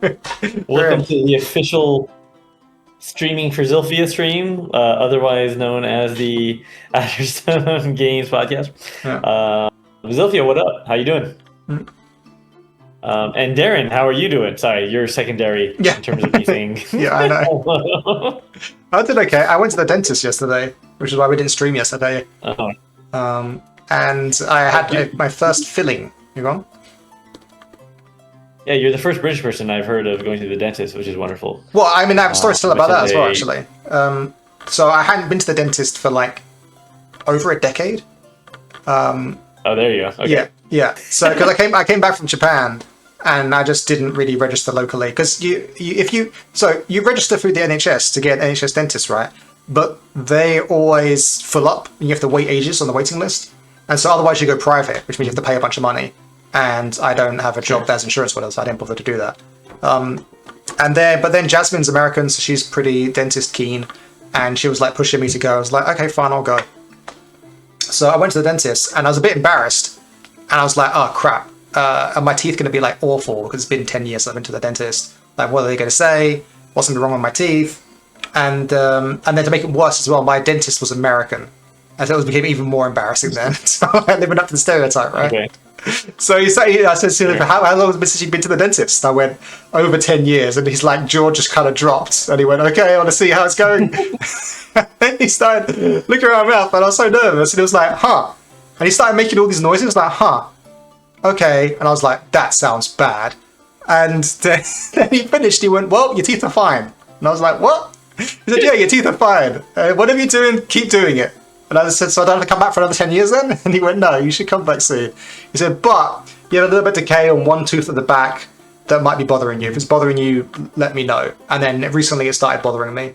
Welcome to the official streaming for Zilphia stream, otherwise known as the Ashton Games podcast. Yeah. Zilphia, what up? How you doing? Mm. And Darren, how are you doing? Sorry, you're secondary Yeah. in terms of me saying. Yeah, I know. I did okay. I went to the dentist yesterday, which is why we didn't stream yesterday. Uh-huh. And I had my first filling. You gone? Yeah, you're the first British person I've heard of going to the dentist, which is wonderful. Well, I mean, I have a story still about that as well, a- actually. So I hadn't been to the dentist for like over a decade. Oh, there you go. Okay. Yeah. So because I came back from Japan, and I just didn't really register locally because you register through the NHS to get an NHS dentist, right? But they always fill up, and you have to wait ages on the waiting list. And so otherwise you go private, which means you have to pay a bunch of money. And I don't have a job that has insurance with us, so I didn't bother to do that. But then Jasmine's American, so she's pretty dentist keen, and she was like pushing me to go. I was like, okay, fine, I'll go. So I went to the dentist, and I was a bit embarrassed, and I was like, oh crap, are my teeth going to be like awful because it's been 10 years since I've been to the dentist? Like, what are they going to say? What's going to be wrong with my teeth? And then to make it worse as well, my dentist was American, and so it became even more embarrassing then. So I living up to the stereotype, right? Okay. So I said to him, how long has she been to the dentist? And I went, over 10 years. And he's like, jaw just kind of dropped. And he went, okay, I want to see how it's going. And he started looking around my mouth, and I was so nervous. And he was like, huh. And he started making all these noises, like, huh. Okay. And I was like, that sounds bad. And then he finished. He went, well, your teeth are fine. And I was like, what? He said, yeah, your teeth are fine. Whatever you're doing, keep doing it. And I said, so I don't have to come back for another 10 years then? And he went, no, you should come back soon. He said, but you have a little bit of decay on one tooth at the back that might be bothering you. If it's bothering you, let me know. And then recently it started bothering me.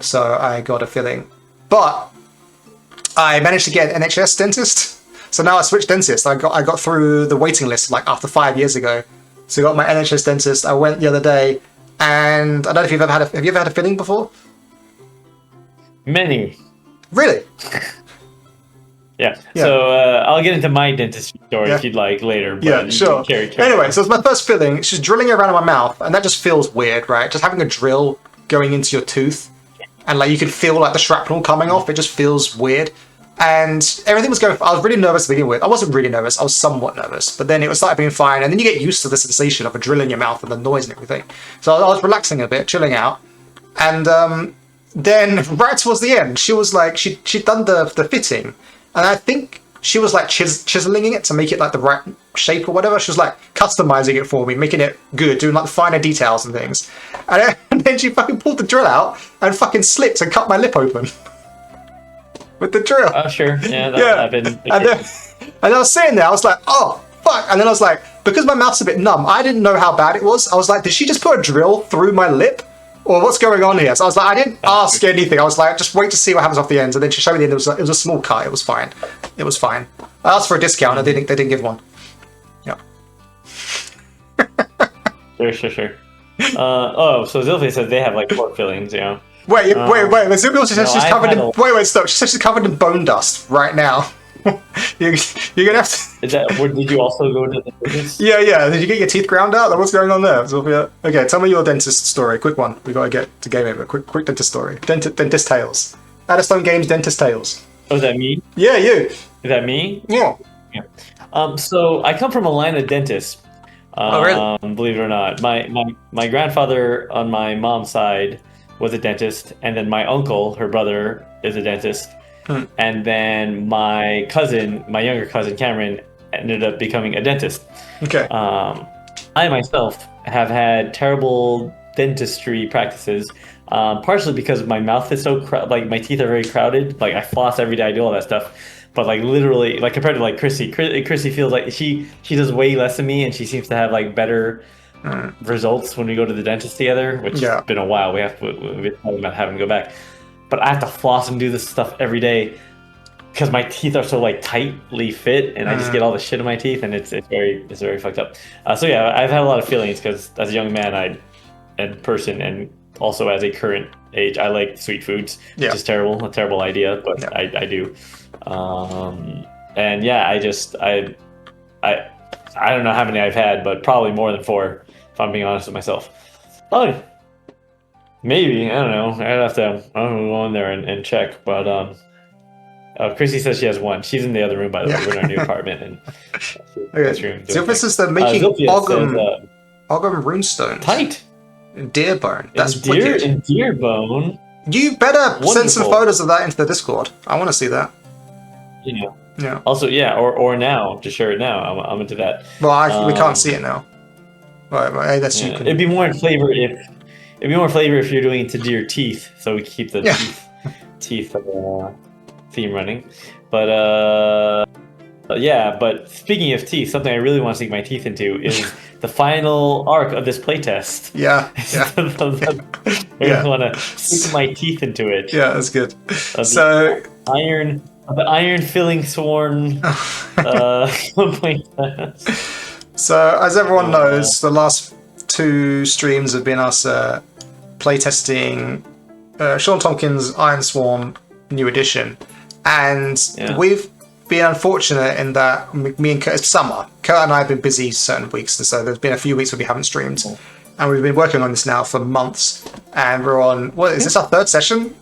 So I got a filling. But I managed to get an NHS dentist. So now I switched dentists. I got through the waiting list like after 5 years ago. So I got my NHS dentist. I went the other day, and I don't know if you've ever had have you ever had a filling before? Many. Really? Yeah. So I'll get into my dentist story if you'd like later. But yeah, sure. Carry anyway, so it's my first filling. It's just drilling around in my mouth, and that just feels weird, right? Just having a drill going into your tooth, and like you can feel like the shrapnel coming off. It just feels weird, and everything was going. I was really nervous to begin with. I wasn't really nervous. I was somewhat nervous, but then it was started being fine, and then you get used to the sensation of a drill in your mouth and the noise and everything. So I was relaxing a bit, chilling out, and then right towards the end, she was like, she'd done the fitting, and I think she was like chiseling it to make it like the right shape or whatever. She was like customizing it for me, making it good, doing like the finer details and things. And then she fucking pulled the drill out and fucking slipped and cut my lip open with the drill. Oh, sure. Yeah, that happened. And I was sitting there, I was like, oh, fuck. And then I was like, because my mouth's a bit numb, I didn't know how bad it was. I was like, did she just put a drill through my lip? Or what's going on here? So I was like, I didn't ask anything. I was like, just wait to see what happens off the ends. And then she showed me the end. It was a small cut. It was fine. It was fine. I asked for a discount, and they didn't give one. Yeah. Sure. So Zilphia said they have like 4 fillings, you know. Wait. Zilphia says she's covered in. Wait, stop. She says she's covered in bone dust right now. You're gonna have to. Did you also go to the dentist? Yeah. Did you get your teeth ground out? What's going on there, Zilphia? Okay, tell me your dentist story. Quick one. We gotta get to game over. Quick dentist story. Dentist tales. Addistone Games Dentist Tales. Oh, is that me? Yeah, you. Is that me? Yeah. So I come from a line of dentists. Oh, really? Believe it or not, my grandfather on my mom's side was a dentist, and then my uncle, her brother, is a dentist. And then my younger cousin Cameron, ended up becoming a dentist. Okay. I myself have had terrible dentistry practices, partially because my mouth is so like my teeth are very crowded. Like I floss every day, I do all that stuff. But like literally, like compared to like Chrissy feels like she does way less than me, and she seems to have like better results when we go to the dentist together. Which has been a while. We're talking about having to go back. But I have to floss and do this stuff every day because my teeth are so like tightly fit, and I just get all the shit in my teeth, and it's very fucked up. So yeah, I've had a lot of feelings because as a young man, and person, and also as a current age, I like sweet foods, which is a terrible idea, but I do. And yeah, I don't know how many I've had, but probably more than 4. if I'm being honest with myself. Oh, maybe, I don't know. I'd have to go in there and check. But Chrissy says she has one. She's in the other room, by the way. We're in our new apartment, and this room. So this is the making Zilphia says, Ogham runestones. tight. Deerbone. That's wicked. In Deerbone. You better send some Wonderful. photos of that into the Discord. I want to see that. You know. Yeah. Also, yeah, or now. Just share it now. I'm into that. Well, we can't see it now. Right. That's you. It'd be more in flavor if you're doing it to deer teeth, so we keep the teeth theme running. But yeah. But speaking of teeth, something I really want to sink my teeth into is the final arc of this playtest. Yeah. I really want to sink my teeth into it. Yeah, that's good. So the iron filling sworn playtest. So, as everyone knows, the last 2 streams have been us playtesting Shawn Tomkin's Ironsworn New Edition. And we've been unfortunate in that me and Kurt, it's summer. Kurt and I have been busy certain weeks, and so there's been a few weeks where we haven't streamed. And we've been working on this now for months. And we're on, what, is this our 3rd session?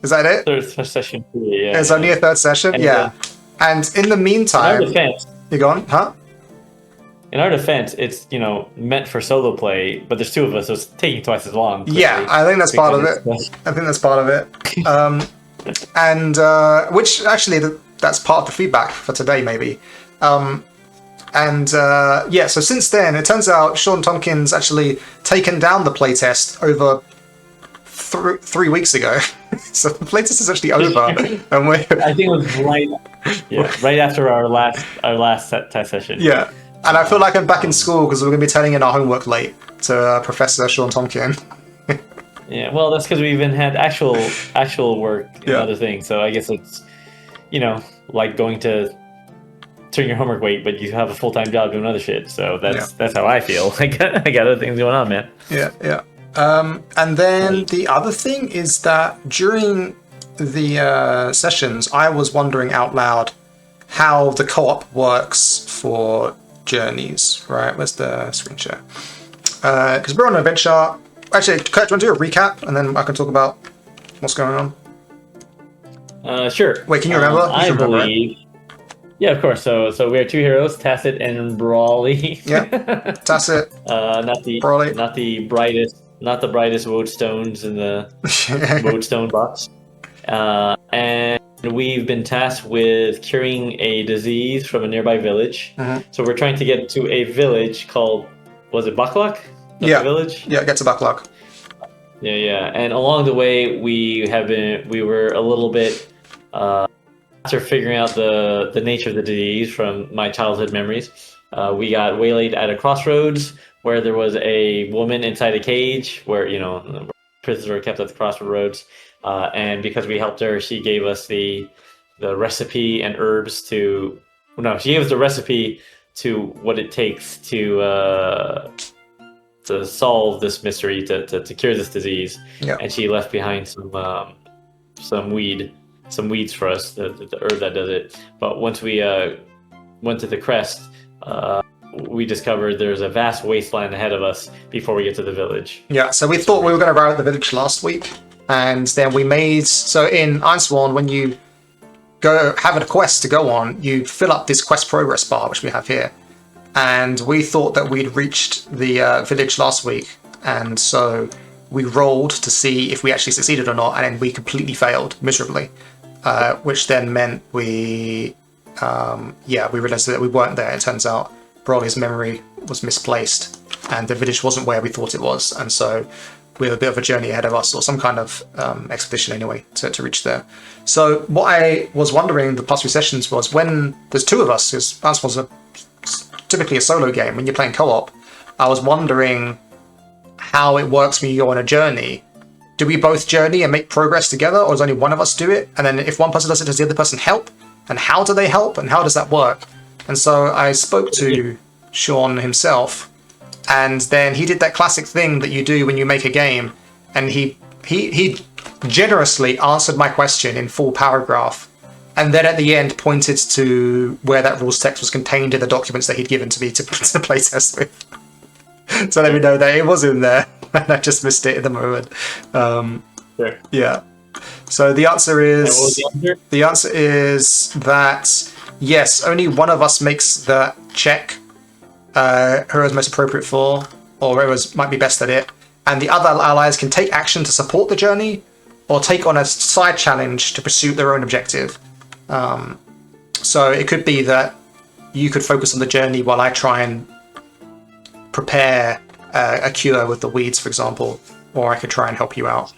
Is that it? Third session, yeah. It's only a 3rd session? Yeah. And in the meantime... In our defense, you gone? Huh? In our defense, it's, meant for solo play, but there's 2 of us, so it's taking twice as long. Clearly, yeah, I think that's part of it. I think that's part of it. And which actually, that's part of the feedback for today, maybe. Yeah, so since then, it turns out Shawn Tomkin's actually taken down the playtest over 3 weeks ago. So the playtest is actually over. And I think it was right after our last test session. Yeah. And I feel like I'm back in school because we're going to be turning in our homework late to Professor Shawn Tomkin. Yeah, well, that's because we even had actual work and other things. So I guess it's, like going to turn your homework late, but you have a full-time job doing other shit. So that's how I feel. I got other things going on, man. Yeah. And then the other thing is that during the sessions, I was wondering out loud how the co-op works for journeys, right? Where's the screen share? Because we're on an adventure. Actually, Kurt, do you want to do a recap, and then I can talk about what's going on? Sure. Wait, can you remember? I believe. Yeah, of course. So we are 2 heroes, Tacit and Brawly. Yeah, Tacit. Not the Brawly. Not the brightest wodestones in the wodestone box. And we've been tasked with curing a disease from a nearby village. Mm-hmm. So we're trying to get to a village called, was it Baklak? Yeah. Village? Yeah, get to Baklak. Yeah. And along the way, we were a little bit, after figuring out the nature of the disease from my childhood memories, we got waylaid at a crossroads where there was a woman inside a cage where, prisoners were kept at the crossroads. And because we helped her, she gave us the recipe and herbs she gave us the recipe to what it takes to solve this mystery, to cure this disease. Yeah. And she left behind some weeds for us, the herb that does it. But once we went to the crest, we discovered there's a vast wasteland ahead of us before we get to the village. Yeah, so we thought we were going to arrive at the village last week. And then we so in Ironsworn, when you go have a quest to go on, you fill up this quest progress bar, which we have here. And we thought that we'd reached the village last week. And so we rolled to see if we actually succeeded or not. And then we completely failed miserably, which then meant we realized that we weren't there. It turns out Brawley's memory was misplaced and the village wasn't where we thought it was. And so we have a bit of a journey ahead of us, or some kind of expedition anyway, to reach there. So what I was wondering the past few sessions was, when there's 2 of us, because that was typically a solo game, when you're playing co-op, I was wondering how it works when you go on a journey. Do we both journey and make progress together, or does only one of us do it? And then if one person does it, does the other person help? And how do they help? And how does that work? And so I spoke to Shawn himself, and then he did that classic thing that you do when you make a game, and he generously answered my question in full paragraph, and then at the end pointed to where that rules text was contained in the documents that he'd given to me to play test with. to let me know that it was in there, and I just missed it in the moment. Sure. Yeah. So the answer And what was is the answer? the answer is that yes, only one of us makes the check whoever's most appropriate for, or whoever's might be best at it, and the other allies can take action to support the journey, or take on a side challenge to pursue their own objective. So it could be that you could focus on the journey while I try and prepare a cure with the weeds, for example, or I could try and help you out.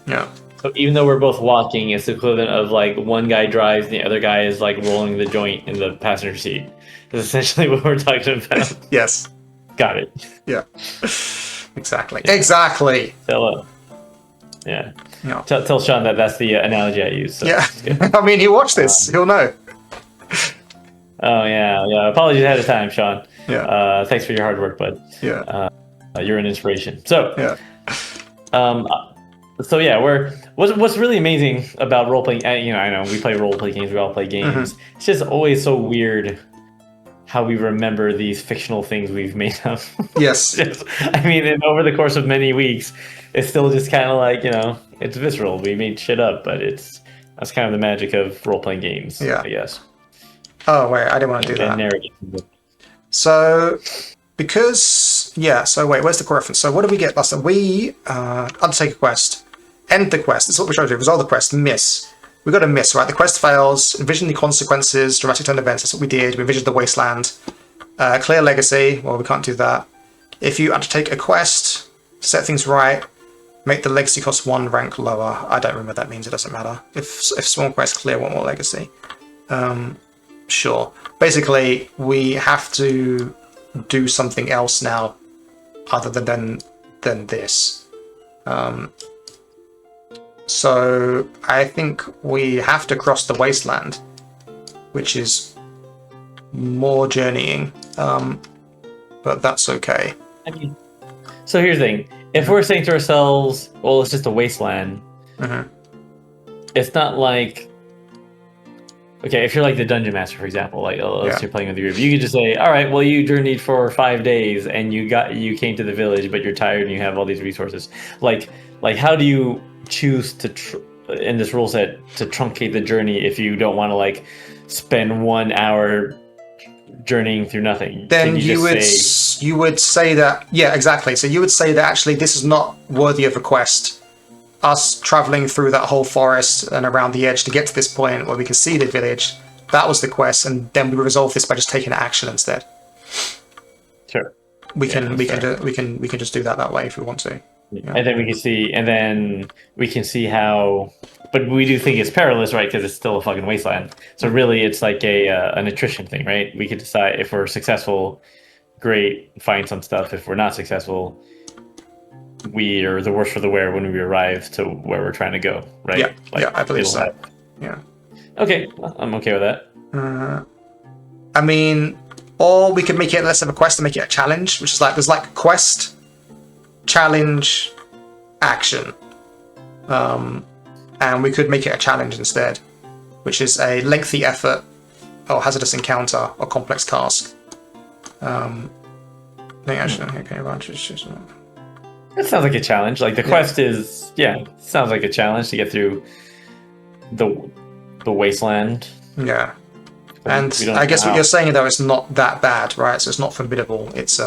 Yeah. So even though we're both walking, it's the equivalent of like one guy drives and the other guy is like rolling the joint in the passenger seat. That's essentially what we're talking about. Yes. Got it. Yeah. Exactly. Yeah. Exactly. Yeah. Yeah. Tell Shawn that that's the analogy I use. So Yeah. I mean, he'll watch this. He'll know. Oh yeah. Apologies ahead of time, Shawn. Yeah. Thanks for your hard work, bud. Yeah. You're an inspiration. So Yeah. So yeah, what's really amazing about role playing. I know we play role play games. We all play games. Mm-hmm. It's just always so weird how we remember these fictional things we've made up. Yes. And over the course of many weeks, it's still just kind of like it's visceral. We made shit up, but that's kind of the magic of role playing games. Yeah. I guess. Oh wait, I didn't want to do that. Narrative. So wait, where's the core reference? So what did we get last time? We undertake a quest, end the quest. That's what we're trying to do. Resolve the quest. Miss. We got a miss, right? The quest fails. Envision the consequences. Dramatic turn events. That's what we did. We envisioned the wasteland. Clear legacy. Well, we can't do that. If you undertake a quest, set things right, make the legacy cost 1 rank lower. I don't remember what that means. It doesn't matter. If small quest clear 1 more legacy. Sure. Basically, we have to do something else now other than this. So I think we have to cross the wasteland, which is more journeying, but that's okay. So here's the thing. If we're saying to ourselves, well, it's just a wasteland, it's not like... Okay, if you're like the dungeon master, for example, like let's say you're playing with your group, you could just say, all right, well, you journeyed for 5 days and you came to the village, but you're tired and you have all these resources. Like how do you choose in this rule set to truncate the journey if you don't want to like spend 1 hour journeying through nothing? Then you would say that, yeah, exactly. So you would say that actually this is not worthy of a quest. Us traveling through that whole forest and around the edge to get to this point where we can see the village, that was the quest, and then we resolve this by just taking action instead. Sure. We can just do that way if we want to. Yeah. And then we can see how, but we do think it's perilous, right? Because it's still a fucking wasteland. So really, it's like an attrition thing, right? We could decide if we're successful, great, find some stuff. If we're not successful, we are the worse for the wear when we arrive to where we're trying to go, right? Yeah, I believe so. Yeah. Okay, I'm okay with that. I mean, or we could make it less of a quest and make it a challenge, which is like there's like quest, challenge, action, and we could make it a challenge instead, which is a lengthy effort, or hazardous encounter, or complex task. That sounds like a challenge. Like the quest is, sounds like a challenge to get through the wasteland. Yeah, and I guess what you're saying though is not that bad, right? So it's not formidable. It's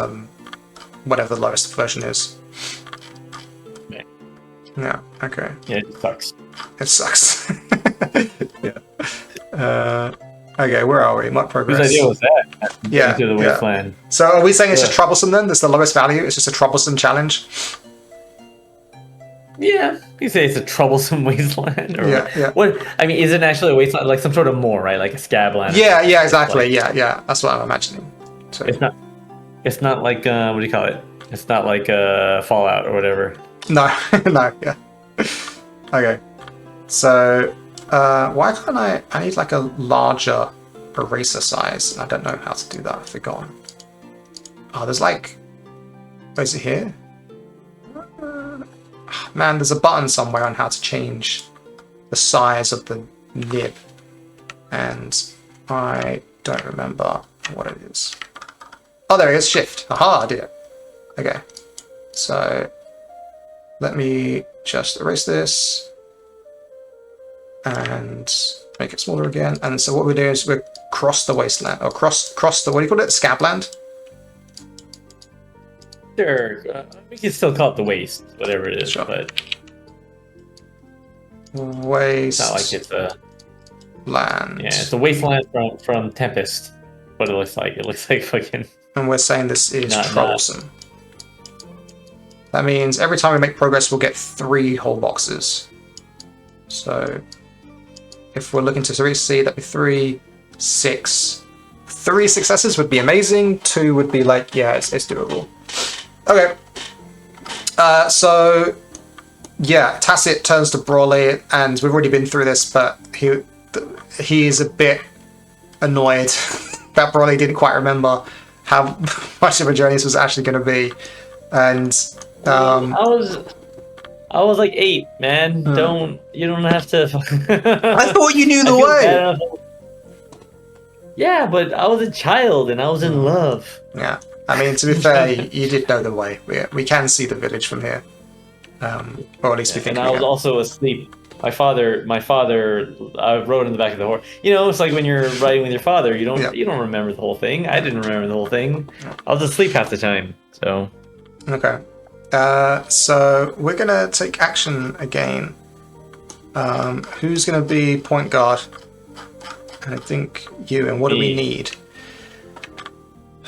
whatever the lowest version is. Yeah. Okay. Yeah, it sucks. It sucks. Yeah. Okay, where are we? What progress? Whose idea was that? Yeah. Into the wasteland. So are we saying it's just troublesome then? That's the lowest value? It's just a troublesome challenge? Yeah, you say it's a troublesome wasteland. Or yeah. What? I mean, is it actually a wasteland? Like some sort of moor, right? Like a scabland? Yeah, exactly. Like, yeah. That's what I'm imagining. So. It's not like, what do you call it? It's not like Fallout or whatever. No, yeah. Okay. So, why can't I need like a larger eraser size. I don't know how to do that. I've forgotten. Oh, there's like... Oh, is it here? Man, there's a button somewhere on how to change the size of the nib. And I don't remember what it is. Oh, there it is. Shift. Aha, I did it. Okay, so let me just erase this and make it smaller again. And so what we're doing is we're cross the wasteland, or cross the, what do you call it, Scabland? Sure, we can still call it the waste, whatever it is, Sure. but Waste. it's not like it's a land. Yeah, it's a wasteland from Tempest. What it looks like. It looks like fucking. And we're saying this is Not- troublesome. That means every time we make progress, we'll get 3 whole boxes. So if we're looking to see, that'd be 3, 6. 3 successes would be amazing. 2 would be like, yeah, it's doable. Okay. So yeah, Tacit turns to Brawley, and we've already been through this, but he is a bit annoyed that Brawley didn't quite remember how much of a journey this was actually going to be, and I was like 8, man. You don't have to. I thought you knew the way. Yeah, but I was a child and I was in love. Yeah, I mean, to be fair, you did know the way. We can see the village from here, or at least we think. And I was also asleep. My father rode in the back of the horse. You know, it's like when you're riding with your father, you don't remember the whole thing. I didn't remember the whole thing. I was asleep half the time. So okay, so we're gonna take action again. Who's gonna be point guard? I think you. And what do we need?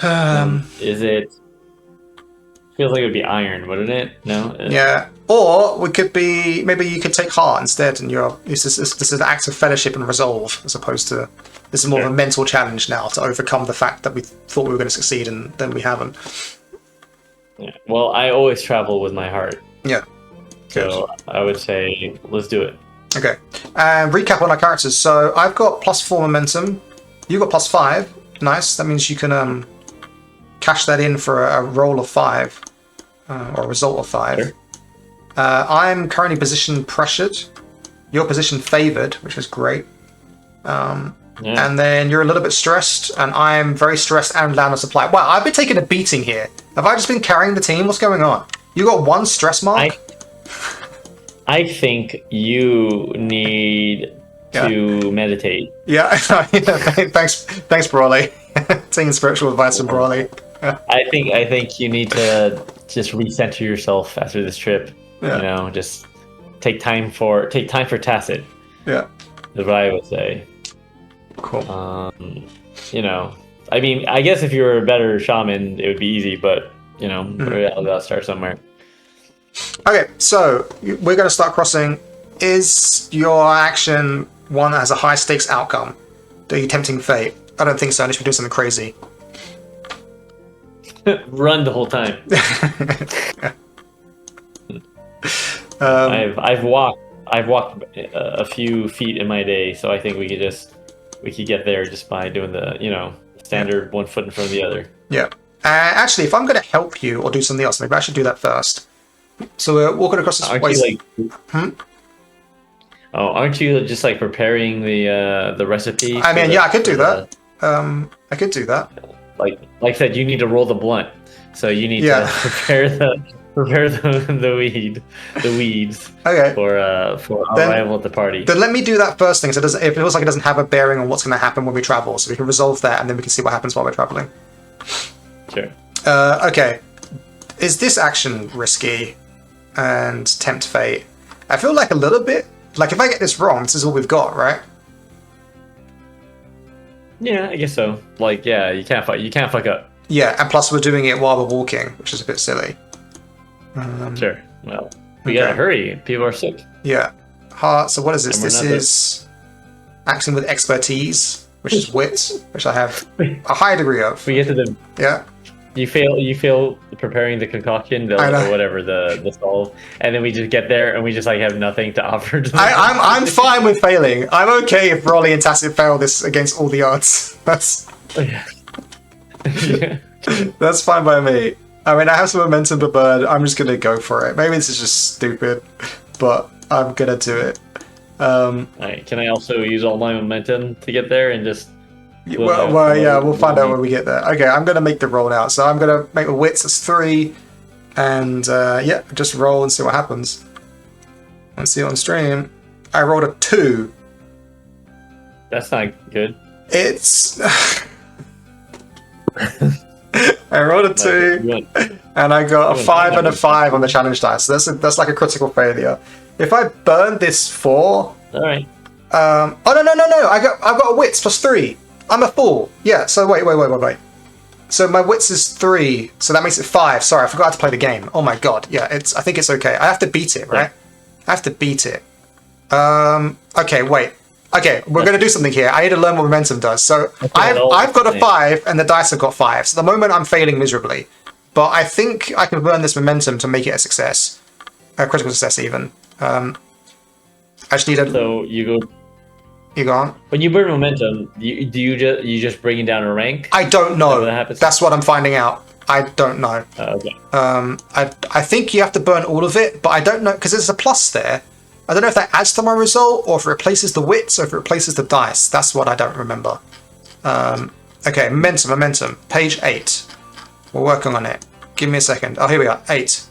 Is it? Feels like it would be iron, wouldn't it? No. Yeah. Or we could be, maybe you could take heart instead, and this is an act of fellowship and resolve, as opposed to, this is more of a mental challenge now to overcome the fact that we thought we were going to succeed and then we haven't. Yeah. Well, I always travel with my heart. Yeah. So I would say, let's do it. Okay. And recap on our characters. So I've got +4 momentum. You've got +5. Nice. That means you can cash that in for a roll of 5, or a result of 5. Sure. I'm currently position pressured. You're position favored, which is great. And then you're a little bit stressed, and I'm very stressed and down on supply. Wow, I've been taking a beating here. Have I just been carrying the team? What's going on? You got 1 stress mark? I think you need to meditate. Yeah, thanks, Brawley. Taking spiritual advice from Brawley. I think you need to just recenter yourself after this trip. Yeah. You know, just take time for Tacit. Yeah. Is what I would say. Cool. You know, I mean, I guess if you were a better shaman, it would be easy, but you know, we gotta start somewhere. Okay, so we're going to start crossing. Is your action one that has a high stakes outcome? Are you tempting fate? I don't think so, unless we're doing something crazy. Run the whole time. I've walked a few feet in my day, so I think we could get there just by doing the standard 1 foot in front of the other. Yeah. Actually, if I'm going to help you or do something else, maybe I should do that first. So we're walking across this waste. Oh, aren't you just like preparing the recipe? I mean, I could do that. I could do that. Like I said, you need to roll the blunt, so you need to prepare the weeds. Okay. For arrival at the party. Then let me do that first thing, so if it feels like it doesn't have a bearing on what's going to happen when we travel, so we can resolve that, and then we can see what happens while we're traveling. Sure. Okay. Is this action risky and tempt fate? I feel like a little bit. Like if I get this wrong, this is all we've got, right? Yeah, I guess so. Like, yeah, you can't fuck up. Yeah, and plus we're doing it while we're walking, which is a bit silly. Sure. Well, we gotta hurry. People are sick. Yeah. So what is this? This is acting with expertise, which is wit, which I have a high degree of. We get to the. Yeah. You fail preparing the concoction, or whatever the solve, and then we just get there and we just like have nothing to offer. To I'm fine with failing. I'm okay if Rolly and Tacit fail this against all the odds. That's that's fine by me. I mean, I have some momentum, but I'm just gonna go for it. Maybe this is just stupid, but I'm gonna do it. Right, can I also use all my momentum to get there and just? Well, yeah, we'll find out when we get there. Okay, I'm going to make the roll now. So I'm going to make the wits as 3, And yeah, just roll and see what happens. Let's see on stream. I rolled a 2. That's not good. It's... I rolled a 2, and I got a 5 and a 5 on the challenge dice. So that's like a critical failure. If I burn this 4... Alright. Oh, no. I've got a wits plus 3. I'm a fool. Yeah, so wait. So my wits is 3, so that makes it 5. Sorry, I forgot to play the game. Oh my god. Yeah, I think it's okay. I have to beat it, right? I have to beat it. Okay, wait. Okay, we're going to do something here. I need to learn what momentum does. So I've got a 5, and the dice have got 5. So at the moment, I'm failing miserably. But I think I can burn this momentum to make it a success. A critical success, even. I just need a... So you go... You go on? When you burn momentum, you just bring it down a rank? I don't know. That happens? That's what I'm finding out. I don't know. Okay. I think you have to burn all of it, but I don't know, because there's a plus there. I don't know if that adds to my result, or if it replaces the wits, or if it replaces the dice. That's what I don't remember. Okay, momentum. Page 8. We're working on it. Give me a second. Oh, here we are. 8.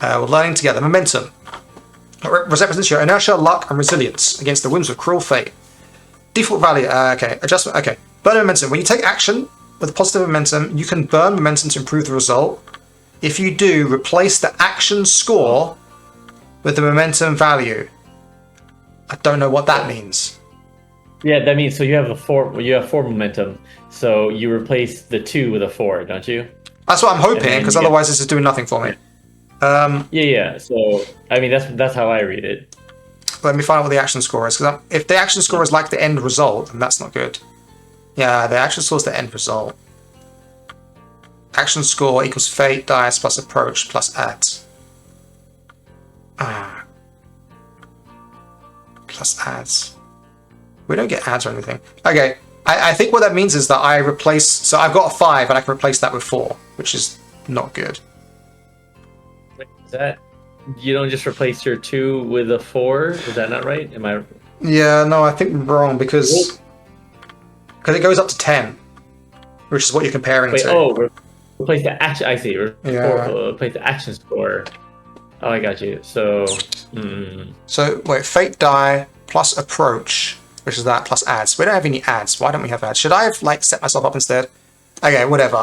We're learning together. Momentum. Represents your inertia, luck, and resilience against the whims of cruel fate. Default value. Okay. Adjustment. Okay. Burn momentum. When you take action with positive momentum, you can burn momentum to improve the result. If you do, replace the action score with the momentum value. I don't know what that means. Yeah, that means so you have 4 momentum. So you replace the 2 with a 4, don't you? That's what I'm hoping, because otherwise this is doing nothing for me. Yeah. So I mean that's how I read it. Let me find out what the action score is, because if the action score is like the end result, then that's not good. Yeah, the action score is the end result. Action score equals fate dice plus approach plus ads. Plus ads. We don't get ads or anything. Okay, I think what that means is that I replace... So I've got a 5 and I can replace that with 4, which is not good. Wait, is that... You don't just replace your 2 with a 4? Is that not right? Am I... Yeah, no, I think I'm wrong, because it goes up to 10, which is what you're comparing to. Oh, replace the action... I see. Yeah. Replace the action score. Oh, I got you. So... So, wait, fate die plus approach, which is that, plus ads. We don't have any ads. Why don't we have ads? Should I have, like, set myself up instead? Okay, whatever.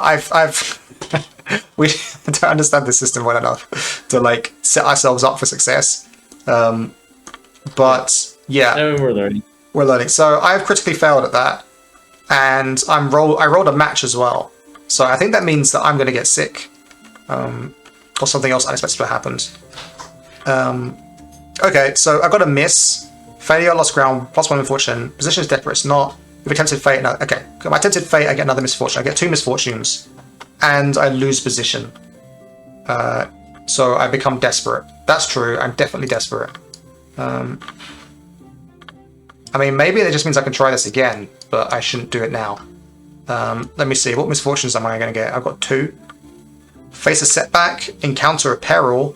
We don't understand the system well enough to, like, set ourselves up for success. But, yeah. I mean, we're learning. We're learning. So, I've critically failed at that. And I rolled a match as well. So, I think that means that I'm going to get sick. Or something else unexpected happened. Okay, so I've got a miss. Failure, lost ground, +1 misfortune. Position is desperate, it's not. If attempted fate, no. Okay, my attempted fate, I get another misfortune. I get 2 misfortunes. And I lose position. So I become desperate. That's true, I'm definitely desperate. I mean, maybe it just means I can try this again, but I shouldn't do it now. Let me see, what misfortunes am I going to get? I've got 2. Face a setback, encounter a peril.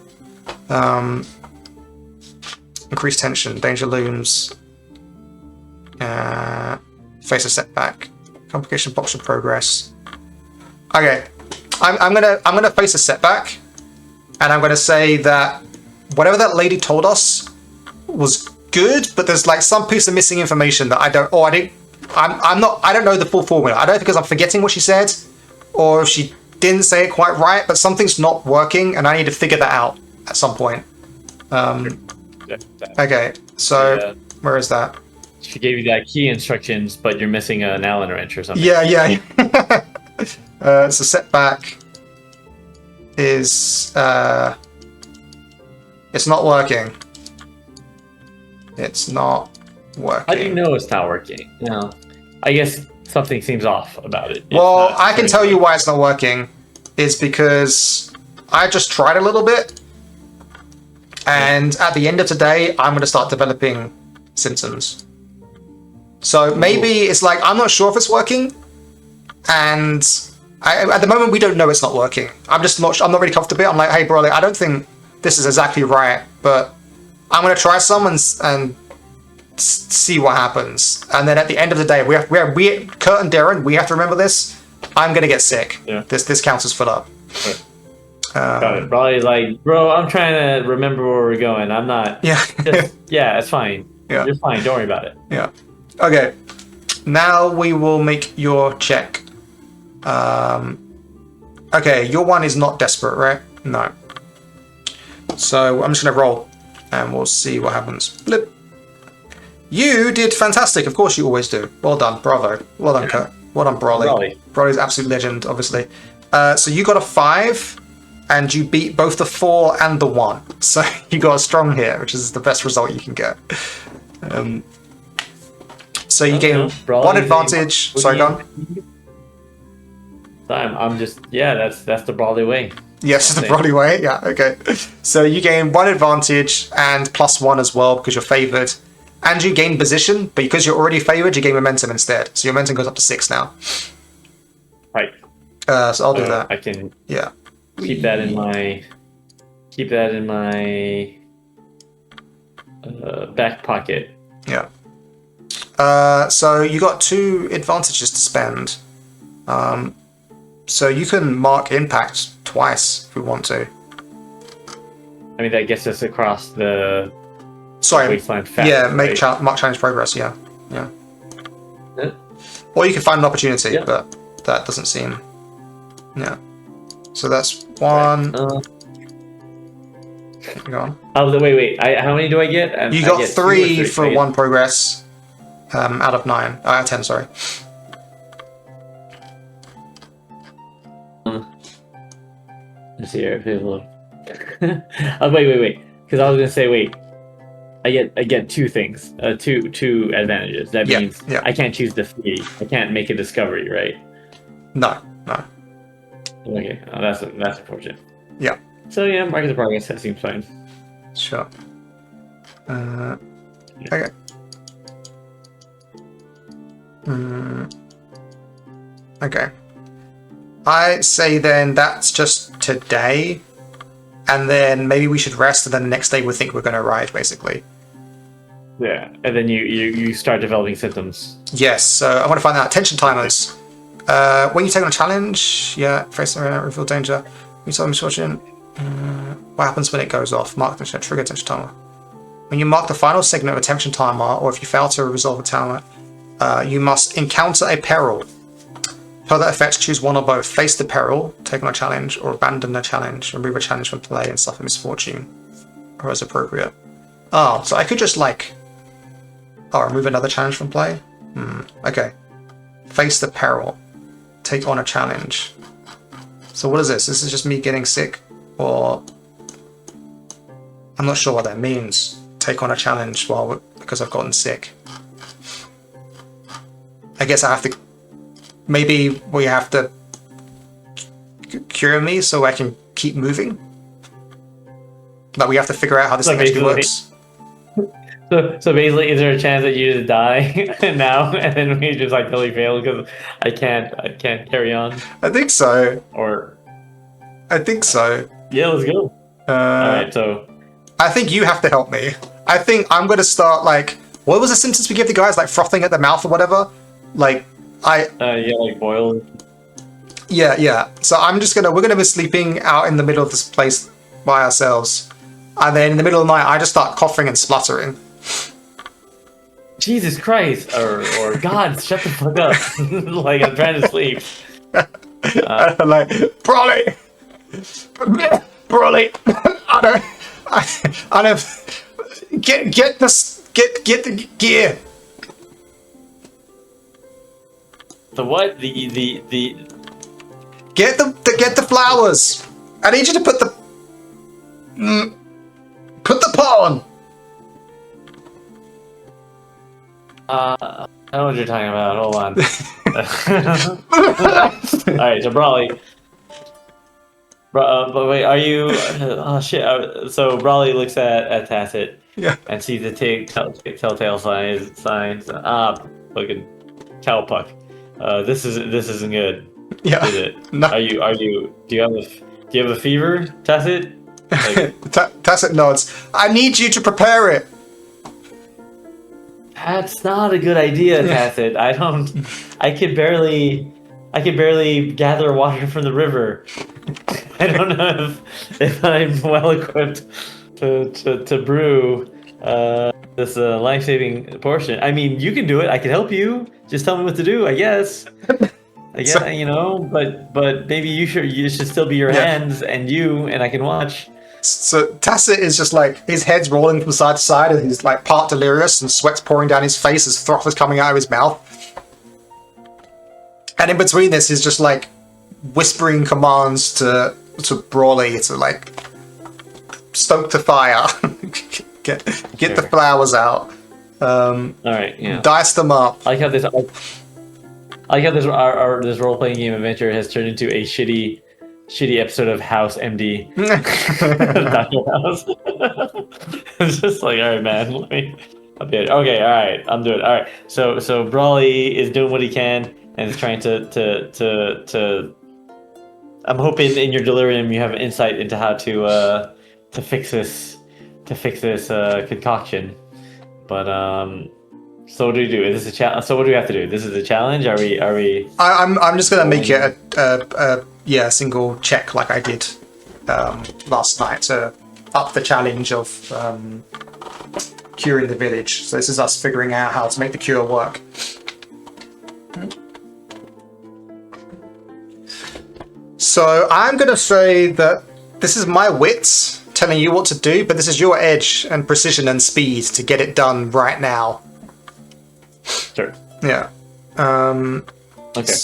Increased tension, danger looms. Face a setback, complication box of progress. Okay, I'm gonna face a setback, and I'm gonna say that whatever that lady told us was good, but there's like some piece of missing information that I don't know the full formula. I don't know because I'm forgetting what she said, or if she didn't say it quite right, but something's not working, and I need to figure that out at some point. Okay, so where is that? She gave you that key instructions, but you're missing an Allen wrench or something. Yeah. So setback is it's not working. It's not working. How do you know it's not working? No, I guess something seems off about it. Well, I can tell you why it's not working. Is because I just tried a little bit, and at the end of today, I'm going to start developing symptoms. So maybe it's like, I'm not sure if it's working, and at the moment we don't know it's not working. I'm not really comfortable. I'm like, hey bro, I don't think this is exactly right, but I'm going to try some and see what happens. And then at the end of the day, we Kurt and Darren, we have to remember this. I'm going to get sick. Yeah. This counts as full up. Got it. Brawley's like, bro, I'm trying to remember where we're going. I'm not. Yeah. Yeah, it's fine. Yeah. You're fine. Don't worry about it. Yeah. Okay. Now we will make your check. Okay, your one is not desperate, right? No. So I'm just gonna roll, and we'll see what happens. Blip. You did fantastic. Of course, you always do. Well done, bravo. Well done, Kurt. Well done, Brawley. Brawley's absolute legend, obviously. So you got a 5, and you beat both the 4 and the 1. So you got a strong hit, which is the best result you can get. So you gain 1 advantage. Sorry, go on. I'm just that's the Brawley way. Yes, the Brawley way. Yeah, okay. So you gain 1 advantage and +1 as well because you're favored, and you gain position, but because you're already favored, you gain momentum instead. So your momentum goes up to 6 now. Right. So I'll do that. I can keep that in my back pocket. Yeah. So you got 2 advantages to spend. So you can mark impact twice if we want to. I mean, that gets us across the wasteland fast. Yeah, mark challenge progress. Yeah. Or you can find an opportunity, but that doesn't seem. Yeah. So that's 1. Go on. Oh, wait. How many do I get? You got 3 for 1 progress. Out of 9. Out of 10, sorry. Let's see here. Oh, wait. Because I was gonna say, I get 2 things, 2 advantages. That means I can't choose the 3. I can't make a discovery, right? No. Okay, that's unfortunate. Yeah. So yeah, mark the progress. That seems fine. Sure. Okay. Okay. I say then that's just today, and then maybe we should rest, and then the next day we think we're going to arrive, basically. Yeah, and then you start developing symptoms. Yes, so I want to find out. Attention timers. When you take on a challenge, face around, reveal danger. You tell misfortune. What happens when it goes off? Mark the trigger attention timer. When you mark the final segment of attention timer, or if you fail to resolve a timer, you must encounter a peril. Per that effect, choose one or both. Face the peril, take on a challenge, or abandon a challenge, remove a challenge from play, and suffer misfortune, or as appropriate. Oh, so I could just remove another challenge from play? Okay. Face the peril, take on a challenge. So what is this? This is just me getting sick, or I'm not sure what that means. Take on a challenge because I've gotten sick. I guess I have to. Maybe we have to cure me so I can keep moving. But we have to figure out how this thing actually works. So basically, is there a chance that you just die now, and then we just totally fail because I can't carry on? I think so. I think so. Yeah, let's go. Alright, so I think you have to help me. I think I'm gonna start what was the symptoms we give the guys? Frothing at the mouth or whatever? boil. Yeah. So we're gonna be sleeping out in the middle of this place by ourselves. And then in the middle of the night, I just start coughing and spluttering. Jesus Christ, or God, shut the fuck up! I'm trying to sleep. Brawley, I don't. Get the gear. The what? Get the flowers. I need you to put the pot on. I don't know what you're talking about. Hold on. Alright, so Brawley. But wait, are you... oh shit. So Brawley looks at Tacit and sees the telltale signs. Fucking cowpuck. This isn't good. Yeah. Is it? No. Do you have a fever, Tacit? Tacit nods. I need you to prepare it. That's not a good idea, Tacit. I could barely gather water from the river. I don't know if I'm well equipped to brew this life-saving portion. I mean, you can do it. I can help you. Just tell me what to do, I guess. I guess, So- you know, but maybe you should still be your Yeah. hands and I can watch. So Tacit is just like, his head's rolling from side to side, and he's like part delirious, and sweat's pouring down his face as froth is coming out of his mouth. And in between this, he's just like whispering commands to Brawley to like stoke the fire, get the flowers out, All right, yeah. dice them up. I like how this. I like how this this role playing game adventure has turned into a shitty episode of House MD. Dr. House. It's just like, all right, man. Okay, all right, I'm doing it. All right, so Brawley is doing what he can and is trying to. I'm hoping in your delirium you have insight into how to fix this concoction. But so what do we do? Is this a challenge? So what do we have to do? This is a challenge. Are we? I'm just gonna make it a single check like I did last night to up the challenge of curing the village. So this is us figuring out how to make the cure work. So I'm gonna say that this is my wits telling you what to do, but this is your edge and precision and speed to get it done right now. Sure. Yeah. Okay.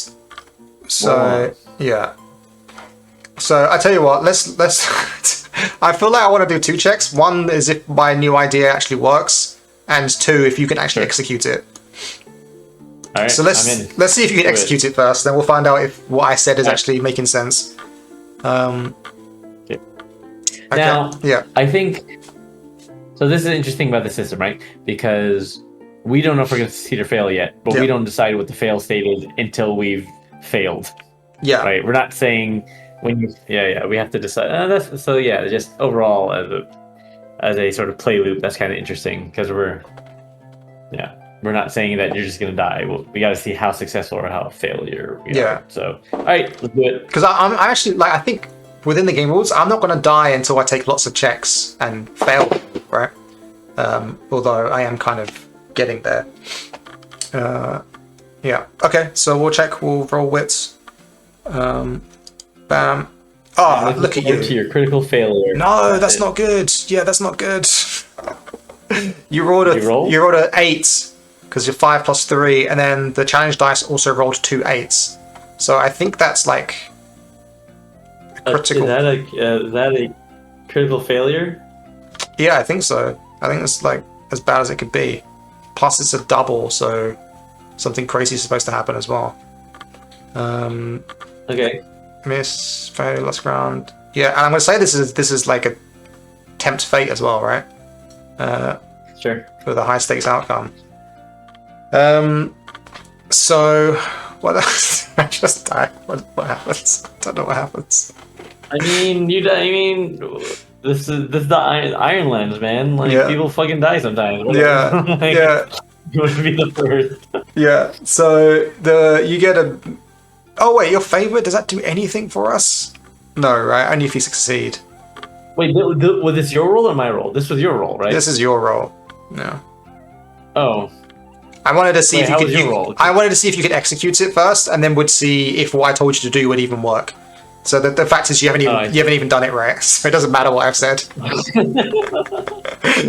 So yeah. So I tell you what, let's. I feel like I want to do two checks. One is if my new idea actually works, and two if you can actually execute it. All right. So let's see if you can execute it first. Then we'll find out if what I said is actually making sense. Okay. Now, yeah. I think so. This is interesting about the system, right? Because we don't know if we're going to succeed or fail yet, but we don't decide what the fail state is until we've failed. Yeah. Right. We're not saying when you. Yeah. We have to decide. Just overall as a sort of play loop, that's kind of interesting because we're not saying that you're just going to die. We got to see how successful or how failure we are. So, all right, let's do it. Because I'm actually like, I think within the game rules, I'm not going to die until I take lots of checks and fail, right? Although I am kind of getting there. Yeah. Okay, so we'll roll wits. Bam. Oh, look at you. To your critical failure. No, that's not good. Yeah, that's not good. You rolled an 8 because you're 5 plus 3, and then the challenge dice also rolled 2 8s. So I think that's like a critical. Is that a critical failure? Yeah, I think so. I think it's like as bad as it could be. Plus, it's a double, so something crazy is supposed to happen as well. Okay. Miss, failure, lost ground. Yeah, and I'm gonna say this is like a tempt fate as well, right? Sure. For the high stakes outcome. So what else? I just died. What happens? I don't know what happens. I mean, this is the Ironlands, man. Like people fucking die sometimes. Yeah. Like, yeah. You want to be the first. Yeah. So you get a. Oh wait, your favorite, does that do anything for us? No, right? Only if you succeed. Wait, was this your role or my role? This was your role, right? This is your role. No. Oh. I wanted to see if you could. I wanted to see if you could execute it first, and then would see if what I told you to do would even work. So the fact is, you haven't even done it right. So it doesn't matter what I've said.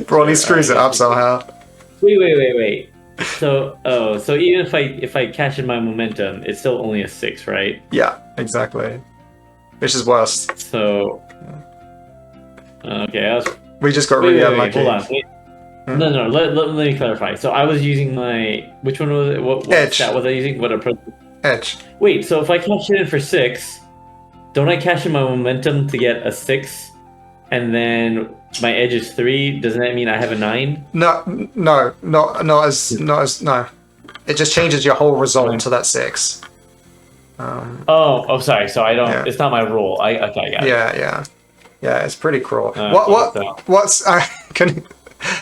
Brawley screws it up somehow. Wait. So even if I cash in my momentum, it's still only a 6, right? Yeah, exactly. Which is worse. So. Okay, we just got really unlucky. Hold on. Wait. No. Let me clarify. So I was using which one was it? What Edge. stat was I using? Edge. Wait. So if I cash it in for 6, don't I cash in my momentum to get a 6, and then my edge is 3? Doesn't that mean I have a 9? No. It just changes your whole result to that 6. Sorry. So I don't. Yeah. It's not my role. I got it. Yeah, it's pretty cruel.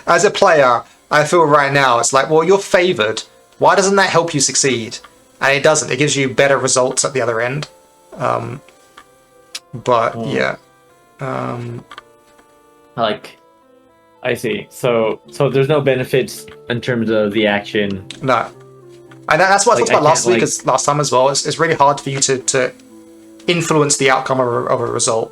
As a player, I feel right now it's like, well, you're favored. Why doesn't that help you succeed? And it doesn't. It gives you better results at the other end. But yeah. Um, Like, I see. So there's no benefits in terms of the action. no. And that's what I talked Like, I about last can't, week, like- last time as well. It's really hard for you to influence the outcome of a result.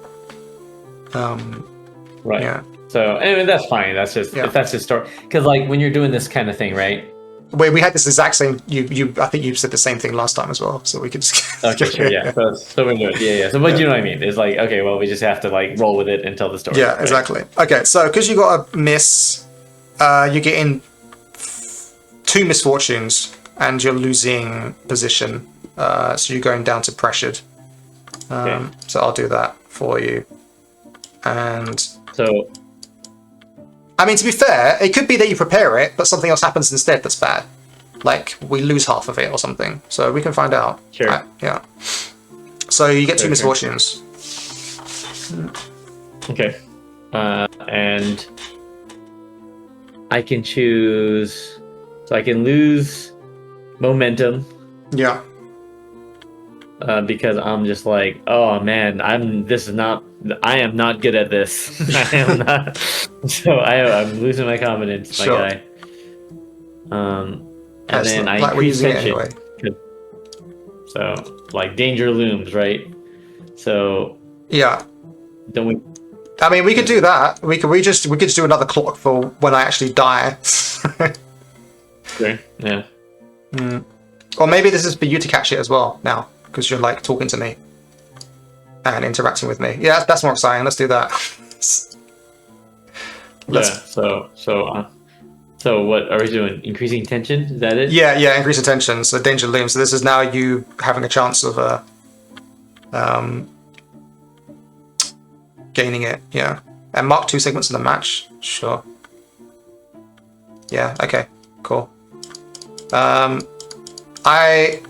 Right. Yeah. So anyway, that's fine. That's just Yeah. if that's just story. Because like when you're doing this kind of thing, right? We had this exact same. I think you said the same thing last time as well. So we could just. Okay, sure, yeah. So we're good. Yeah. So, but you know what I mean? It's like, okay, well, we just have to like roll with it and tell the story. Yeah, right? exactly. Okay, so because you got a miss, you're getting 2 misfortunes, and you're losing position. So you're going down to pressured. Okay. So I'll do that for you. And So I mean, to be fair, it could be that you prepare it, but something else happens instead that's bad. Like we lose half of it or something. So we can find out. Sure. Yeah. So you get 2 Sure. misfortunes. okay, and I can choose. So I can lose momentum. Yeah. Because I'm just like, oh man, I am not good at this. I am not. So I'm losing my confidence, Sure. my guy. And That's then not- I like we're increase using it tension. anyway. So like danger looms, right? So Yeah. don't we? I mean, we could do that. We could just do another clock for when I actually die. Sure. Yeah. Or maybe this is for you to catch it as well now, because you're like talking to me and interacting with me. Yeah, that's more exciting. Let's do that. So what are we doing? Increasing tension? Is that it? Yeah, increase attention. So danger looms. So this is now you having a chance of gaining it. Yeah, and mark 2 segments in the match. Sure. Yeah. Okay. Cool. I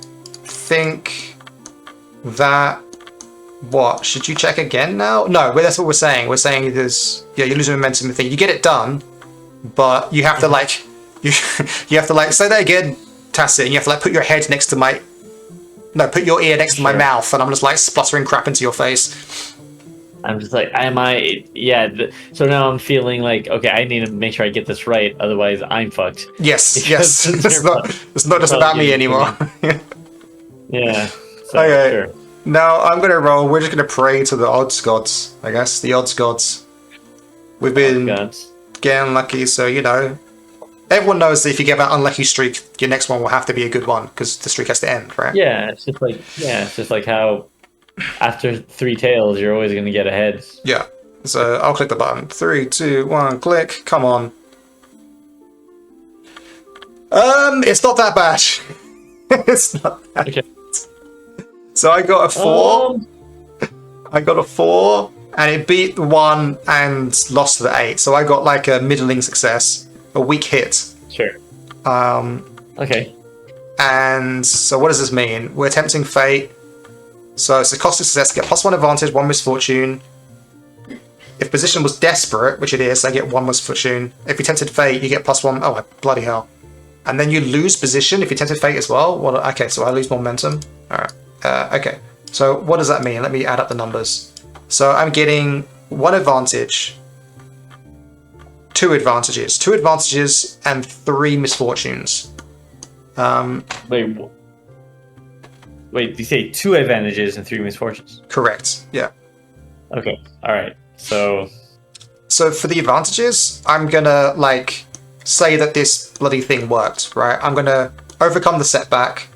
think that what should you check again now? No, well, that's what we're saying. We're saying there's you're losing momentum thing. You get it done, but you have to like you have to like say that again, Tassit, and you have to like put your head next to my put your ear next to my mouth, and I'm just like spluttering crap into your face. I'm just like, so now I'm feeling like, okay, I need to make sure I get this right, otherwise I'm fucked. Yes. Because It's not just about me anymore. Yeah. So, Okay. sure. Now I'm gonna roll. We're just gonna pray to the odds gods, I guess. The odds gods. We've been Gods. getting lucky, so you know. Everyone knows that if you get that unlucky streak, your next one will have to be a good one because the streak has to end, right? Yeah, it's just like how after 3 tails you're always gonna get ahead. Yeah. So I'll click the button. 3, 2, 1, click. Come on. It's not that bad. It's not that. Okay. So I got a 4. Um, I got a 4, and it beat the 1 and lost to the 8. So I got like a middling success, a weak hit. Sure. Okay. And so what does this mean? We're attempting fate. So it's a cost of success. Get +1 advantage, 1 misfortune. If position was desperate, which it is, I get 1 misfortune. If you tempted fate, you get +1. Oh, bloody hell. And then you lose position if you tempted fate as well. Well, okay, so I lose momentum. All right. Okay. So what does that mean? Let me add up the numbers. So I'm getting 1 advantage, 2 advantages, 2 advantages, and 3 misfortunes. Wait, did you say 2 advantages and 3 misfortunes? Correct. Yeah. Okay. All right. So for the advantages, I'm gonna like say that this bloody thing worked, right? I'm gonna overcome the setback.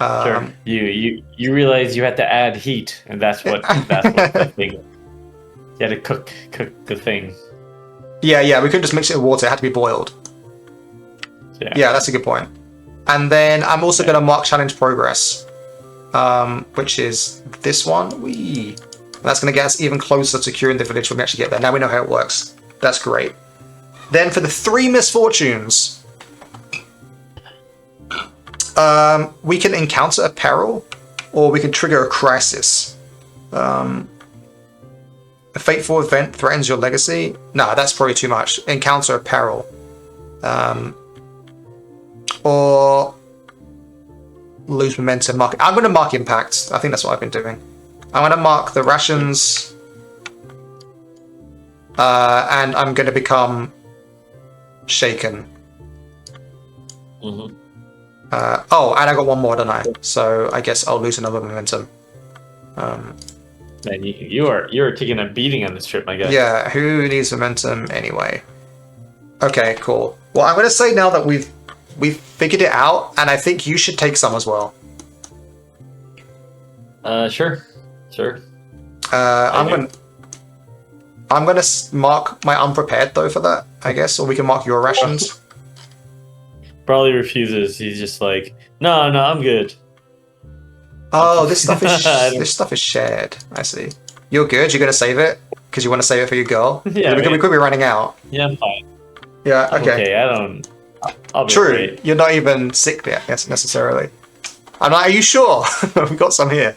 sure. You realize you had to add heat, and that's what the thing. You had to cook the thing. Yeah, we couldn't just mix it with water, it had to be boiled. Yeah, that's a good point. And then I'm also gonna mark challenge progress, which is this one. Whee! That's gonna get us even closer to securing the village when we actually get there. Now we know how it works. That's great. Then for the 3 misfortunes, we can encounter a peril, or we can trigger a crisis. A fateful event threatens your legacy. No, that's probably too much. Encounter a peril. Or lose momentum. I'm going to mark impact. I think that's what I've been doing. I'm gonna mark the rations, and I'm gonna become shaken. Mm-hmm. Oh, and I got one more, don't I? So I guess I'll lose another momentum. Man, you're taking a beating on this trip, my guy. Yeah, who needs momentum anyway? Okay, cool. Well, I'm gonna say now that we've figured it out, and I think you should take some as well. Sure. I'm gonna mark my unprepared though for that, I guess, or we can mark your rations. Probably refuses. He's just like, no, I'm good. Oh, this stuff is shared. I see. You're good. You're gonna save it because you want to save it for your girl. Yeah, we could be running out. Yeah, I'm fine. Yeah. Okay. I'll be True. great. You're not even sick yet, yes, necessarily. I'm like, are you sure? We've got some here.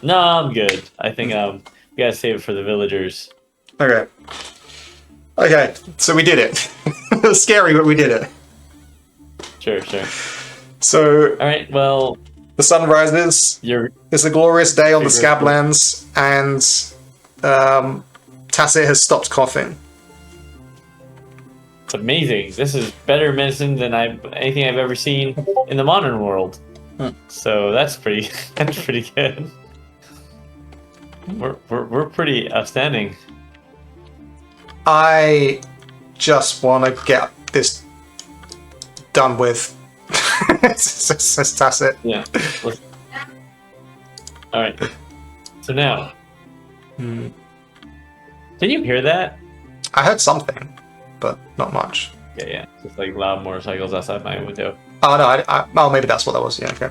No, I'm good. I think we gotta save it for the villagers. Okay. Okay. So we did it. It was scary, but we did it. Sure. So. All right. Well, the sun rises. It's a glorious day on the Scablands, and Tacit has stopped coughing. It's amazing. This is better medicine than anything I've ever seen in the modern world. So that's pretty good. We're pretty outstanding. I just want to get this done with. Says Tacit. Yeah. All right. So now, can you hear that? I heard something, but not much. Yeah. Just like loud motorcycles outside my window. Oh no! Oh, maybe that's what that was. Yeah. Okay.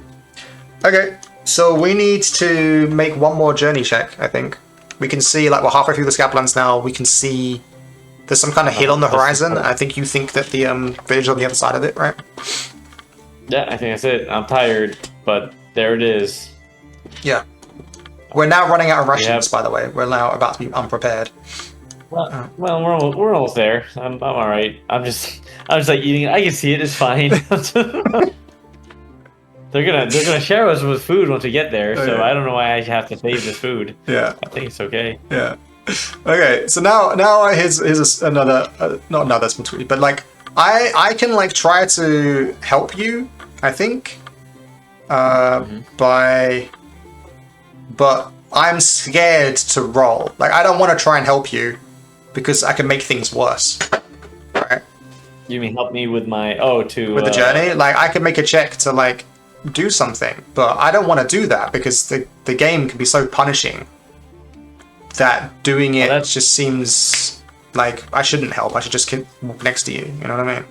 Okay. So we need to make one more journey check. I think we can see, like, we're halfway through the Scablands now. We can see there's some kind of hill on the horizon. I think you think that the village on the other side of it, right? Yeah, I think that's it. I'm tired, but there it is. Yeah. We're now running out of rations, by the way. We're now about to be unprepared. Well, we're almost there. I'm all right. I'm just like eating. I can see it. It's fine. They're gonna share us with food once we get there. So I don't know why I have to save this food. Yeah. I think it's okay. Yeah. Okay. So now here's another not another small tweet, but like I can like try to help you. I think. But I'm scared to roll. Like, I don't want to try and help you because I can make things worse. Right? You mean help me with my with the journey? Like, I can make a check to like do something, but I don't want to do that because the game can be so punishing that doing it just seems like I shouldn't help. I should just walk next to you. You know what I mean?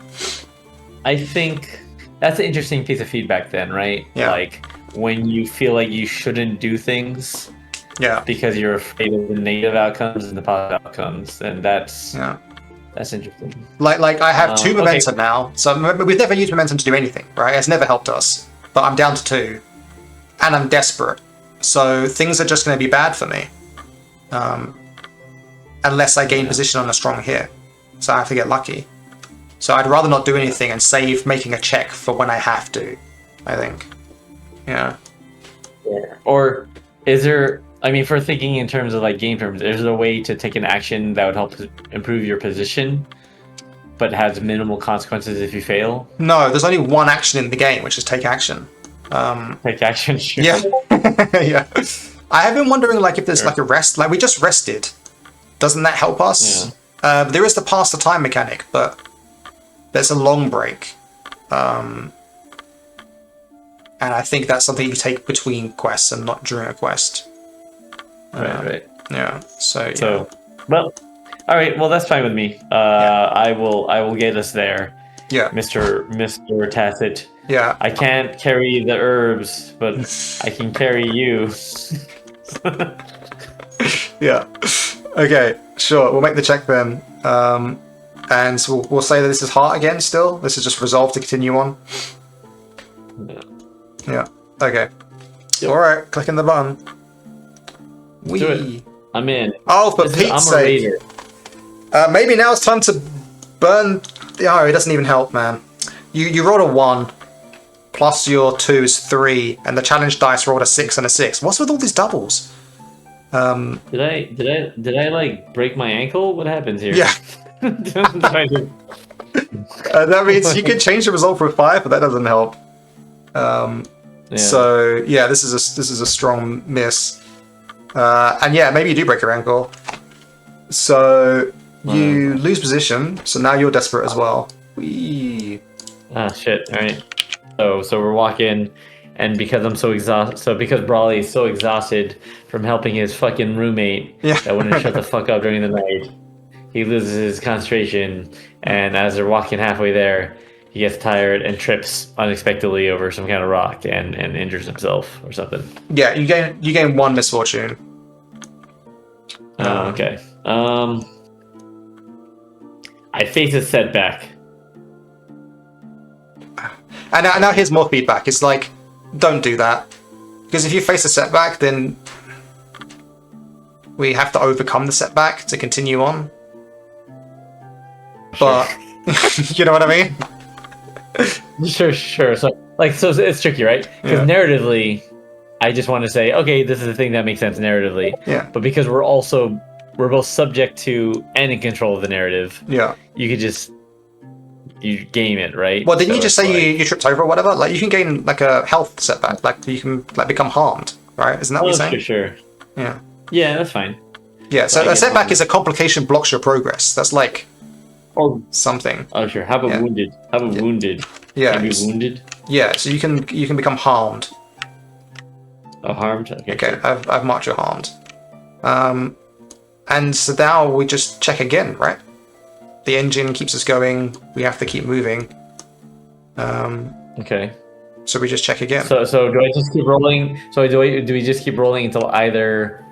I think that's an interesting piece of feedback then, right? Yeah. Like, when you feel like you shouldn't do things because you're afraid of the negative outcomes and the positive outcomes, and that's interesting. Like I have 2 momentum now, so we've never used momentum to do anything, right? It's never helped us, but I'm down to 2, and I'm desperate, so things are just going to be bad for me, unless I gain position on a strong hit, so I have to get lucky. So I'd rather not do anything and save making a check for when I have to, I think. Yeah. Or is there, I mean, for thinking in terms of like game terms, is there a way to take an action that would help improve your position, but has minimal consequences if you fail? No, there's only one action in the game, which is take action. Take action, sure. Yeah. Yeah. I have been wondering, like, if there's like a rest, like we just rested. Doesn't that help us? Yeah. There is the pass the time mechanic, but there's a long break. And I think that's something you take between quests and not during a quest. Right. Yeah. So well, all right. Well, that's fine with me. I will get us there. Yeah. Mr. Tacit. Yeah. I can't carry the herbs, but I can carry you. Yeah. Okay. Sure. We'll make the check then. And we'll say that this is heart again. Still, this is just resolve to continue on. Yeah. Okay. Yep. All right. Clicking the button. Do it. I'm in. Oh, for Pete's sake! Maybe now it's time to burn. Oh, it doesn't even help, man. You rolled a 1. plus your 2 is 3, and the challenge dice rolled a 6 and a 6. What's with all these doubles? Did I like break my ankle? What happens here? Yeah. That means you can change the result for 5, but that doesn't help. So yeah, this is a strong miss. And yeah, maybe you do break your ankle. So you lose position. So now you're desperate as well. Whee. Ah, shit. All right. So we're walking, and because I'm so exhausted, because Brawley is so exhausted from helping his fucking roommate that wouldn't shut the fuck up during the night, he loses his concentration, and as they're walking halfway there, he gets tired and trips unexpectedly over some kind of rock and injures himself or something. Yeah, you gain 1 misfortune. Okay. I face a setback. And now here's more feedback. It's like, don't do that. Because if you face a setback, then we have to overcome the setback to continue on. Sure. But, you know what I mean? Sure. So it's tricky, right? Because narratively, I just want to say, okay, this is the thing that makes sense narratively. Yeah. But because we're both subject to and in control of the narrative. Yeah. You could just game it, right? Well, didn't you just say you tripped over or whatever? Like, you can gain like a health setback. Like, you can become harmed, right? Isn't that what you're saying? Sure. Yeah. Yeah, that's fine. Yeah. So a setback is a complication blocks your progress. That's like something. Oh, sure. How about wounded? How about wounded? Yeah. Can you be wounded? Yeah. So you can become harmed. Oh, harmed. Okay. Okay. I've marked you harmed. And so now we just check again, right? The engine keeps us going. We have to keep moving. Okay. So we just check again. So do I just keep rolling? So do we just keep rolling until either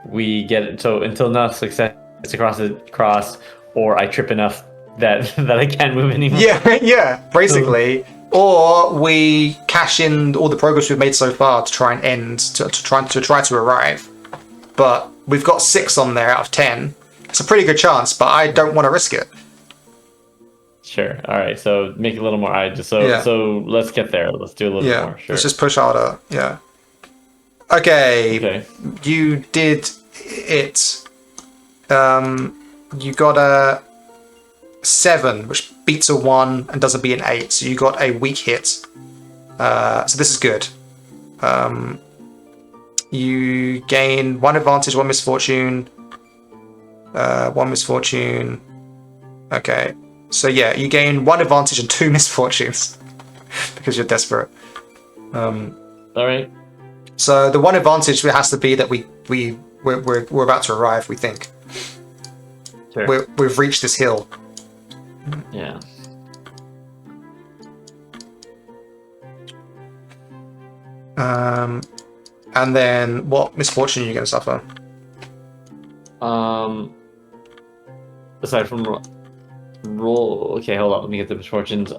we get until enough success across, or I trip enough that I can't move anymore? Yeah, basically. Or we cash in all the progress we've made so far to try and end, to try to arrive. But we've got 6 on there out of 10. It's a pretty good chance, but I don't want to risk it. Sure. All right. So make it a little more. So let's get there. Let's do a little more. Sure. Let's just push harder. Yeah. Okay. You did it. You got a 7, which beats a 1 and doesn't beat an 8. So you got a weak hit. So this is good. You gain 1 advantage, 1 misfortune. 1 misfortune. Okay. So yeah, you gain 1 advantage and 2 misfortunes because you're desperate. All right. So the 1 advantage has to be that we're about to arrive. We think. Sure. We've reached this hill. Yeah. And then what misfortune are you going to suffer? Aside from roll, okay, hold on. Let me get the misfortunes.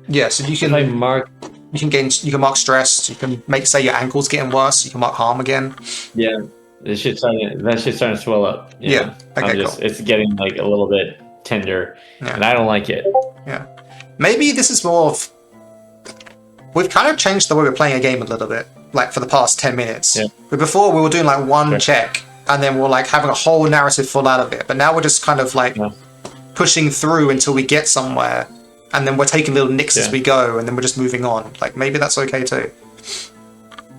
Yeah, so you can mark. You can mark stress. You can say your ankle's getting worse. You can mark harm again. Yeah, that shit's starting to swell up. Yeah. Okay. Cool. It's getting like a little bit tender, and I don't like it. Yeah. Maybe this is more of. We've kind of changed the way we're playing a game a little bit, like for the past 10 minutes. Yeah. But before we were doing like one check, and then we're like having a whole narrative full out of it. But now we're just kind of like pushing through until we get somewhere, and then we're taking little nicks as we go, and then we're just moving on. Like maybe that's okay too.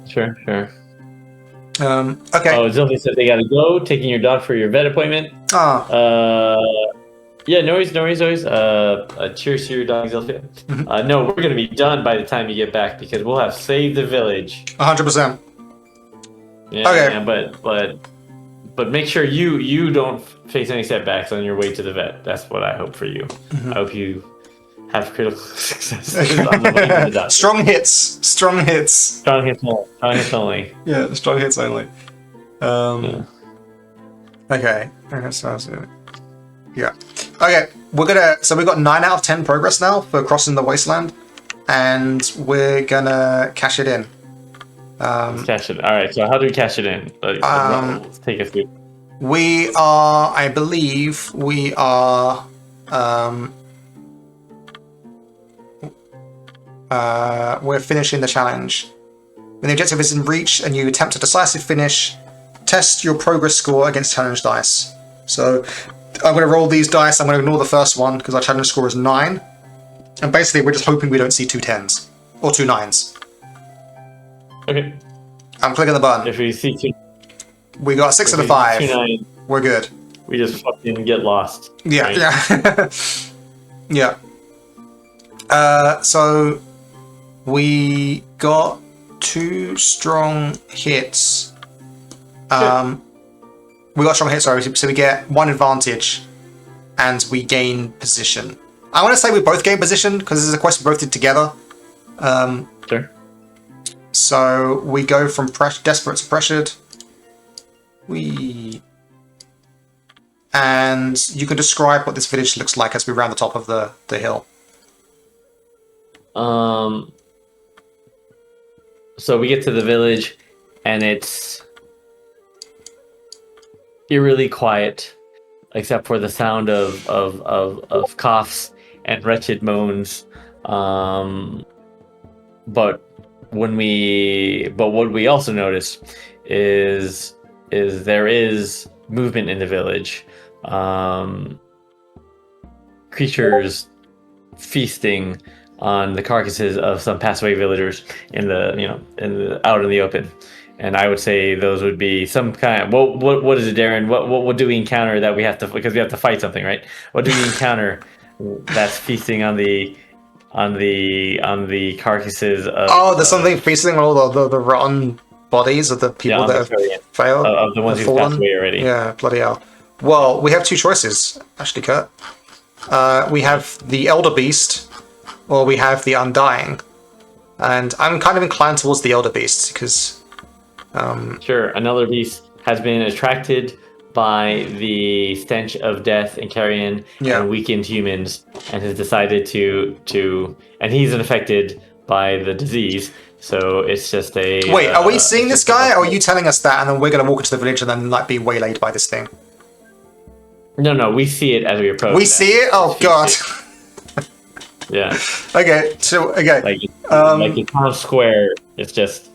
Sure. Okay. Oh, Zilvi said they gotta go. Taking your dog for your vet appointment. Yeah, no worries. Cheers to your dog, Zilvi. No, we're gonna be done by the time you get back because we'll have saved the village. 100%. Yeah, okay. Yeah, but make sure you don't face any setbacks on your way to the vet. That's what I hope for you. I hope you have critical success. Strong hits. Strong hits only. Yeah, strong hits only. Okay. Yeah. Okay, so we've got 9 out of 10 progress now for crossing the wasteland, and we're gonna cash it in. Let's cash it. All right. So how do we cash it in? Let's take us through. I believe we are. we're finishing the challenge. When the objective is in reach and you attempt a decisive finish, test your progress score against challenge dice. So I'm going to roll these dice. I'm going to ignore the first one because our challenge score is 9. And basically, we're just hoping we don't see 2 10s or 2 9s. Okay. I'm clicking the button. If we see 2, We got 6 and a 5. 2 9, We're good. we just fucking get lost. Yeah, right? yeah. yeah. So we got 2 strong hits. We got strong hits, sorry, so we get 1 advantage and we gain position. I want to say we both gain position because this is a quest we both did together. Sure. So we go from desperate to pressured. And you can describe what this village looks like as we round the top of the hill. So we get to the village, and it's eerily quiet, except for the sound of coughs and wretched moans. But what we also notice is there is movement in the village. Creatures feasting on the carcasses of some passed away villagers out in the open. And I would say those would be some kind. What is it, Darren? What do we encounter that we have to, because we have to fight something, right? What do we encounter that's feasting on the carcasses of? Oh, there's something feasting on all the rotten bodies of the people that have failed, of the ones who've passed away already. Yeah, bloody hell. Well, we have 2 choices, actually, Kurt. We have the Elder Beast, or we have the Undying. And I'm kind of inclined towards the Elder Beast, because... Sure, another beast has been attracted by the stench of death and carrion and weakened humans, and has decided to and he's infected by the disease. So it's just a... Wait, are we seeing this guy, or are you telling us that, and then we're going to walk into the village and then be waylaid by this thing? No, we see it as we approach. We see it? Oh, God. Yeah. Okay, so, okay. Like in Town Square, it's just...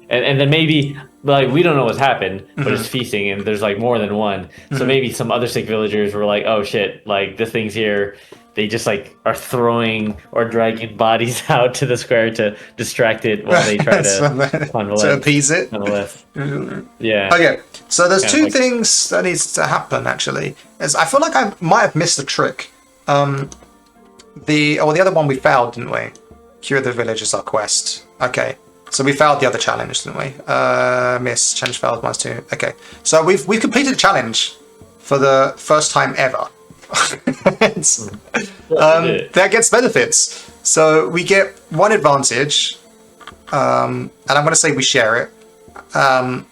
And then maybe, we don't know what's happened, but it's feasting, and there's, more than one. So maybe some other sick villagers were like, oh, shit, this thing's here. They just, are throwing or dragging bodies out to the square to distract it while they try to appease it. Yeah. Okay, so there's 2 things that needs to happen, actually. I feel like I might have missed a trick. The other one we failed, didn't we? Cure the village is our quest. Okay. So we failed the other challenge, didn't we? Miss. Challenge failed, -2. Okay. So we've completed a challenge for the first time ever. That gets benefits. So we get 1 advantage. And I'm going to say we share it. And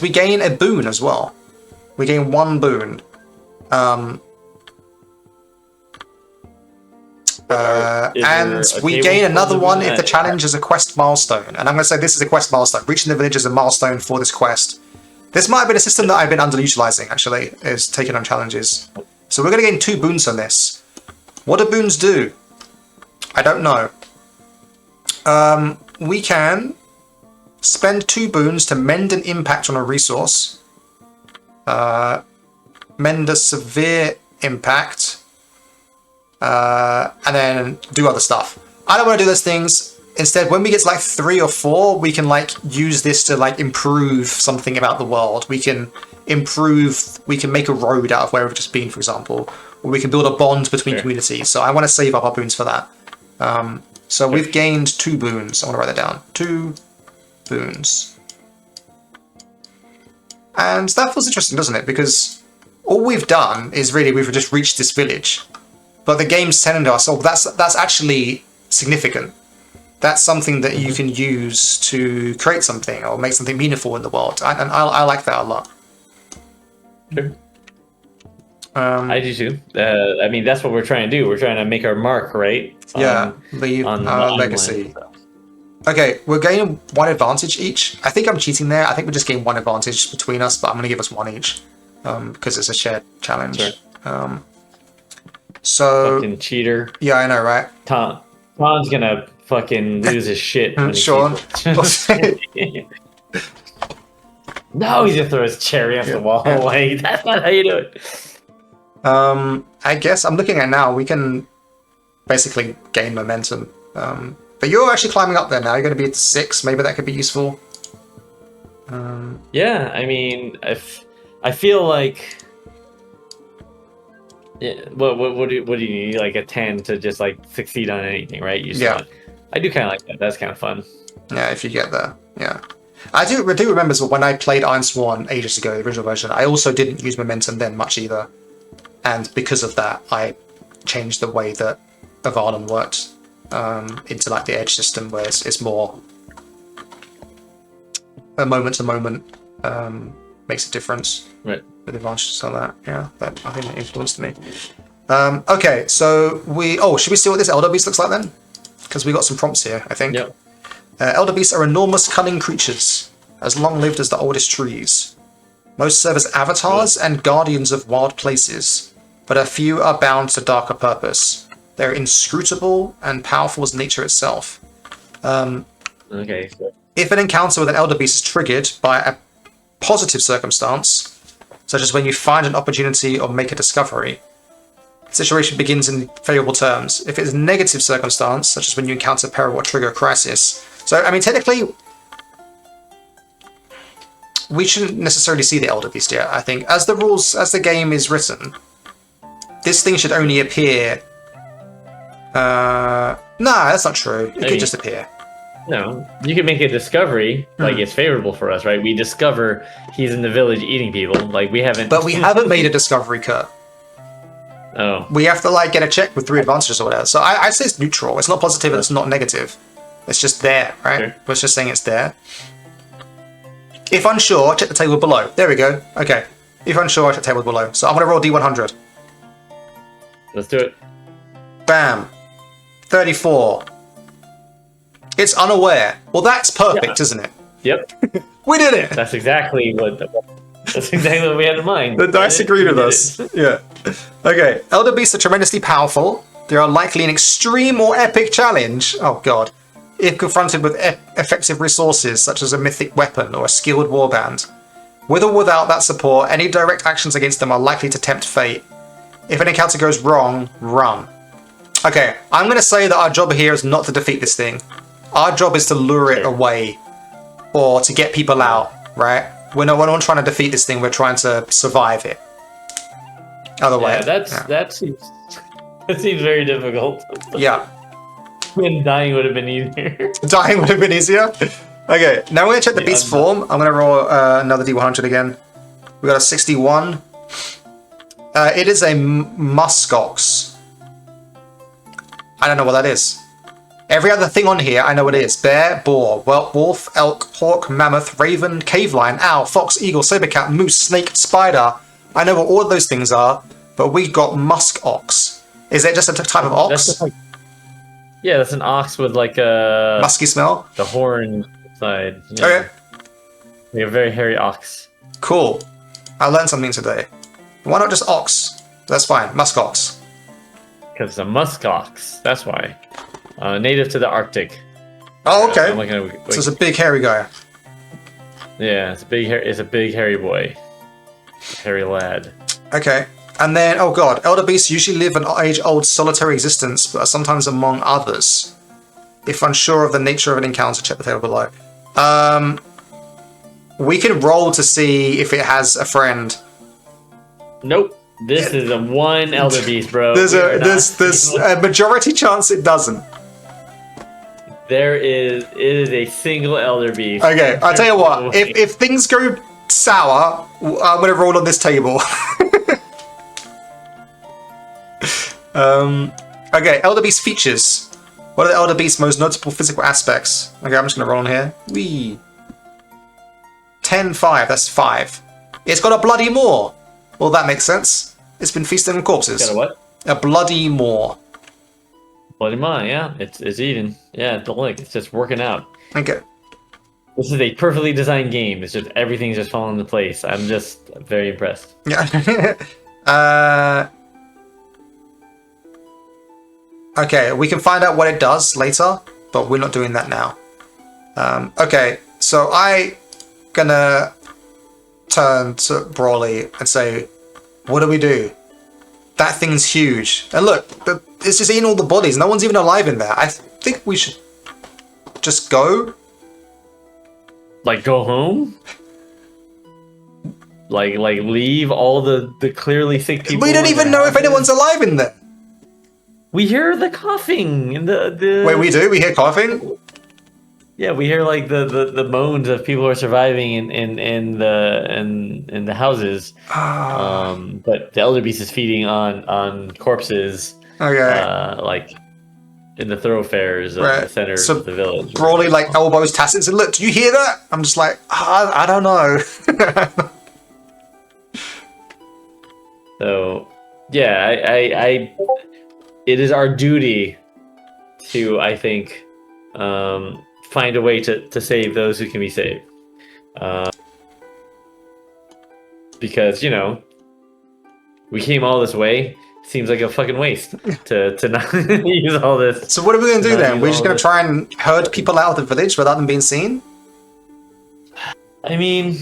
we gain a boon as well. We gain 1 boon. And we gain another one if the challenge is a quest milestone. And I'm going to say this is a quest milestone. Reaching the village is a milestone for this quest. This might have been a system that I've been underutilizing, actually, is taking on challenges. So we're going to gain 2 boons on this. What do boons do? I don't know. We can spend 2 boons to mend an impact on a resource. Mend a severe impact. And then do other stuff. I don't want to do those things. Instead, when we get to 3 or 4, we can use this to improve something about the world. We can make a road out of where we've just been, for example. Or we can build a bond between communities. So I want to save up our boons for that. So we've gained 2 boons. I want to write that down. 2 boons. And that feels interesting, doesn't it? Because all we've done is we've just reached this village. But the game's telling us, that's actually significant. That's something that you can use to create something or make something meaningful in the world. And I like that a lot. Sure. I do too. That's what we're trying to do. We're trying to make our mark, right? Leave our legacy. Okay, we're gaining 1 advantage each. I think I'm cheating there. I think we just gain 1 advantage between us, but I'm going to give us 1 each because it's a shared challenge. Sure. So fucking cheater. Yeah, I know, right? Tom's gonna fucking lose his shit when he Shawn. sees it. No, he just throws cherry off the wall. Like, that's not how you do it. I guess I'm looking at now. We can basically gain momentum. But you're actually climbing up there now. You're going to be at 6. Maybe that could be useful. Yeah, I mean, I feel like. Yeah, what do you need? Like a 10 to just like succeed on anything, right? I do kind of like that. That's kind of fun. Yeah, if you get there. Yeah. I do remember as well, when I played Ironsworn ages ago, the original version, I also didn't use momentum then much either. And because of that, I changed the way that Avalon worked into like the edge system, where it's more a moment to moment makes a difference. Right. With advantages on that. Yeah, that I think that influenced me. Okay, so should we see what this Elder Beast looks like then? Because we got some prompts here, I think. Yep. Elder Beasts are enormous, cunning creatures, as long-lived as the oldest trees. Most serve as avatars and guardians of wild places, but a few are bound to darker purpose. They're inscrutable and powerful as nature itself. Okay. So. If an encounter with an Elder Beast is triggered by a positive circumstance, such as when you find an opportunity or make a discovery, the situation begins in favourable terms. If it's a negative circumstance, such as when you encounter peril or trigger a crisis. So, I mean, technically, we shouldn't necessarily see the Elder Beast yet, I think. As the game is written, this thing should only appear... Nah, that's not true. It could just appear. No, you can make a discovery, like it's favorable for us, right? We discover he's in the village eating people, like we haven't... But we haven't made a discovery, Kurt. Oh. We have to, like, get a check with 3 advantages or whatever. So I say it's neutral. It's not positive and it's not negative. It's just there, right? Sure. We're just saying it's there. If unsure, check the table below. There we go. Okay. If unsure, check the table below. So I'm going to roll D100. Let's do it. Bam. 34. It's unaware. Well, that's perfect, isn't it? Yep. We did it! That's exactly what we had in mind. The dice agreed with us. Yeah. Okay. Elder Beasts are tremendously powerful. They are likely an extreme or epic challenge. Oh, God. If confronted with effective resources, such as a mythic weapon or a skilled warband. With or without that support, any direct actions against them are likely to tempt fate. If an encounter goes wrong, run. Okay, I'm going to say that our job here is not to defeat this thing. Our job is to lure it away, or to get people out, right? We're not trying to defeat this thing, we're trying to survive it. Otherwise, that seems very difficult. Yeah. And dying would have been easier. Dying would have been easier? Okay, now we're going to check the beast form. I'm going to roll another D100 again. We got a 61. It is a muskox. I don't know what that is. Every other thing on here, I know what it is. Bear, boar, wolf, elk, hawk, mammoth, raven, cave lion, owl, fox, eagle, sabercat, moose, snake, spider. I know what all of those things are, but we got musk ox. Is it just a type of ox? Yeah, that's an ox with like a... musky smell? The horn side. Yeah. Okay. We have a very hairy ox. Cool. I learned something today. Why not just ox? That's fine. Musk ox. Because it's a musk ox. That's why. Native to the Arctic. Oh, okay. So it's a big hairy guy. Yeah, it's a big hairy boy. Hairy lad. Okay. And then, oh god, elder beasts usually live an age-old solitary existence, but are sometimes among others. If unsure of the nature of an encounter, check the table below. We can roll to see if it has a friend. Nope. This is a one elder beast, bro. There's a majority chance it doesn't. It is a single elder beast. Okay, I'll tell you what. If things go sour, I'm gonna roll on this table. Okay, elder beast features. What are the elder beast's most notable physical aspects? Okay, I'm just gonna roll on here. Wee. 10-5. That's 5. It's got a bloody maw. Well, that makes sense. It's been feasting on corpses. Got a what? A bloody maw. Bloody maw, yeah. It's eating. Yeah, don't look. It's just working out. Okay. This is a perfectly designed game. It's just everything's just falling into place. I'm just very impressed. Yeah. Okay, we can find out what it does later. but we're not doing that now. Okay, so I gonna turn to Brawley and say, what do we do? That thing's huge. And look, it's just eating all the bodies. No one's even alive in there. I think we should just go. Like, go home? Like leave all the clearly sick people. We don't even know if anyone's alive in there. We hear the coughing and the. Wait, we do? We hear coughing? Yeah, we hear like the moans of people who are surviving in the houses. But the elder beast is feeding on corpses. Okay. Like in the thoroughfares of the center of the village. Brawley like elbows Tacit and look, do you hear that? I'm just like, I don't know. So yeah, I it is our duty to, I think, find a way to save those who can be saved. Because, you know, we came all this way. Seems like a fucking waste to not use all this. So what are we going to do then? We're just going to try and herd people out of the village without them being seen? I mean,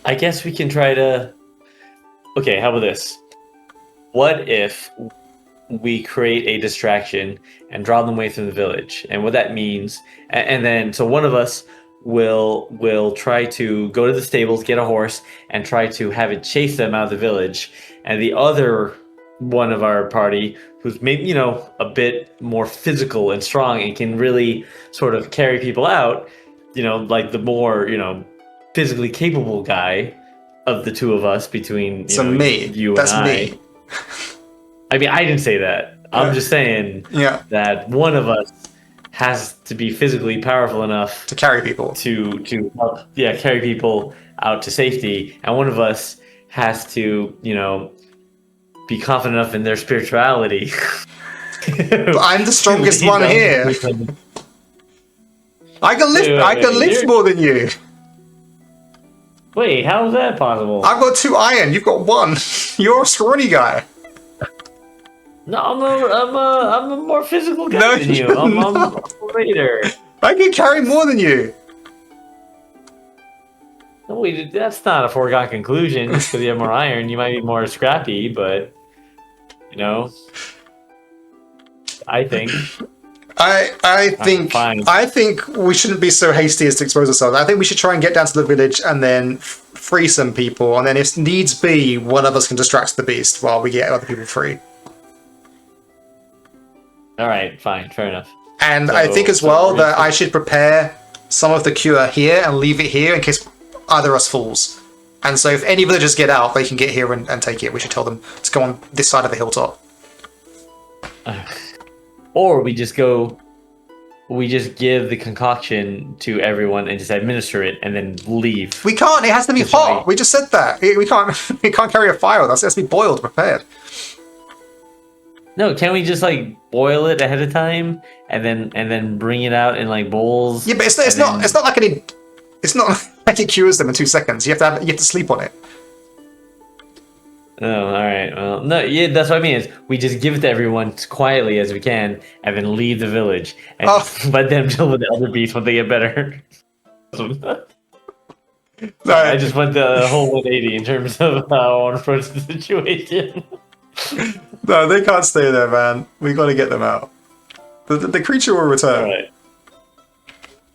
I guess we can try to... Okay, how about this? What if we create a distraction and draw them away from the village? And what that means... And then, so one of us will try to go to the stables, get a horse, and try to have it chase them out of the village. And the other one of our party, who's maybe, you know, a bit more physical and strong and can really sort of carry people out, you know, like the more, you know, physically capable guy of the two of us between you That's and I. me. I mean, I didn't say that. I'm just saying that one of us has to be physically powerful enough to carry people to help, carry people out to safety, and one of us has to, you know, be confident enough in their spirituality. But I'm the strongest one here. I can lift more than you. Wait, how is that possible? I've got 2 iron. You've got 1. You're a scrawny guy. No, I'm a more physical guy than you. I'm a raider. I can carry more than you. No, wait, that's not a foregone conclusion. Just because you have more iron, you might be more scrappy, but you know, I think. I think we shouldn't be so hasty as to expose ourselves. I think we should try and get down to the village and then free some people, and then if needs be, one of us can distract the beast while we get other people free. All right, fine, fair enough. And I think as well that I should prepare some of the cure here and leave it here in case either of us falls. And so if any villagers get out, they can get here and take it. We should tell them to go on this side of the hilltop. Or we just give the concoction to everyone and just administer it and then leave. We can't, it has to be hot. We just said that. We can't carry a fire with us. It has to be boiled, prepared. No, can't we just like boil it ahead of time and then bring it out in like bowls? Yeah, but it's not like it cures them in 2 seconds. You have to sleep on it. Oh, all right. Well, no, yeah, that's what I mean. Is we just give it to everyone as quietly as we can, and then leave the village and let them deal with the other beasts when they get better. I just went the whole 180 in terms of how I want to approach the situation. No, they can't stay there, man. We got to get them out. The creature will return. All right.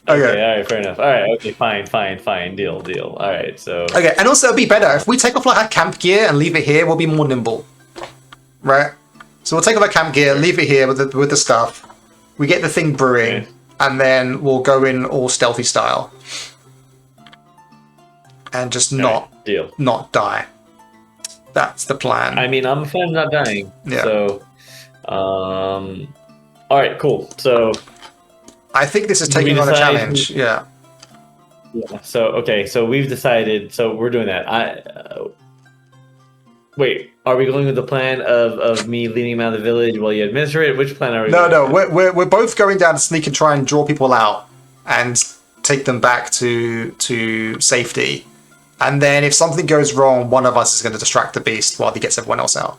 Okay, all right, fair enough. All right, okay, fine. Deal. All right, so... Okay, and also it'd be better if we take off like our camp gear and leave it here, we'll be more nimble. Right? So we'll take off our camp gear, leave it here with the stuff. We get the thing brewing, and then we'll go in all stealthy style. And just not die. That's the plan. I mean, I'm a fan of not dying. Yeah. So, all right, cool. So... I think this is taking on a challenge. Yeah. So okay. So we've decided. So we're doing that. Wait. Are we going with the plan of me leading him out of the village while you administer it? Which plan are we? No. We're both going down to sneak and try and draw people out and take them back to safety. And then if something goes wrong, one of us is going to distract the beast while he gets everyone else out.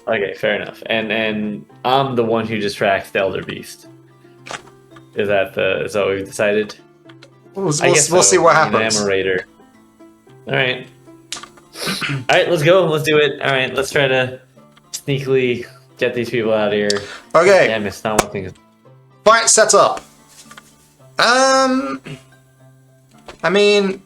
Okay, fair enough. And I'm the one who distracts the Elder Beast. Is that what we've decided? We'll So. see what I mean, happens. I am a raider. All right. All right, let's go. Let's do it. All right, let's try to sneakily get these people out of here. Okay. Damn, it's not one thing. Fight set up. I mean,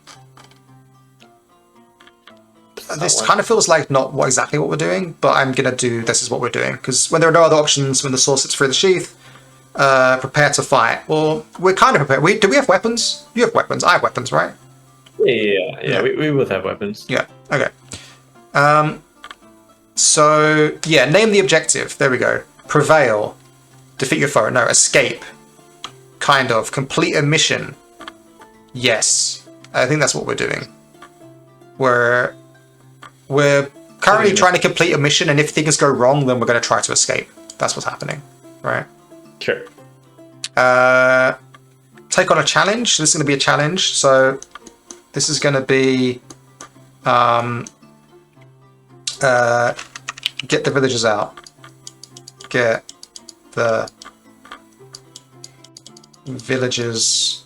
this kind of feels like not exactly what we're doing, but I'm gonna do this is what we're doing because when there are no other options, when the sword sits through the sheath, prepare to fight. Well, we're kind of prepared. Do we have weapons? You have weapons. I have weapons, right? Yeah. We both have weapons. Yeah. Okay. So yeah, name the objective. There we go. Prevail. Defeat your foe. No, escape. Kind of. Complete a mission. Yes. I think that's what we're doing. We're currently trying to complete a mission, and if things go wrong, then we're going to try to escape. That's what's happening, right? Sure. Take on a challenge. This is going to be a challenge. So this is going to be get the villagers out. Get the villagers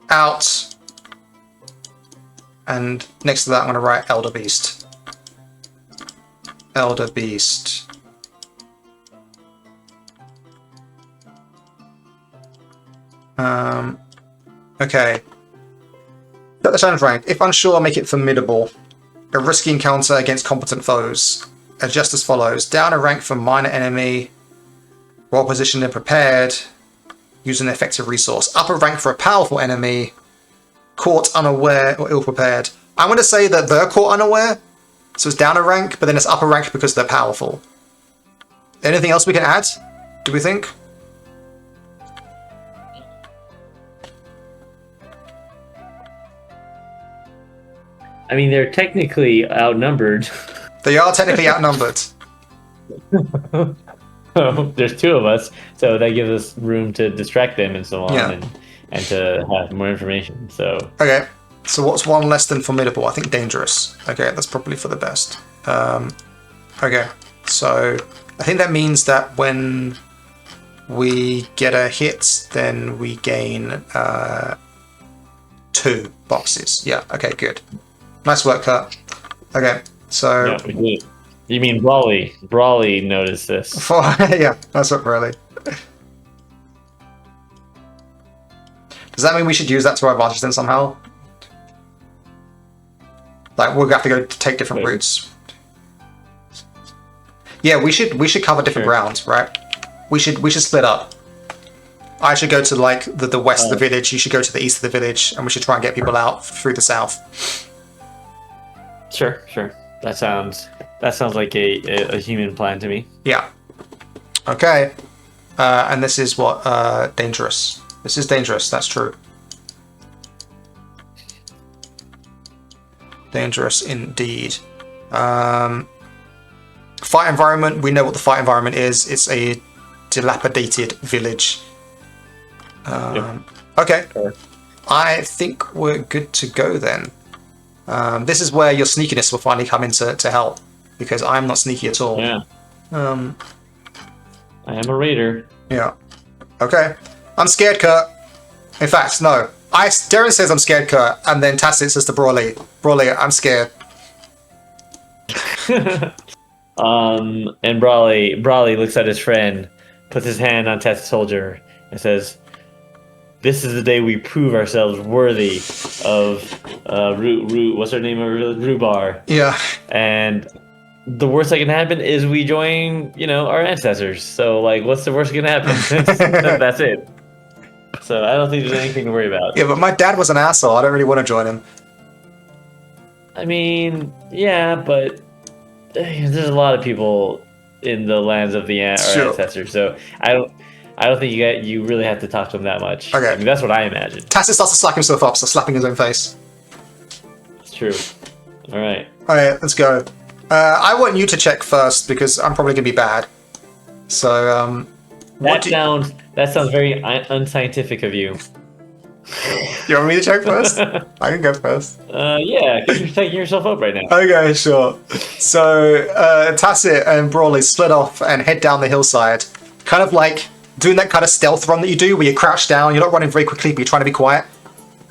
out. And next to that, I'm going to write Elder Beast. Elder Beast. Okay. Set the challenge rank. If unsure, make it formidable. A risky encounter against competent foes. Adjust as follows. Down a rank for minor enemy. Well positioned and prepared. Use an effective resource. Up a rank for a powerful enemy. Caught unaware or ill-prepared. I'm going to say that they're caught unaware. So it's down a rank, but then it's up a rank because they're powerful. Anything else we can add? Do we think? I mean, they're technically outnumbered. They are technically outnumbered. There's two of us, so that gives us room to distract them and so on, Yeah. and to have more information. So Okay, so what's one less than formidable? I think dangerous. Okay, that's probably for the best. Okay, so I think that means that when we get a hit, then we gain 2 boxes. Yeah, okay, good. Nice work, Kurt. Okay, so... yeah, we did. You mean Brawley? Brawley noticed this. yeah, nice work, Riley. Does that mean we should use that to our advantage then somehow? Like, we'll have to go take different routes. Yeah, we should cover different grounds, right? We should split up. I should go to like the west of the village, you should go to the east of the village, and we should try and get people out through the south. Sure. That sounds like a human plan to me. Yeah. Okay. And this is what dangerous. This is dangerous, that's true. Dangerous indeed. Fight environment, we know what the fight environment is. It's a dilapidated village. Okay. Sure. I think we're good to go then. This is where your sneakiness will finally come in to help, because I'm not sneaky at all. Yeah. I am a raider. Yeah. Okay. I'm scared, Kurt. In fact, no. Darren says I'm scared, Kurt, and then Tacit says to Brawley, I'm scared. And Brawley looks at his friend, puts his hand on Tacit's shoulder, and says, "This is the day we prove ourselves worthy of what's her name? Rhubar." Yeah. And the worst that can happen is we join, our ancestors. So, like, what's the worst that can happen? That's it. So I don't think there's anything to worry about. Yeah, but my dad was an asshole. I don't really want to join him. I mean, yeah, but there's a lot of people in the lands of our ancestors. So I don't think you really have to talk to them that much. Okay. I mean, that's what I imagine. Tacit starts to slack himself up, so slapping his own face. It's true. All right. Alright, let's go. I want you to check first, because I'm probably going to be bad. So, That sounds very unscientific of you. You want me to check first? I can go first. Yeah, because you're taking yourself up right now. Okay, sure. So Tacit and Brawley split off and head down the hillside, kind of like doing that kind of stealth run that you do where you crouch down, you're not running very quickly, but you're trying to be quiet.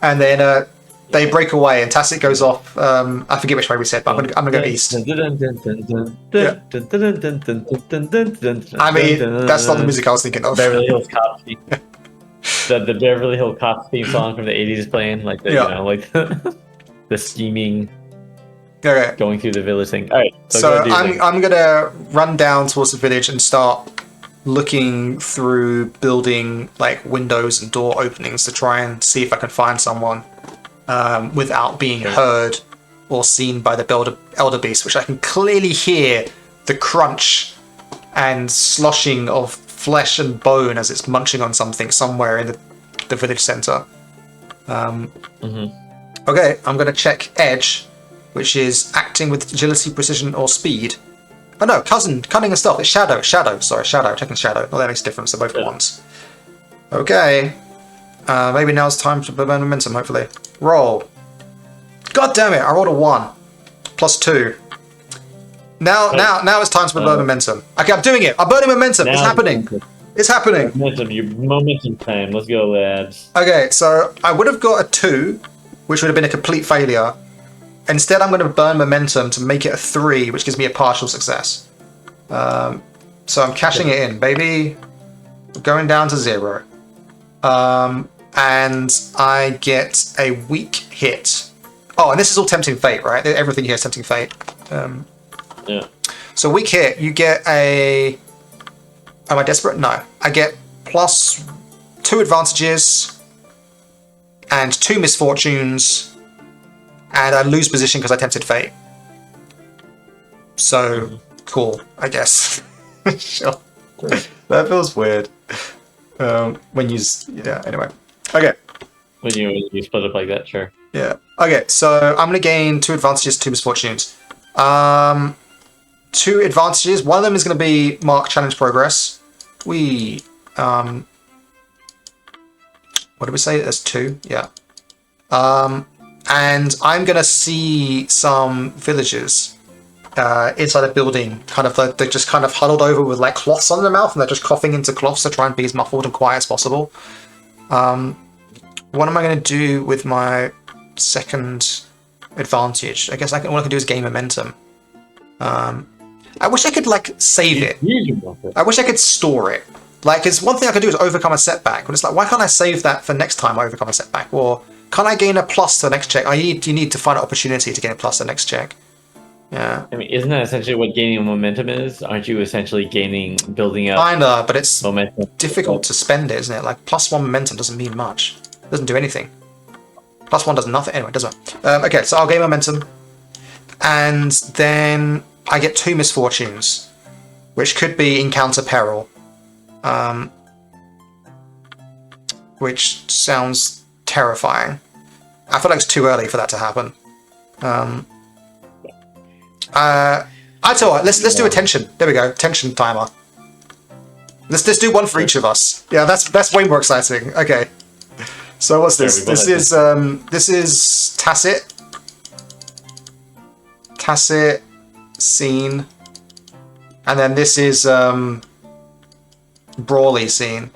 And then they break away and Tacit goes off. I forget which way we said, but I'm gonna go east. I mean, that's not the music I was thinking of. Beverly Hills Cop theme. The Beverly Hills Cop theme song from the 80s is playing, like the, you know, like the scheming, going through the village thing. All right, so I'm gonna run down towards the village and start looking through building like windows and door openings to try and see if I can find someone without being heard or seen by the elder beast, which I can clearly hear the crunch and sloshing of flesh and bone as it's munching on something somewhere in the village center. Okay, I'm gonna check edge, which is acting with agility, precision, or speed. Oh no, cunning and stealth. It's shadow. Sorry, shadow. Checking shadow. Well, that makes a difference. They're both ones. Okay. Maybe now it's time to burn momentum, hopefully. Roll. God damn it, I rolled a 1. Plus 2. Now it's time to burn momentum. Okay, I'm doing it. I'm burning momentum. It's happening. It's happening. Momentum time. Let's go, lads. Okay, so I would have got a 2, which would have been a complete failure. Instead, I'm going to burn momentum to make it a 3, which gives me a partial success. So I'm cashing it in, baby. Going down to 0. And I get a weak hit. Oh, and this is all Tempting Fate, right? Everything here is Tempting Fate. Yeah. So weak hit, you get a... Am I desperate? No. I get plus 2 advantages and 2 misfortunes, and I lose position because I tempted fate. So, cool, I guess. Sure. That feels weird. When you... Yeah, anyway. Okay. When you split up like that, sure. Yeah. Okay, so I'm going to gain 2 advantages, 2 misfortunes. 2 advantages. One of them is going to be mark challenge progress. What did we say? There's 2. Yeah. And I'm going to see some villagers inside a building. Kind of they're just kind of huddled over with like cloths on their mouth, and they're just coughing into cloths to try and be as muffled and quiet as possible. What am I going to do with my second advantage? I guess what I can do is gain momentum. I wish I could like save it. I wish I could store it. Like, because one thing I could do is overcome a setback, but it's like, why can't I save that for next time I overcome a setback? Or can I gain a plus to the next check? You need to find an opportunity to gain a plus to the next check. Yeah. I mean, isn't that essentially what gaining momentum is? Aren't you essentially building up? Kinda, but it's momentum? Difficult to spend it, isn't it? Like, +1 momentum doesn't mean much. It doesn't do anything. +1 does nothing. Anyway, it doesn't. Okay, so I'll gain momentum. And then I get 2 misfortunes, which could be encounter peril. Which sounds terrifying. I feel like it's too early for that to happen. I tell you what, let's do a tension. There we go, tension timer. Let's do one for each of us. Yeah, that's way more exciting. Okay. So what's this? This is Tacit. Tacit scene. And then this is Brawley scene.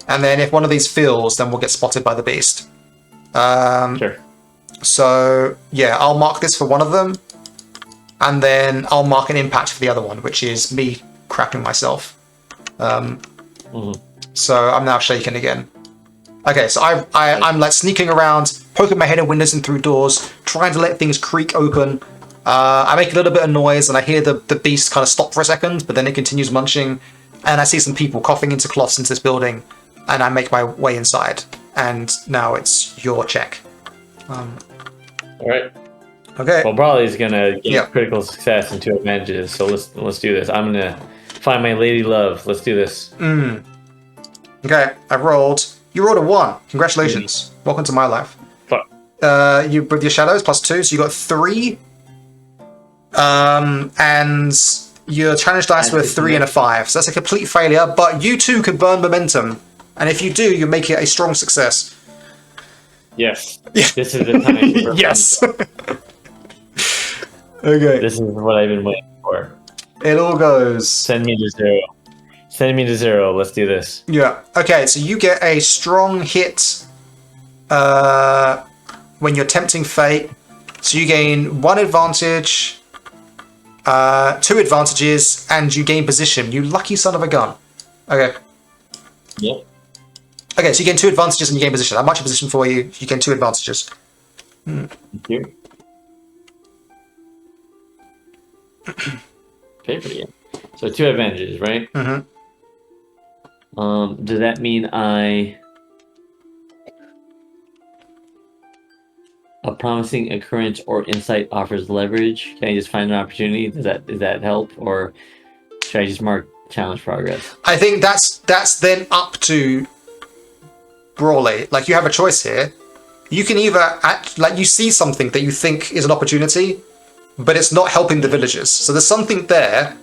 And then if one of these fails, then we'll get spotted by the beast. Sure. So, yeah, I'll mark this for one of them, and then I'll mark an impact for the other one, which is me crapping myself. So I'm now shaken again. Okay, so I'm like sneaking around, poking my head in windows and through doors, trying to let things creak open. I make a little bit of noise, and I hear the beast kind of stop for a second, but then it continues munching, and I see some people coughing into cloths into this building, and I make my way inside. And now it's your check. All right. Okay. Well, Brawley's gonna get critical success and 2 advantages, so let's do this. I'm gonna find my lady love. Let's do this. Okay, I rolled. You rolled a 1. Congratulations. Welcome to my life. Fuck. You with your shadows +2, so you got 3. And your challenge dice were a 3 and a 5, so that's a complete failure. But you too can burn momentum And if you do, you make it a strong success. Yes. Yeah. This is the time. To Yes. Okay. This is what I've been waiting for. It all goes. Send me to 0. Send me to 0. Let's do this. Yeah. Okay, so you get a strong hit when you're tempting fate. So you gain 1 advantage, 2 advantages, and you gain position. You lucky son of a gun. Okay. Yep. Okay, so you gain 2 advantages and you gain position. I'm much a position for you. You gain 2 advantages. Thank you. Okay, pretty good. So 2 advantages, right? Mm-hmm. Does that mean a promising occurrence or insight offers leverage? Can I just find an opportunity? Does that help, or should I just mark challenge progress? I think that's then up to Brawley. Like, you have a choice here. You can either act like you see something that you think is an opportunity, but it's not helping the villagers. So there's something there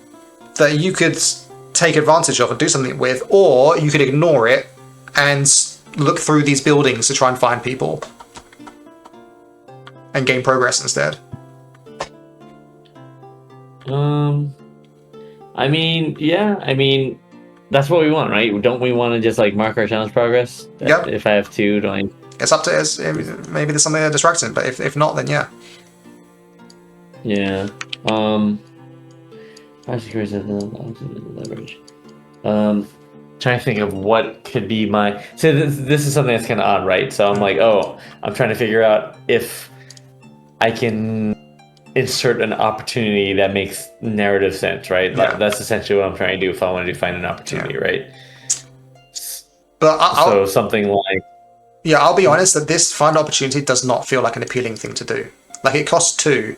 that you could take advantage of and do something with, or you could ignore it and look through these buildings to try and find people and gain progress instead. I mean, yeah. I mean, that's what we want, right? Don't we want to just like mark our challenge progress? Yep. If I have 2, don't I? It's up to us. Maybe there's something that distracts him, but if not, then yeah. Yeah. Leverage. Trying to think of what could be my. So this is something that's kind of odd, right? So I'm like, I'm trying to figure out if I can insert an opportunity that makes narrative sense, right? Yeah. That's essentially what I'm trying to do if I want to find an opportunity, right? But so something like. Yeah, I'll be honest that this find opportunity does not feel like an appealing thing to do. Like, it costs 2,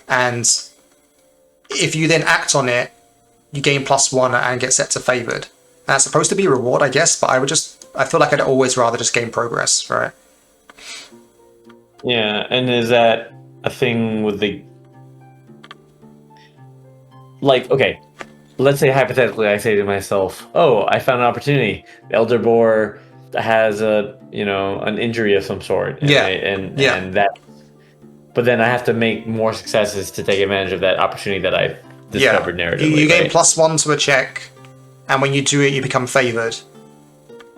and if you then act on it, you gain +1 and get set to favored. And that's supposed to be a reward, I guess, but I feel like I'd always rather just gain progress, right? Yeah, and is that a thing with the... Like, okay, let's say hypothetically I say to myself, I found an opportunity. The Elder Boar has an injury of some sort. And that... But then I have to make more successes to take advantage of that opportunity that I've discovered narratively. You gain +1 to a check, and when you do it, you become favored.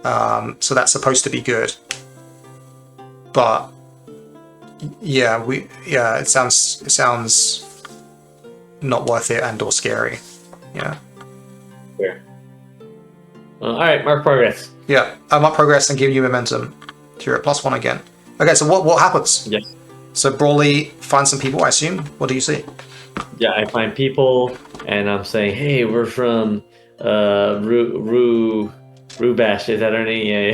So that's supposed to be good. But it sounds not worth it and or scary. Yeah. Fair. All right, mark progress. Yeah, I mark progress and give you momentum. You're at +1 again. Okay, so what happens? Yes. So Brawley finds some people, I assume. What do you see? Yeah, I find people, and I'm saying, hey, we're from Rubash. Is that our name? Yeah.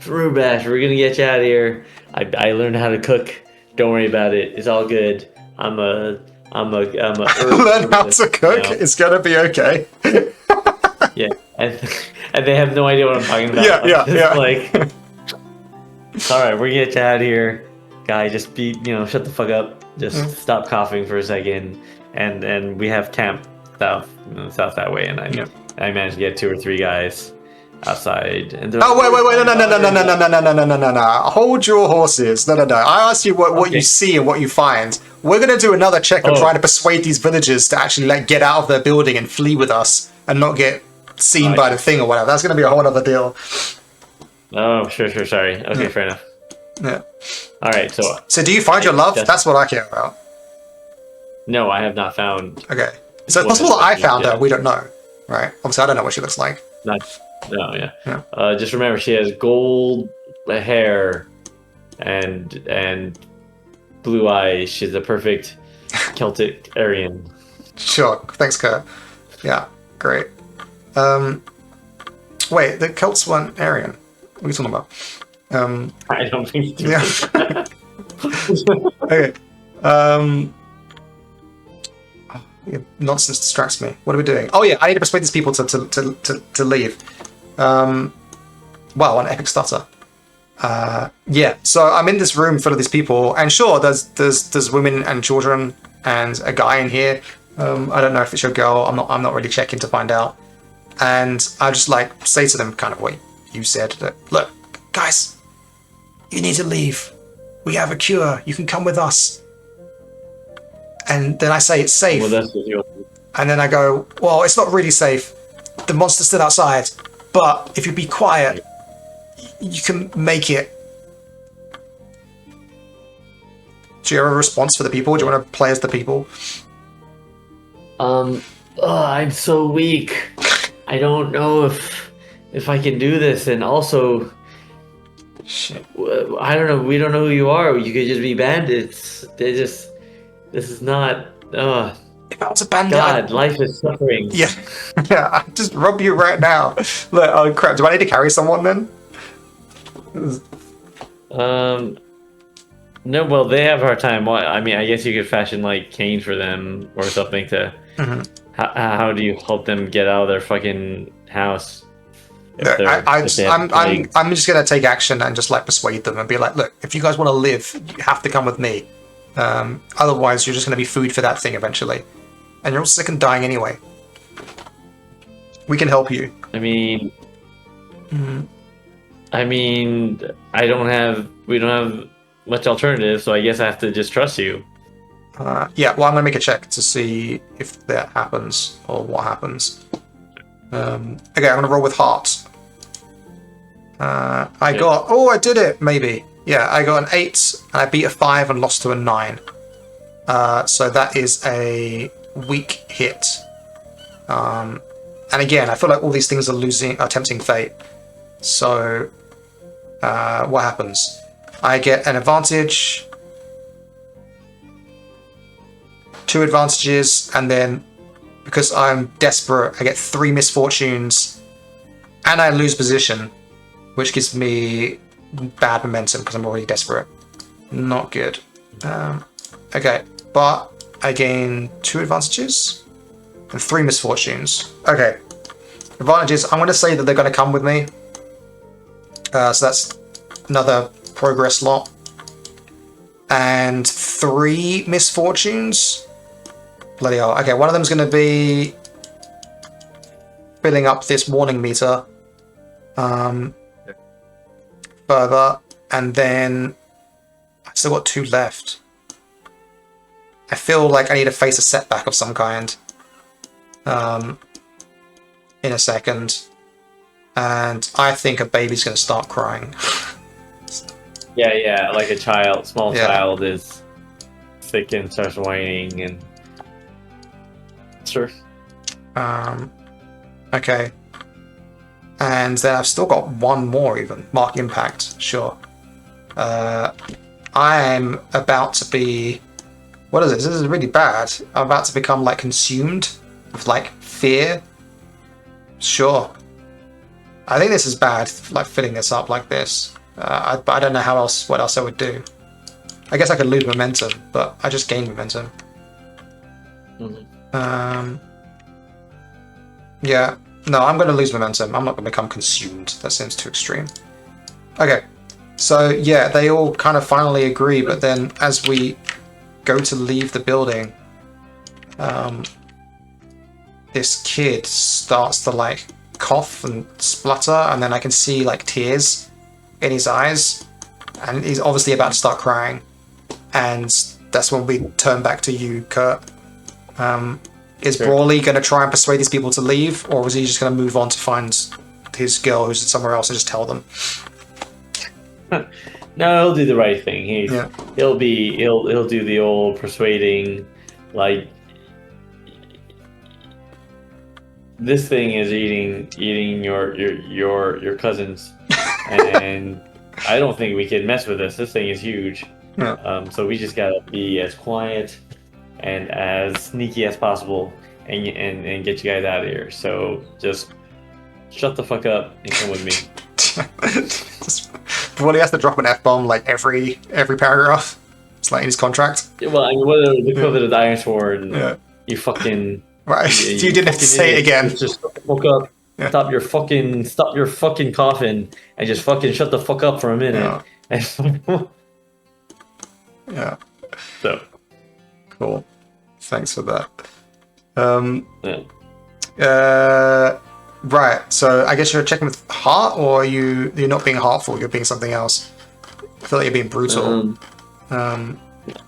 Rubash, we're gonna get you out of here. I learned how to cook. Don't worry about it. It's all good. I'm a learn how to cook. You know? It's gonna be okay. Yeah, and they have no idea what I'm talking about. Yeah. Like, all right, we're gonna get you out of here, guy. Just shut the fuck up. Just stop coughing for a second, and we have camp south that way, and I managed to get 2 or 3 guys outside. And wait! No! Hold your horses! No! I asked you what you see and what you find. We're gonna do another check on trying to persuade these villagers to actually get out of their building and flee with us, and not get seen by the thing or whatever. That's gonna be a whole other deal. Oh, sure. Sorry. Okay, fair enough. Yeah. All right. So do you find your love? That's what I care about. No, I have not found. Okay. So it's possible that I found her. We don't know, right? Obviously, I don't know what she looks like. No, yeah. Just remember, she has gold hair and blue eyes. She's a perfect Celtic Aryan. Sure. Thanks, Kurt. Yeah. Great. Wait, the Celts weren't Aryan. What are you talking about? I don't think so. Yeah. Okay. Nonsense distracts me. What are we doing? Oh yeah, I need to persuade these people to leave. Wow, an epic stutter. Yeah. So I'm in this room full of these people, and sure, there's women and children and a guy in here. I don't know if it's your girl. I'm not really checking to find out. And I just say to them kind of you said that, look, guys, you need to leave. We have a cure. You can come with us. And then I say it's safe. Well, that's your... And then I go, well, it's not really safe. The monster's still outside. But if you be quiet, you can make it. Do you have a response for the people? Do you want to play as the people? I'm so weak. I don't know if I can do this. And also, Shit. I don't know. We don't know who you are. You could just be bandits. This is not. If I was a bandit, God, life is suffering. Yeah, yeah. I'd just rob you right now. Look, oh crap! Do I need to carry someone then? No, well, they have a hard time. Well, I mean, I guess you could fashion like canes for them or something to. Mm-hmm. How do you help them get out of their fucking house? No, I'm just gonna take action and just like persuade them and be like, look, if you guys want to live, you have to come with me. Otherwise, you're just gonna be food for that thing eventually, and you're all sick and dying anyway. We can help you. I mean, Mm-hmm. we don't have much alternative, so I guess I have to just trust you. Yeah, well, I'm gonna make a check to see if that happens or what happens. Okay, I'm gonna roll with heart. I got. Oh, I did it. Maybe. Yeah, I got an 8, and I beat a 5 and lost to a 9. So that is a weak hit. And again, I feel like all these things are tempting fate. So, what happens? I get an advantage, 2 advantages, and then because I'm desperate, I get 3 misfortunes, and I lose position, which gives me bad momentum because I'm already desperate. Not good. Okay, but I gain 2 advantages and 3 misfortunes. Okay, advantages. I'm going to say that they're going to come with me. So that's another progress lot. And 3 misfortunes. Bloody hell. Okay, one of them's going to be filling up this warning meter. Further, and then I still got 2 left. I feel like I need to face a setback of some kind. In a second. And I think a baby's going to start crying. Yeah, like a small child is sick and starts whining and... Sure. Okay. And then I've still got 1 more even. Mark impact, sure. I'm about to be... What is this? This is really bad. I'm about to become like consumed with like fear. Sure. I think this is bad, like filling this up like this. But I don't know what else I would do. I guess I could lose momentum, but I just gained momentum. Mm-hmm. Yeah. No, I'm going to lose momentum. I'm not going to become consumed. That seems too extreme. Okay. So, yeah, they all kind of finally agree, but then as we go to leave the building, this kid starts to, like, cough and splutter, and then I can see, like, tears in his eyes, and he's obviously about to start crying. And that's when we turn back to you, Kurt. Is Brawley going to try and persuade these people to leave, or is he just going to move on to find his girl who's somewhere else and just tell them? No, he'll do the right thing. He'll do the old persuading, like, this thing is eating your cousins, and I don't think we can mess with this. This thing is huge. Yeah. So we just gotta be as quiet and as sneaky as possible and get you guys out of here. So just shut the fuck up and come with me. Brawley has to drop an F-bomb like every paragraph. It's like in his contract. Well, I mean, whether the equivalent of the Ironsworn, you fucking... Right, you didn't have to say it again. Just shut the fuck up. Yeah. Stop your fucking coughing and just fucking shut the fuck up for a minute. Yeah. Yeah. So. Cool. Thanks for that. Right. So I guess you're checking with heart, or you're not being heartful. You're being something else. I feel like you're being brutal.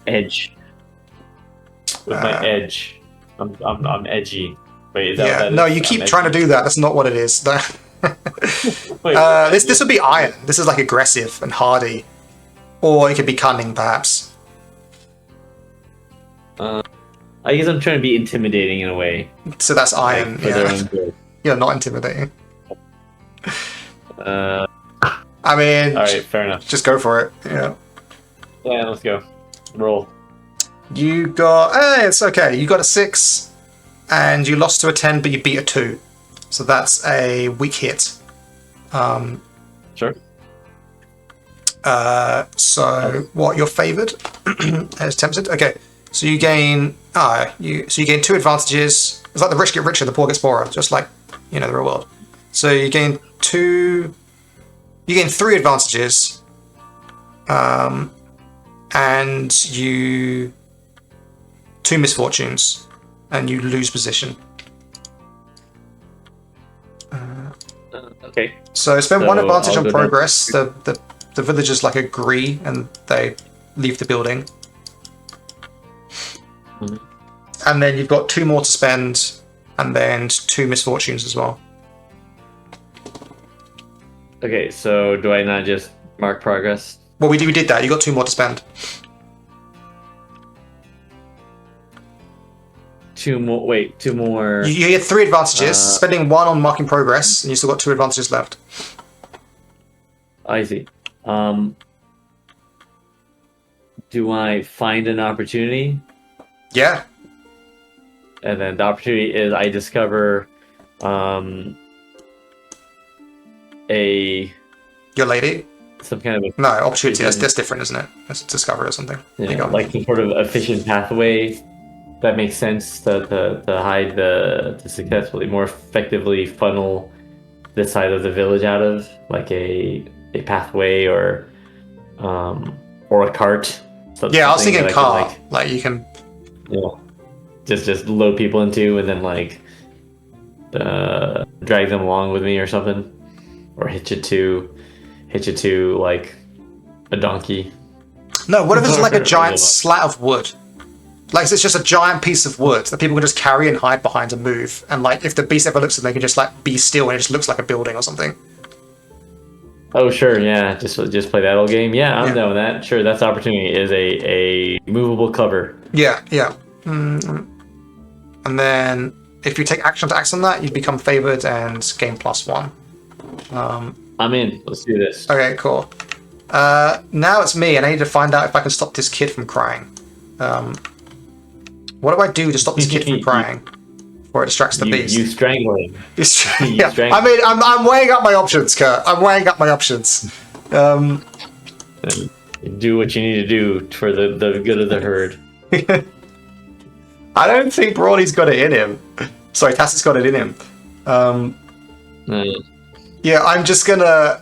Edge. With my edge, I'm edgy. Wait, is that what Yeah. that No, is? you I'm keep trying to edgy? do that. That's not what it is. Wait, This would be iron. This is like aggressive and hardy, or it could be cunning, perhaps. I guess I'm trying to be intimidating in a way. So that's iron. For their Yeah. own good. You're not intimidating. Uh, I mean, all right, fair enough. just go for it. Yeah. Yeah, let's go. Roll. You got. It's okay. You got a 6, and you lost to a 10, but you beat a 2. So that's a weak hit. Sure. So what? You're favored as tempted. Okay. So you gain. You gain 2 advantages. It's like the rich get richer, the poor gets poorer. Just like the real world. So you gain 2. You gain 3 advantages. And you 2 misfortunes, and you lose position. Okay. So spend 1 advantage I'll on go down. progress. The villagers like agree, and they leave the building. And then you've got 2 more to spend, and then 2 misfortunes as well. Okay, so do I not just mark progress? Well, we did that. You got 2 more to spend. 2 more. Wait, 2 more. You get 3 advantages. Spending 1 on marking progress, and you still got 2 advantages left. I see. Do I find an opportunity? Yeah. And then the opportunity is I discover Your lady? some kind of No, opportunity. That's different, isn't it? That's discover or something. like some sort of efficient pathway that makes sense to hide to successfully more effectively funnel this side of the village out of, like a pathway or a cart. Yeah, I was thinking that car. can, Like you can. just load people into and then drag them along with me or something, or hitch it to like a donkey. No, what if it's like a giant slat of wood? Like it's just a giant piece of wood that people can just carry and hide behind and move. And like if the beast ever looks at them, they can just like be still and it just looks like a building or something. Oh sure, yeah, just play that old game. Yeah, I'm down with that. Sure, that's opportunity is a movable cover. Yeah. And then if you take action to act on that, you become favored and gain +1. I'm in. Let's do this. Okay, cool. Now it's me, and I need to find out if I can stop this kid from crying. What do I do to stop this kid from crying before it distracts the beast? You strangle him. Yeah. I mean, I'm weighing up my options, Kurt. I'm weighing up my options. Do what you need to do for the good of the herd. I don't think Brawley's got it in him. Sorry, Tass's got it in him. Yeah, I'm just gonna...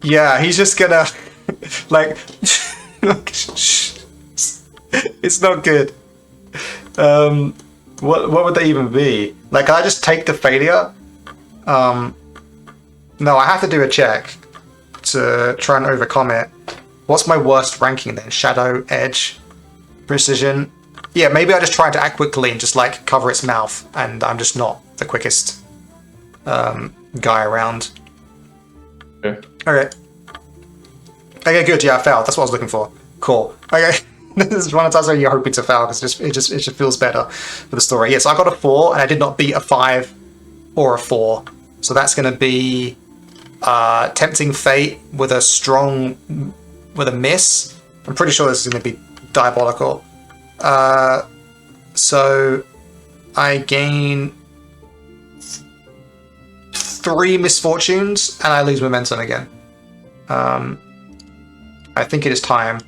Yeah, he's just gonna... like... It's not good. What would they even be? Like, can I just take the failure? No, I have to do a check to try and overcome it. What's my worst ranking then? Shadow, edge, precision. Yeah, maybe I just try to act quickly and just like cover its mouth, and I'm just not the quickest guy around. Sure. Okay. Okay, good. Yeah, I failed. That's what I was looking for. Cool. Okay. This is one of the times where you're hoping to fail because it just feels better for the story. Yes, I got a 4 and I did not beat a 5 or a 4. So that's going to be tempting fate with a miss. I'm pretty sure this is going to be diabolical. So I gain 3 misfortunes and I lose momentum again. I think it is time.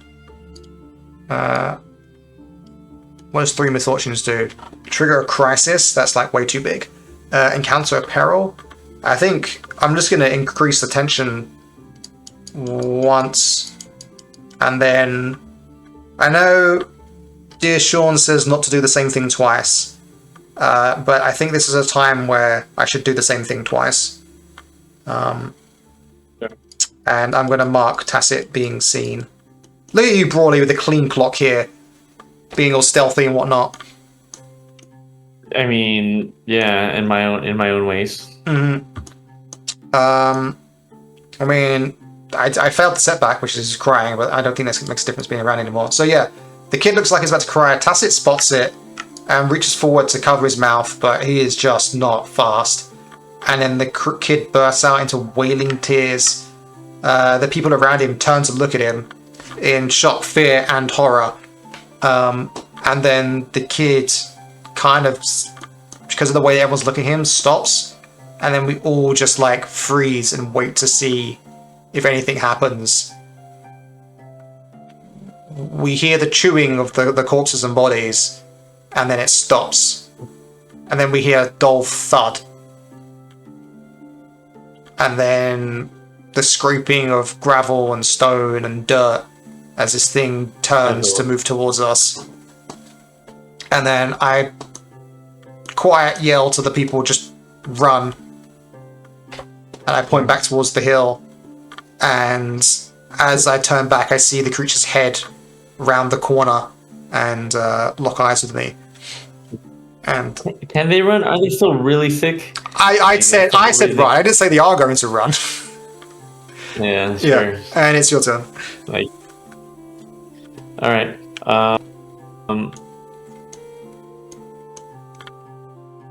What does 3 misfortunes do? Trigger a crisis. That's like way too big. Encounter a peril. I think I'm just going to increase the tension once. And then I know Dear Shawn says not to do the same thing twice. But I think this is a time where I should do the same thing twice. Sure. And I'm going to mark Tacit being seen. Look at you, Brawley, with a clean clock here, being all stealthy and whatnot. I mean, yeah, in my own ways. I mean, I failed the setback, which is crying, but I don't think that makes a difference being around anymore. So yeah, the kid looks like he's about to cry. Tacit spots it and reaches forward to cover his mouth, but he is just not fast. And then the kid bursts out into wailing tears. The people around him turn to look at him in shock, fear, and horror. And then the kid kind of, because of the way everyone's looking at him, stops. And then we all just like freeze and wait to see if anything happens. We hear the chewing of the corpses and bodies, and then it stops. And then we hear a dull thud. And then the scraping of gravel and stone and dirt as this thing turns to move towards us. And then I quiet yell to the people, just run. And I point back towards the hill. And as I turn back, I see the creature's head round the corner and lock eyes with me. And can they run? Are they still really sick? I said run. I didn't say they are going to run. Yeah, sure. Yeah, and it's your turn. Like, all right.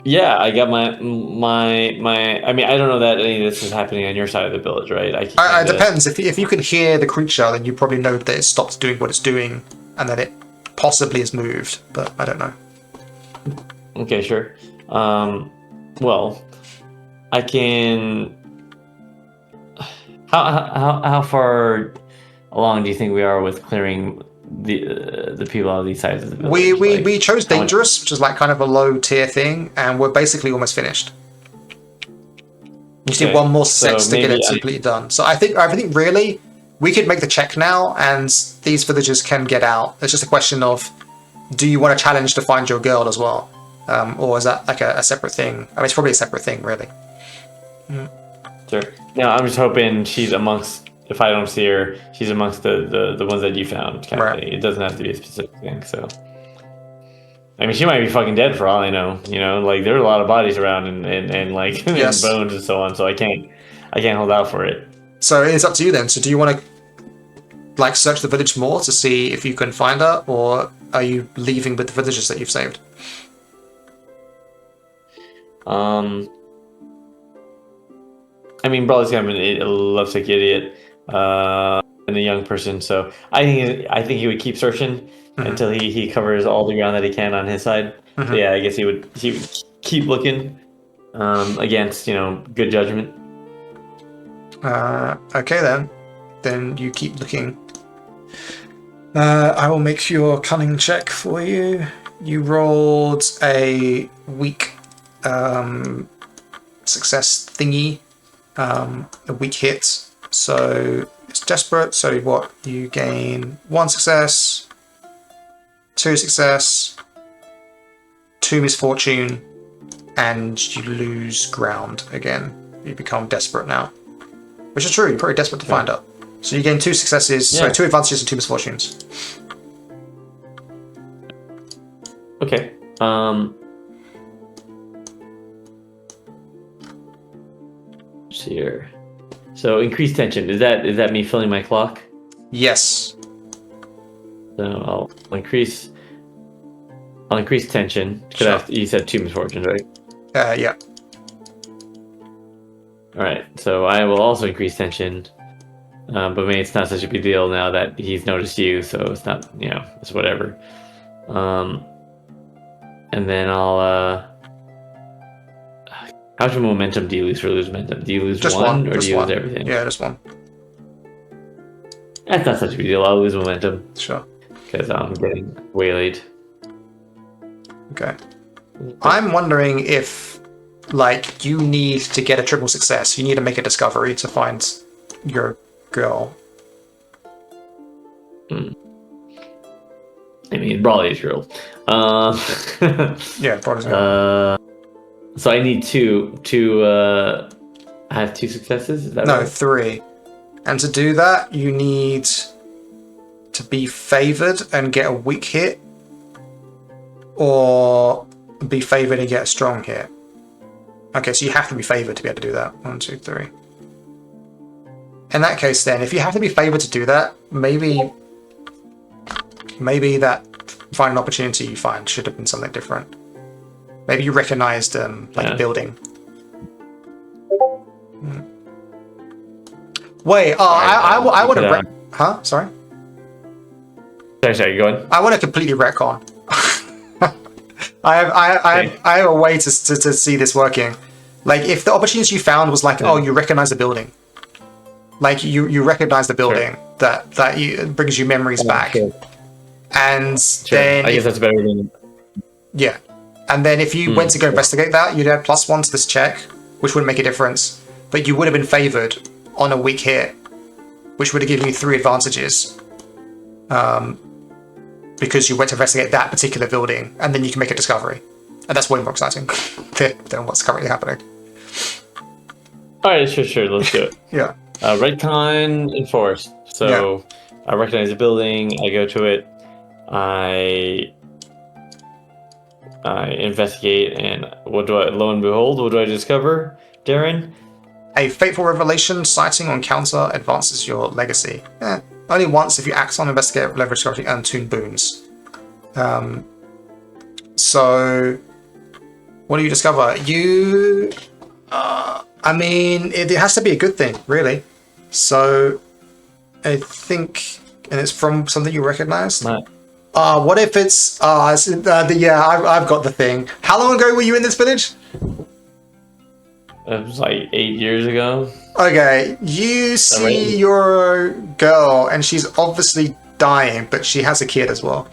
Yeah, I got my. I mean, I don't know that any of this is happening on your side of the village, right? It depends. If you can hear the creature, then you probably know that it stopped doing what it's doing, and that it possibly has moved. But I don't know. Okay, sure. Well, I can. How far along do you think we are with clearing the people out of these sides of the village? We chose dangerous, which is like kind of a low tier thing, and we're basically almost finished. You just need one more set to get it completely done. So I think really we could make the check now, and these villagers can get out. It's just a question of, do you want a challenge to find your girl as well, or is that like a separate thing? I mean, it's probably a separate thing, really. Sure. No, I'm just hoping she's amongst. If I don't see her, she's amongst the ones that you found. Kind of thing. It doesn't have to be a specific thing. So, I mean, she might be fucking dead for all I know. You know, like there are a lot of bodies around and like yes. and bones and so on. So I can't hold out for it. So it's up to you then. So do you want to like search the village more to see if you can find her, or are you leaving with the villagers that you've saved? I mean, Brawley's kind of a lovesick idiot and a young person, so I think he would keep searching until he covers all the ground that he can on his side. So yeah, I guess he would keep looking against good judgment. Okay then you keep looking. I will make your cunning check for you. You rolled a weak success thingy. A weak hit, so it's desperate. So what, you gain 1 success, 2 success, 2 misfortune, and you lose ground again. You become desperate now, which is true. You're pretty desperate to find her. So you gain 2 successes, so 2 advantages and 2 misfortunes. Okay. Here. So increased tension. Is that me filling my clock? Yes. So I'll increase tension. Because you said 2 misfortunes, right? Yeah. All right. So I will also increase tension. But maybe it's not such a big deal now that he's noticed you, so it's not, it's whatever. And then I'll how much momentum do you lose for lose momentum? Do you lose just one, or just do you one. lose everything? Yeah, just 1. That's not such a big deal. I'll lose momentum. Sure. Because I'm getting waylaid. Okay. I'm wondering if, like, you need to get a triple success. You need to make a discovery to find your girl. I mean, Brawley is real. Yeah, Brawley's real. So I need two. I have 2 successes. Is that No, right? 3. And to do that, you need to be favored and get a weak hit, or be favored and get a strong hit. Okay, so you have to be favored to be able to do that. 1, 2, 3. In that case, then, if you have to be favored to do that, maybe that find an opportunity you find should have been something different. Maybe you recognized like a building. Wait, I want to huh? Sorry. Sorry, go on. I want to completely retcon. I have a way to see this working. Like, if the opportunity you found was like, oh, you recognize the building. Like, you recognize the building that brings you memories back. Sure. And then... I guess that's better than... Yeah. And then if you went to go investigate that, you'd have +1 to this check, which wouldn't make a difference. But you would have been favored on a weak hit, which would have given you 3 advantages. Because you went to investigate that particular building, and then you can make a discovery. And that's way more exciting than what's currently happening. Alright, sure, let's do it. Yeah. Redcon enforced. So I recognize the building, I go to it, I investigate, and lo and behold, what do I discover, Darren? A fateful revelation sighting on counter advances your legacy. Only once if you act on investigate leverage discovery and toon boons. So, what do you discover? I mean, it has to be a good thing, really. So, I think, and it's from something you recognize. Right. What if it's? I've got the thing. How long ago were you in this village? It was like 8 years ago. Okay, you see your girl, and she's obviously dying, but she has a kid as well.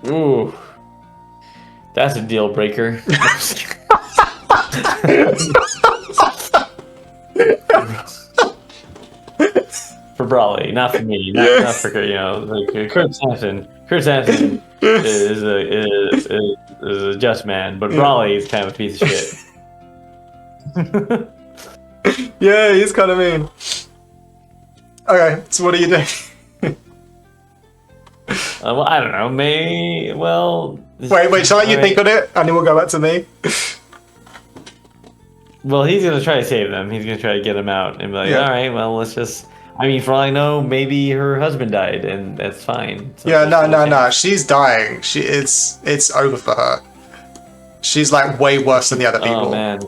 Ooh, that's a deal breaker. For Brawley, not for me, not for like Kurt Sampson. Kurt Sampson is a just man, but Brawley is kind of a piece of shit. Yeah, he's kind of mean. Okay, so what do you do? Well, I don't know. Wait, shall I let you think on it, and then we'll go back to me? Well, he's gonna try to save them. He's gonna try to get them out and be like, all right, well, let's just. I mean, for all I know, maybe her husband died, and that's fine. So no. She's dying. It's over for her. She's like way worse than the other people. Oh man.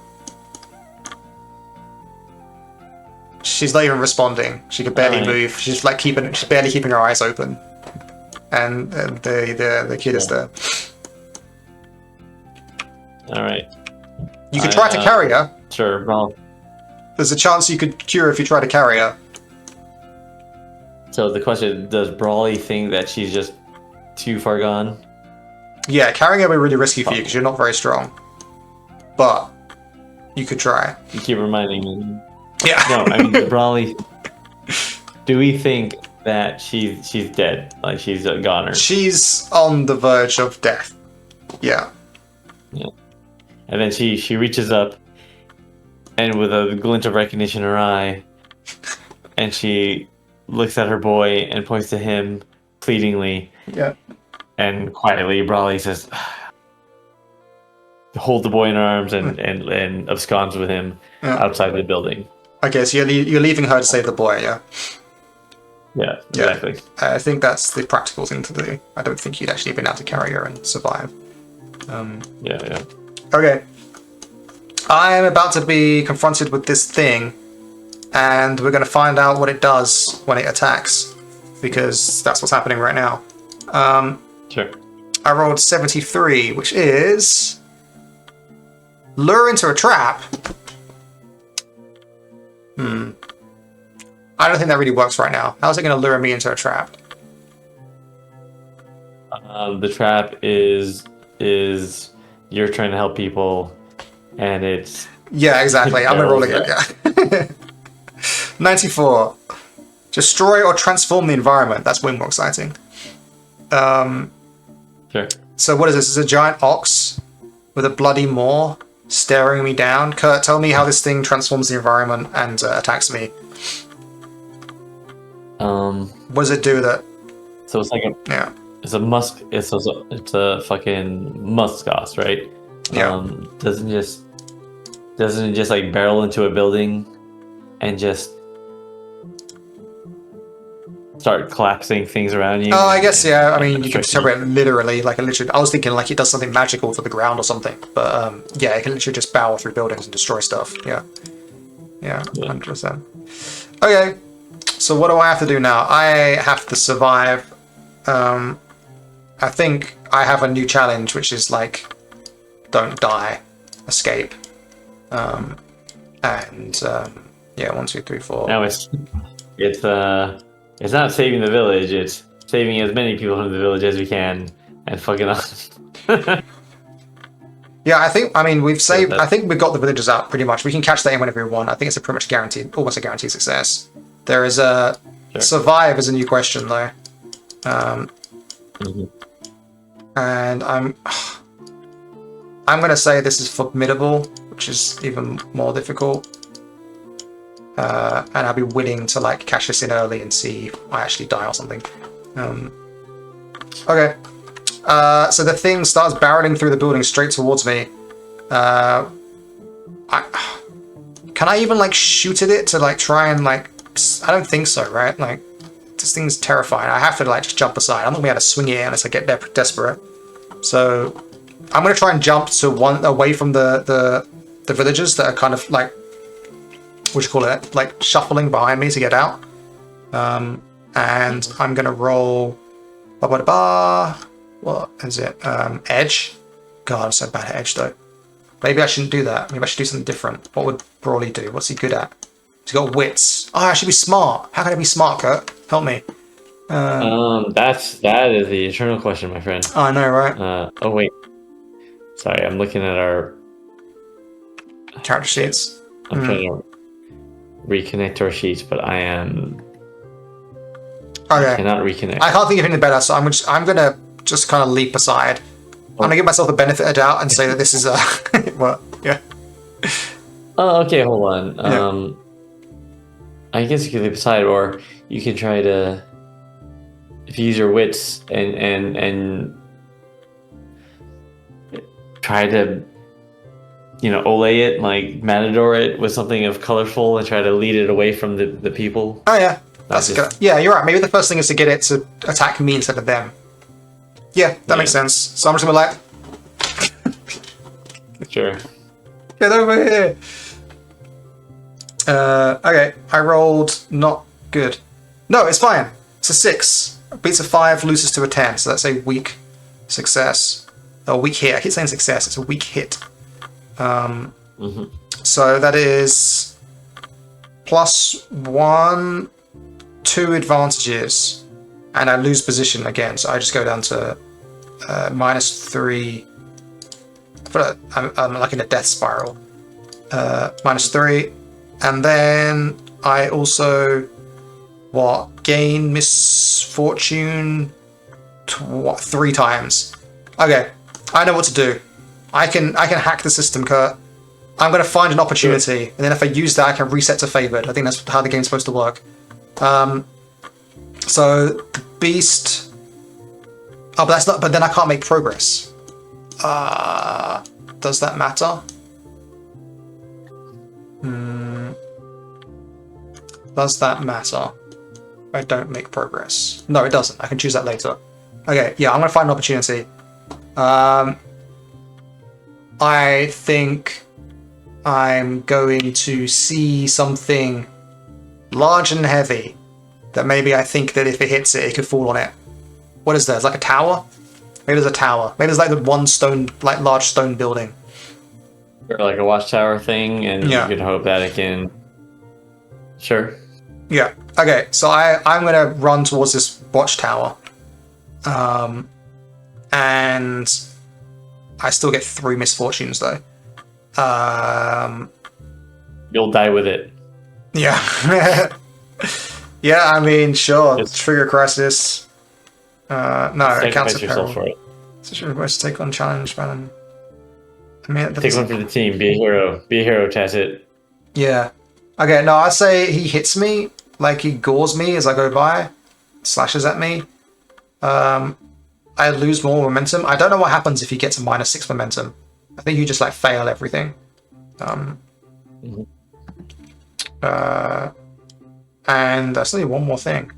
She's not even responding. She can barely move. She's like she's barely keeping her eyes open. And the kid is there. All right. You could try to carry her. Sure. Well, there's a chance you could cure if you try to carry her. So the question: does Brawley think that she's just too far gone? Yeah, carrying her would be really risky for you because you're not very strong. But you could try. You keep reminding me. Yeah. No, I mean Brawley. Do we think that she's dead? Like she's a goner? She's on the verge of death. Yeah. Yeah. And then she reaches up, and with a glint of recognition in her eye, and she looks at her boy and points to him pleadingly. Yeah. And quietly, Brawley says, "Hold the boy in her arms and absconds with him outside the building." Okay, so you're leaving her to save the boy, yeah? Yeah, exactly. I think that's the practical thing to do. I don't think you'd actually been able to carry her and survive. Yeah. Okay. I am about to be confronted with this thing, and we're going to find out what it does when it attacks, because that's what's happening right now. Sure. I rolled 73, which is lure into a trap. I don't think that really works right now. How's it going to lure me into a trap? The trap is you're trying to help people, and it's... Yeah, exactly. I'm going to roll again, yeah. 94. Destroy or transform the environment. That's way more exciting. Sure. So what is this? This is a giant ox with a bloody maw staring me down. Kurt, tell me how this thing transforms the environment and attacks me. What does it do that? So it's like a Yeah. it's a musk. It's a fucking muskox, right? Yeah. Doesn't it just like barrel into a building and just start collapsing things around you? Oh, I guess, yeah. I mean, you can obstructing interpret it literally, like, literally. I was thinking, like, it does something magical to the ground or something. But, yeah, it can literally just barrel through buildings and destroy stuff. Yeah. Yeah, 100%. Okay. So what do I have to do now? I have to survive. I think I have a new challenge, which is, like, don't die. Escape. Yeah, 1, 2, 3, 4. Now it's not saving the village. It's saving as many people from the village as we can and fucking off. Yeah, I mean, we've saved. I think we've got the villagers out pretty much. We can catch that in whenever we want. I think it's a pretty much guaranteed, almost a guaranteed success. There is a survive is a new question though, and I'm gonna say this is formidable, which is even more difficult. And I'll be willing to like cash this in early and see if I actually die or something. Okay. So the thing starts barreling through the building straight towards me. Can I even like shoot at it to like try and like? I don't think so, right? Like this thing's terrifying. I have to like just jump aside. I'm not gonna be able to swing it unless I get desperate. So I'm gonna try and jump to away from the villagers that are kind of like, what do you call it? Like shuffling behind me to get out. And I'm gonna roll. What is it? Edge? God, I'm so bad at edge though. Maybe I shouldn't do that. Maybe I should do something different. What would Brawley do? What's he good at? He's got wits. Oh, I should be smart. How can I be smart, Kurt? Help me. That is the eternal question, my friend. I know, right? Oh wait. Sorry, I'm looking at our Character sheets. I'm trying to reconnect our sheets, but I am. Okay. I cannot reconnect. I can't think of anything better, so I'm gonna just kind of leap aside. I'm gonna give myself the benefit of doubt and say that this is well, yeah. Oh, okay, hold on. Yeah. I guess you could leap aside, or you can try to, if you use your wits and try to, ole it, like matador it with something of colorful and try to lead it away from the people. Oh yeah, that's good. Yeah, you're right. Maybe the first thing is to get it to attack me instead of them. Yeah, that makes sense. So I'm just gonna like, sure. Get over here. Okay, I rolled not good. No, it's fine. It's a 6. Beats a 5, loses to a 10. So that's a weak success. A weak hit. I keep saying success. It's a weak hit. So that is +1, 2 advantages, and I lose position again. So I just go down to -3. I'm like in a death spiral. -3, and then I also gain misfortune 3 times. Okay, I know what to do. I can hack the system, Kurt. I'm going to find an opportunity, and then if I use that, I can reset to favored. I think that's how the game's supposed to work. So the beast. Oh, but that's not. But then I can't make progress. Does that matter? Does that matter? I don't make progress. No, it doesn't. I can choose that later. Okay, yeah, I'm going to find an opportunity. I think I'm going to see something large and heavy that maybe I think that if it hits it, it could fall on it. What is there? It's like a tower? Maybe there's a tower. Maybe there's like the one stone, like large stone building. Or like a watchtower thing, and you can hope that it can... Sure. Yeah. Okay, so I'm going to run towards this watchtower. And I still get 3 misfortunes, though. You'll die with it. Yeah. Yeah, I mean, sure. Trigger crisis. No, it counts Sacrifice as yourself peril. for it. Such a request to take on challenge, man. I mean, Take one for the team. Be a hero. Be a hero, Tacit. yeah. Okay, no, I say he hits me, like he gores me as I go by, slashes at me. I lose more momentum. I don't know what happens if he gets a -6 momentum. I think you just like fail everything. Mhm. And there's only one more thing.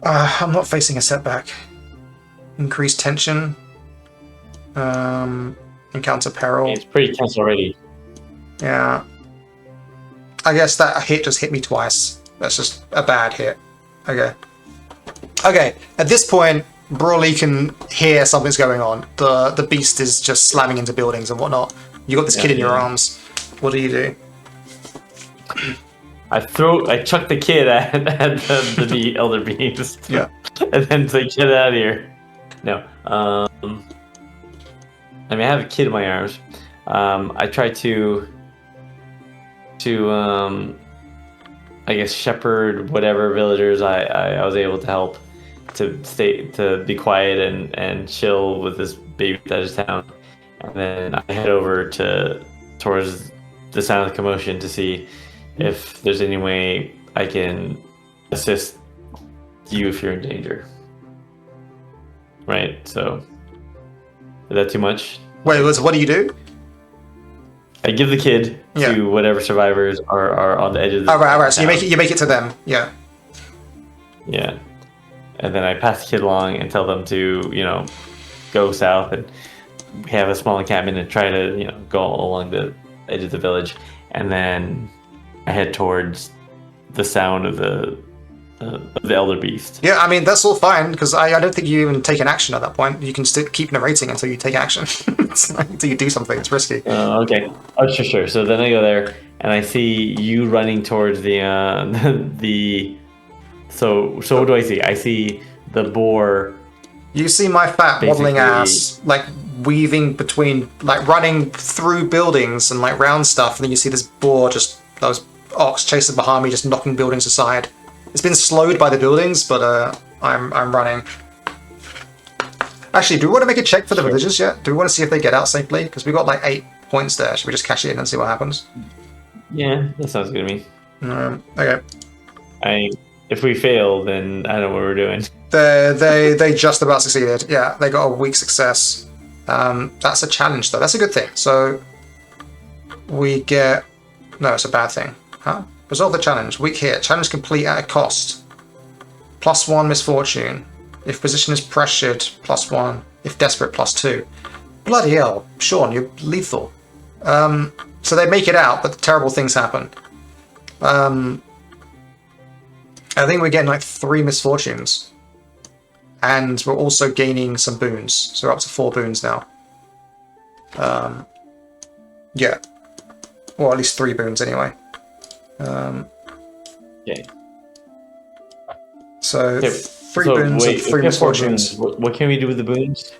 I'm not facing a setback. Increased tension. Encounter peril. It's pretty tense already. Yeah. I guess that hit just hit me twice. That's just a bad hit. Okay. Okay, at this point, Brawley can hear something's going on. The beast is just slamming into buildings and whatnot. You got this kid in your arms. What do you do? I chuck the kid at the elder beams. Yeah. And then say, get out of here. No. I mean, I have a kid in my arms. I try to I guess shepherd whatever villagers I was able to help to be quiet and chill with this baby that is town. And then I head over towards the sound of the commotion to see if there's any way I can assist you if you're in danger. Right? So is that too much? Wait, what do you do? I give the kid to whatever survivors are on the edge of the Alright, so you make it to them. Yeah. Yeah. And then I pass the kid along and tell them to, go south and we have a small encampment and try to, go along the edge of the village. And then I head towards the sound of the elder beast. Yeah, I mean, that's all fine, because I don't think you even take an action at that point. You can still keep narrating until you take action. Until you do something, it's risky. Okay. Oh, sure. So then I go there and I see you running towards the So what do I see? I see the boar. You see my fat waddling ass, like weaving between, like running through buildings and like round stuff, and then you see this boar those ox chasing behind me, just knocking buildings aside. It's been slowed by the buildings, but I'm running. Actually, do we want to make a check for the villagers yet? Do we want to see if they get out safely? Because we got like 8 points there. Should we just cash it in and see what happens? Yeah, that sounds good to me. Okay. If we fail, then I don't know what we're doing. They just about succeeded. Yeah, they got a weak success. That's a challenge though. That's a good thing. So we get no, it's a bad thing. Huh? Resolve the challenge. Weak hit. Challenge complete at a cost. +1 misfortune. If position is pressured, +1. If desperate, +2. Bloody hell, Shawn, you're lethal. So they make it out, but terrible things happen. I think we're getting like 3 misfortunes. And we're also gaining some boons. So we're up to 4 boons now. Yeah. Or at least 3 boons anyway. Okay. So 3 boons and 3 misfortunes. What can we do with the boons?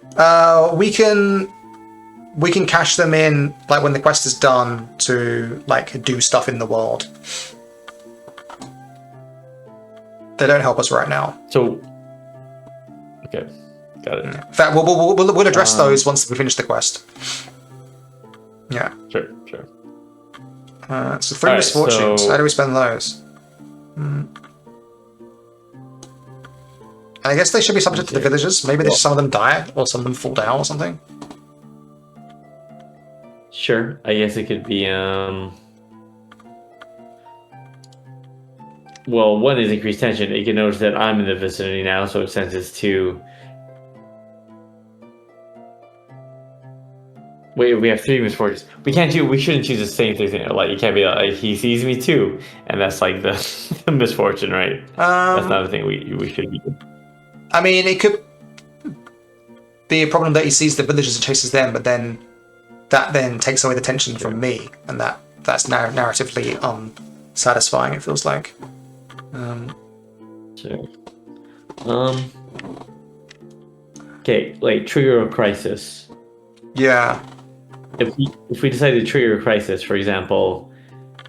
We can cash them in like when the quest is done to like do stuff in the world. They don't help us right now. So, okay, got it. In fact, we'll address those once we finish the quest. Yeah. Sure. So 3 misfortunes. So... How do we spend those? I guess they should be subject to the villagers. Maybe some of them die, or some of them fall down, or something. Sure, I guess it could be. Well, one is increased tension. You can notice that I'm in the vicinity now, so it senses 2. Wait, we have 3 misfortunes. We shouldn't choose the same thing. Like, it can't be like he sees me too, and that's like the misfortune, right? That's not a thing we should be doing. I mean, it could be a problem that he sees the villagers and chases them, but then that takes away the tension from me, and that's narratively unsatisfying. It feels like. Sure. Okay, like trigger a crisis. Yeah. If we decide to trigger a crisis, for example,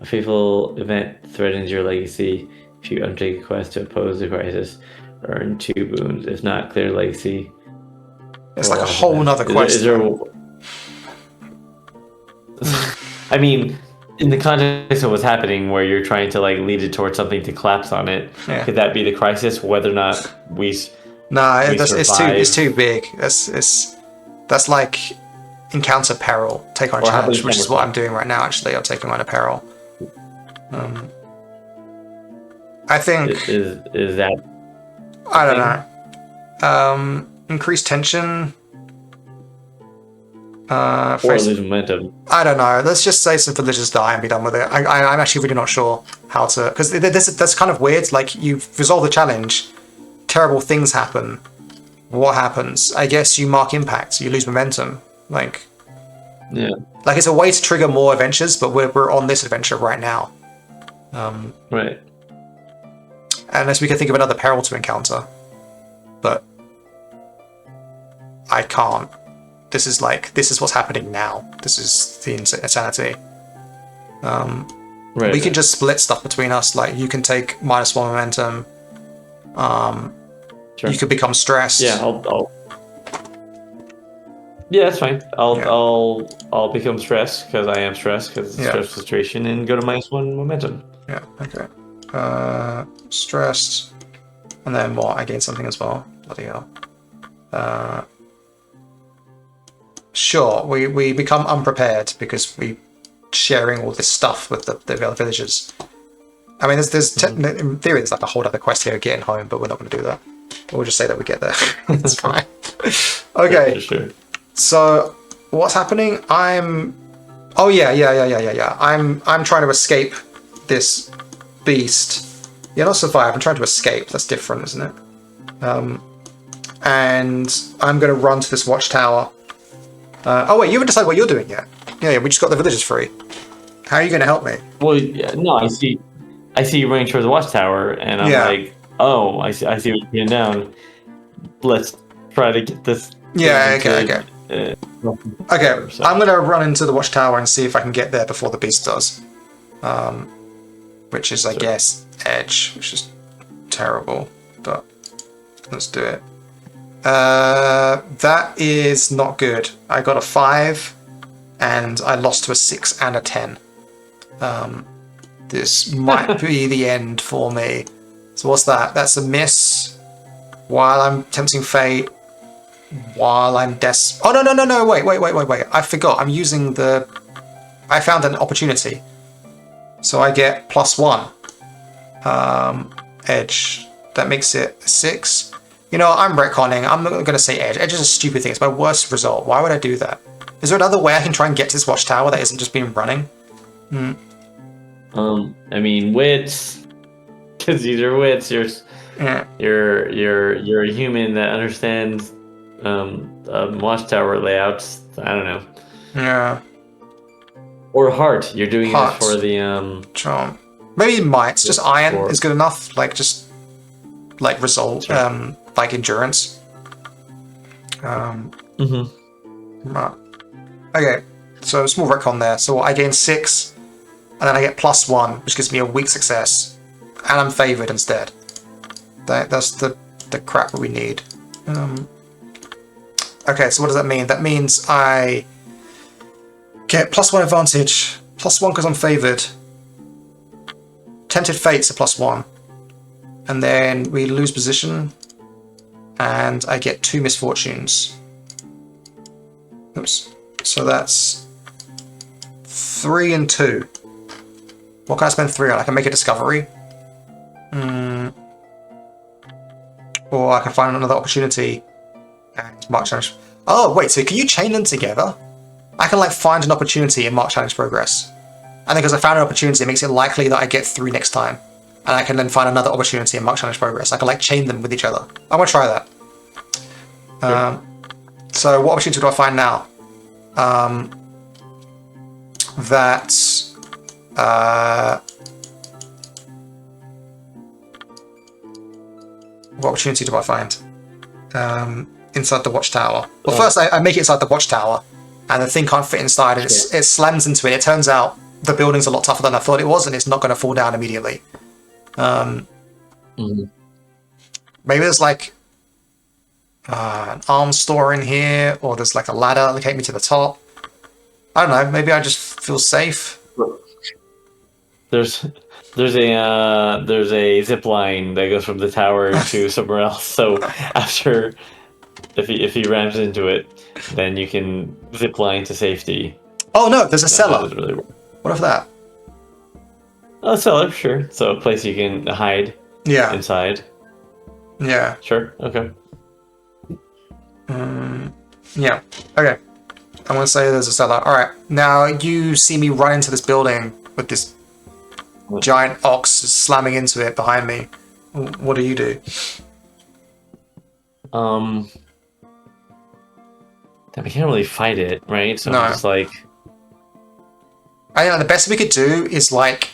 a fateful event threatens your legacy. If you undertake a quest to oppose the crisis, Earn 2 boons. If not, clear legacy. It's like a whole nother quest. Is there I mean, in the context of what's happening, where you're trying to like lead it towards something to collapse on it, could that be the crisis? Whether or not we it's too big. That's like encounter peril, take on a challenge, which is what I'm doing right now. Actually, I'm taking on a peril. I think is that I don't know. Increased tension. Or lose momentum. I don't know. Let's just say some villagers die and be done with it. I'm actually really not sure how to, because that's kind of weird. Like, you resolve the challenge, terrible things happen. What happens? I guess you mark impact. You lose momentum. Like it's a way to trigger more adventures, but we're on this adventure right now. Right. Unless we can think of another peril to encounter, but I can't. This is what's happening now. This is the insanity. We can just split stuff between us. Like, you can take -1 momentum. Sure. You could become stressed. Yeah, yeah, that's fine. I'll become stressed because I am stressed because it's a stressful situation, and go to -1 momentum. Yeah. Okay. Stressed, and then what? I gain something as well. Bloody hell. Sure, we become unprepared because we sharing all this stuff with the other villagers. I mean, in theory, there's like a whole other quest here, getting home, but we're not going to do that. We'll just say that we get there. It's fine. Okay. Yeah, sure. So what's happening? I'm trying to escape this beast. Yeah, not survive. I'm trying to escape. That's different, isn't it? And I'm going to run to this watchtower. Oh wait, you haven't decided what you're doing yet. Yeah, we just got the villagers free. How are you going to help me? Well, no, I see you running towards the watchtower, and I'm like, oh, I see what you're getting down. Let's try to get this. Yeah, okay. So. I'm going to run into the watchtower and see if I can get there before the beast does. Which is, I guess, edge, which is terrible, but let's do it. That is not good. I got a 5, and I lost to a 6 and a 10. This might be the end for me. So what's that? That's a miss. While I'm tempting fate. While I'm Oh, no, wait. I forgot. I'm using I found an opportunity. So I get +1. Edge. That makes it a 6. You know, I'm retconning. I'm not going to say edge. Edge is a stupid thing. It's my worst result. Why would I do that? Is there another way I can try and get to this watchtower that isn't just being running? I mean, wits. Because these are wits. You're a human that understands watchtower layouts. I don't know. Yeah. Or heart. You're doing it for the charm. Maybe might. Just iron is good enough. Like, just like result. Like endurance. Okay, so small retcon there. So I gain 6, and then I get +1, which gives me a weak success, and I'm favoured instead. That's the crap that we need. Okay, so what does that mean? That means I get +1 advantage, +1 because I'm favoured. Tempted Fate's a +1, and then we lose position. And I get 2 misfortunes. Oops. So that's 3 and 2. What can I spend 3 on? I can make a discovery. Or I can find another opportunity and mark challenge. Oh, wait, so can you chain them together? I can, like, find an opportunity and mark challenge progress. And then because I found an opportunity, it makes it likely that I get 3 next time. And I can then find another opportunity and mark challenge progress. I can, like, chain them with each other. I want to try that. So what opportunity do I find now? What opportunity do I find? Inside the watchtower. Well, first I make it inside the watchtower, and the thing can't fit inside, and it slams into it. It turns out the building's a lot tougher than I thought it was, and it's not going to fall down immediately. Maybe there's like an arms store in here, or there's like a ladder that take me to the top. I don't know. Maybe I just feel safe. There's a zip line that goes from the tower to somewhere else. So after, if he rams into it, then you can zip line to safety. Oh no, there's a cellar. Really What of that? a cellar, sure. So a place you can hide. Yeah. Inside. Yeah. Sure. Okay. Yeah. Okay. I'm gonna say there's a cellar. All right. Now you see me run into this building with this giant ox slamming into it behind me. What do you do? Then we can't really fight it, right? So No. I'm just like, I think the best we could do is like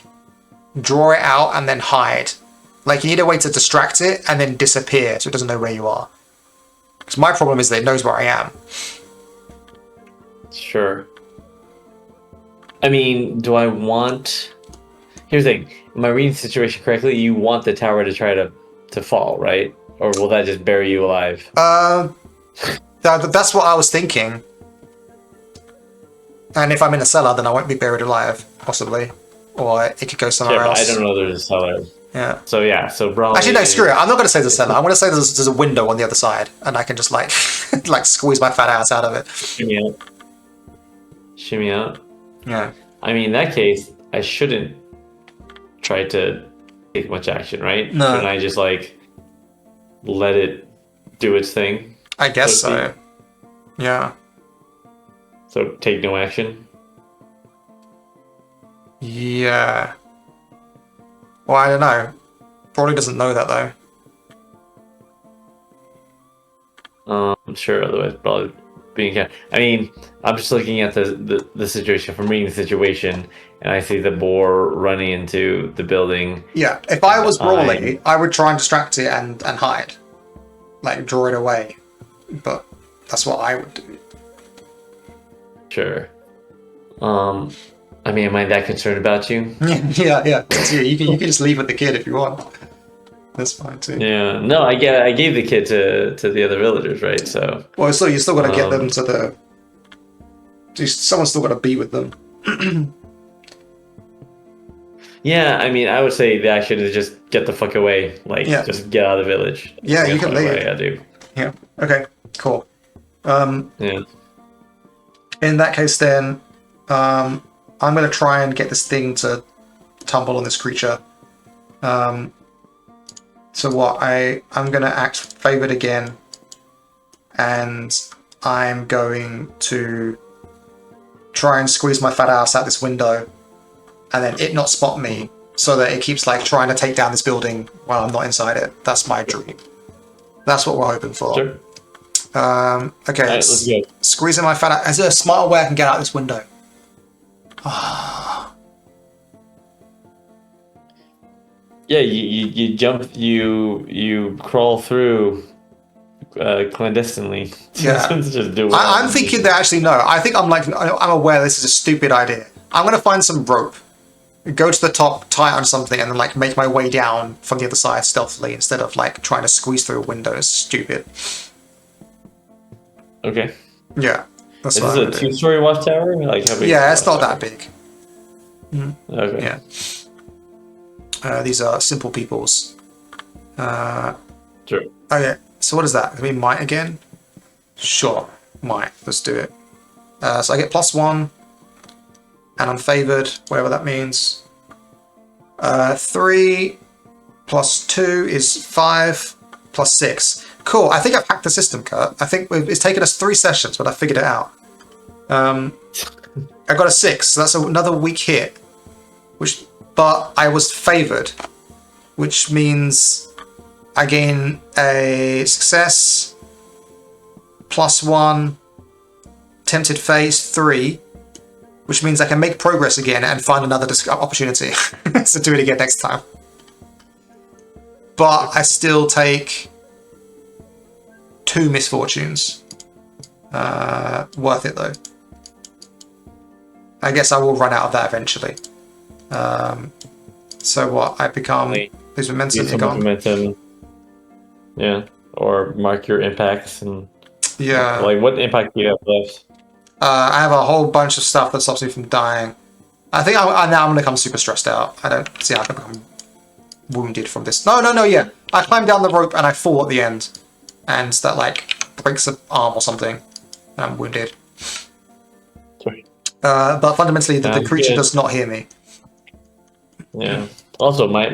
draw it out and then hide. Like you need a way to distract it and then disappear so it doesn't know where you are. Because my problem is that it knows where I am. sure. I mean, do I want? Here's the thing. Am I reading the situation correctly? You want the tower to try to fall, right? Or will that just bury you alive? That's what I was thinking. And if I'm in a cellar, then I won't be buried alive, possibly. Or it could go somewhere Yeah, but else. I don't know there's a cellar. Yeah. So yeah, so probably. Actually, no, screw it. I'm not going to say there's a cellar. I'm going to say there's a window on the other side, and I can just like like squeeze my fat ass out of it. Shimmy out. Shimmy out. Yeah. I mean, in that case, I shouldn't try to take much action, right? No. Shouldn't I just like let it do its thing? I guess So to so. Yeah. So take no action. Yeah. Well, I don't know. Probably doesn't know that though. I'm sure otherwise probably being. I mean, I'm just looking at the situation from reading the situation, and I see the boar running into the building. Yeah. If I was Brawly, I would try and distract it and hide, like draw it away. But that's what I would do. Sure. I mean, am I that concerned about you? Yeah. It's you. You can just leave with the kid if you want. That's fine too. Yeah. No, I gave the kid to the other villagers, right? So. Well, so you still got to get them to the. Someone's still got to be with them. Yeah, I mean, I would say the action is just get the fuck away. Like, just get out of the village. Yeah, you can leave. I do. Yeah. Okay. Cool. Yeah. In that case, then, I'm going to try and get this thing to tumble on this creature. So what? I'm going to act favored again, and I'm going to try and squeeze my fat ass out this window, and then it not spot me, so that it keeps like trying to take down this building while I'm not inside it. That's my dream. That's what we're hoping for. Sure. Okay. Right, let's go. Squeezing my fat out. Is there a smarter way I can get out this window? Yeah, you jump, you crawl through clandestinely. Yeah. Just do it. I'm thinking that actually no. I think I'm aware this is a stupid idea. I'm gonna find some rope, go to the top, tie it on something, and then like make my way down from the other side stealthily instead of like trying to squeeze through a window. It's stupid. Okay. Yeah. That's Is what this I'm a gonna do. two-story watchtower? Like how big? Yeah, is it's the not that watchtower? big. Okay. Yeah. These are simple peoples. Sure. Okay, so what is that? Can we might again? Sure, might. Let's do it. So I get +1, and I'm favored, whatever that means. 3 + 2 is 5 + 6. Cool, I think I've hacked the system, Kurt. I think it's taken us 3 sessions, but I figured it out. I got a 6, so that's another weak hit. But I was favored, which means I gain a success, +1, tempted phase 3, which means I can make progress again and find another opportunity to do it again next time. But I still take 2 misfortunes. Worth it though. I guess I will run out of that eventually. So what? I become... These momentum are gone. Momentum. Yeah. Or mark your impacts and Yeah. like what impact do you have left? I have a whole bunch of stuff that stops me from dying. I think now I'm gonna become super stressed out. I don't see how I can become wounded from this. No, yeah. I climb down the rope and I fall at the end. And that, like, breaks an arm or something. And I'm wounded. Sorry. But fundamentally, the creature Good. does not hear me. Yeah. Also, my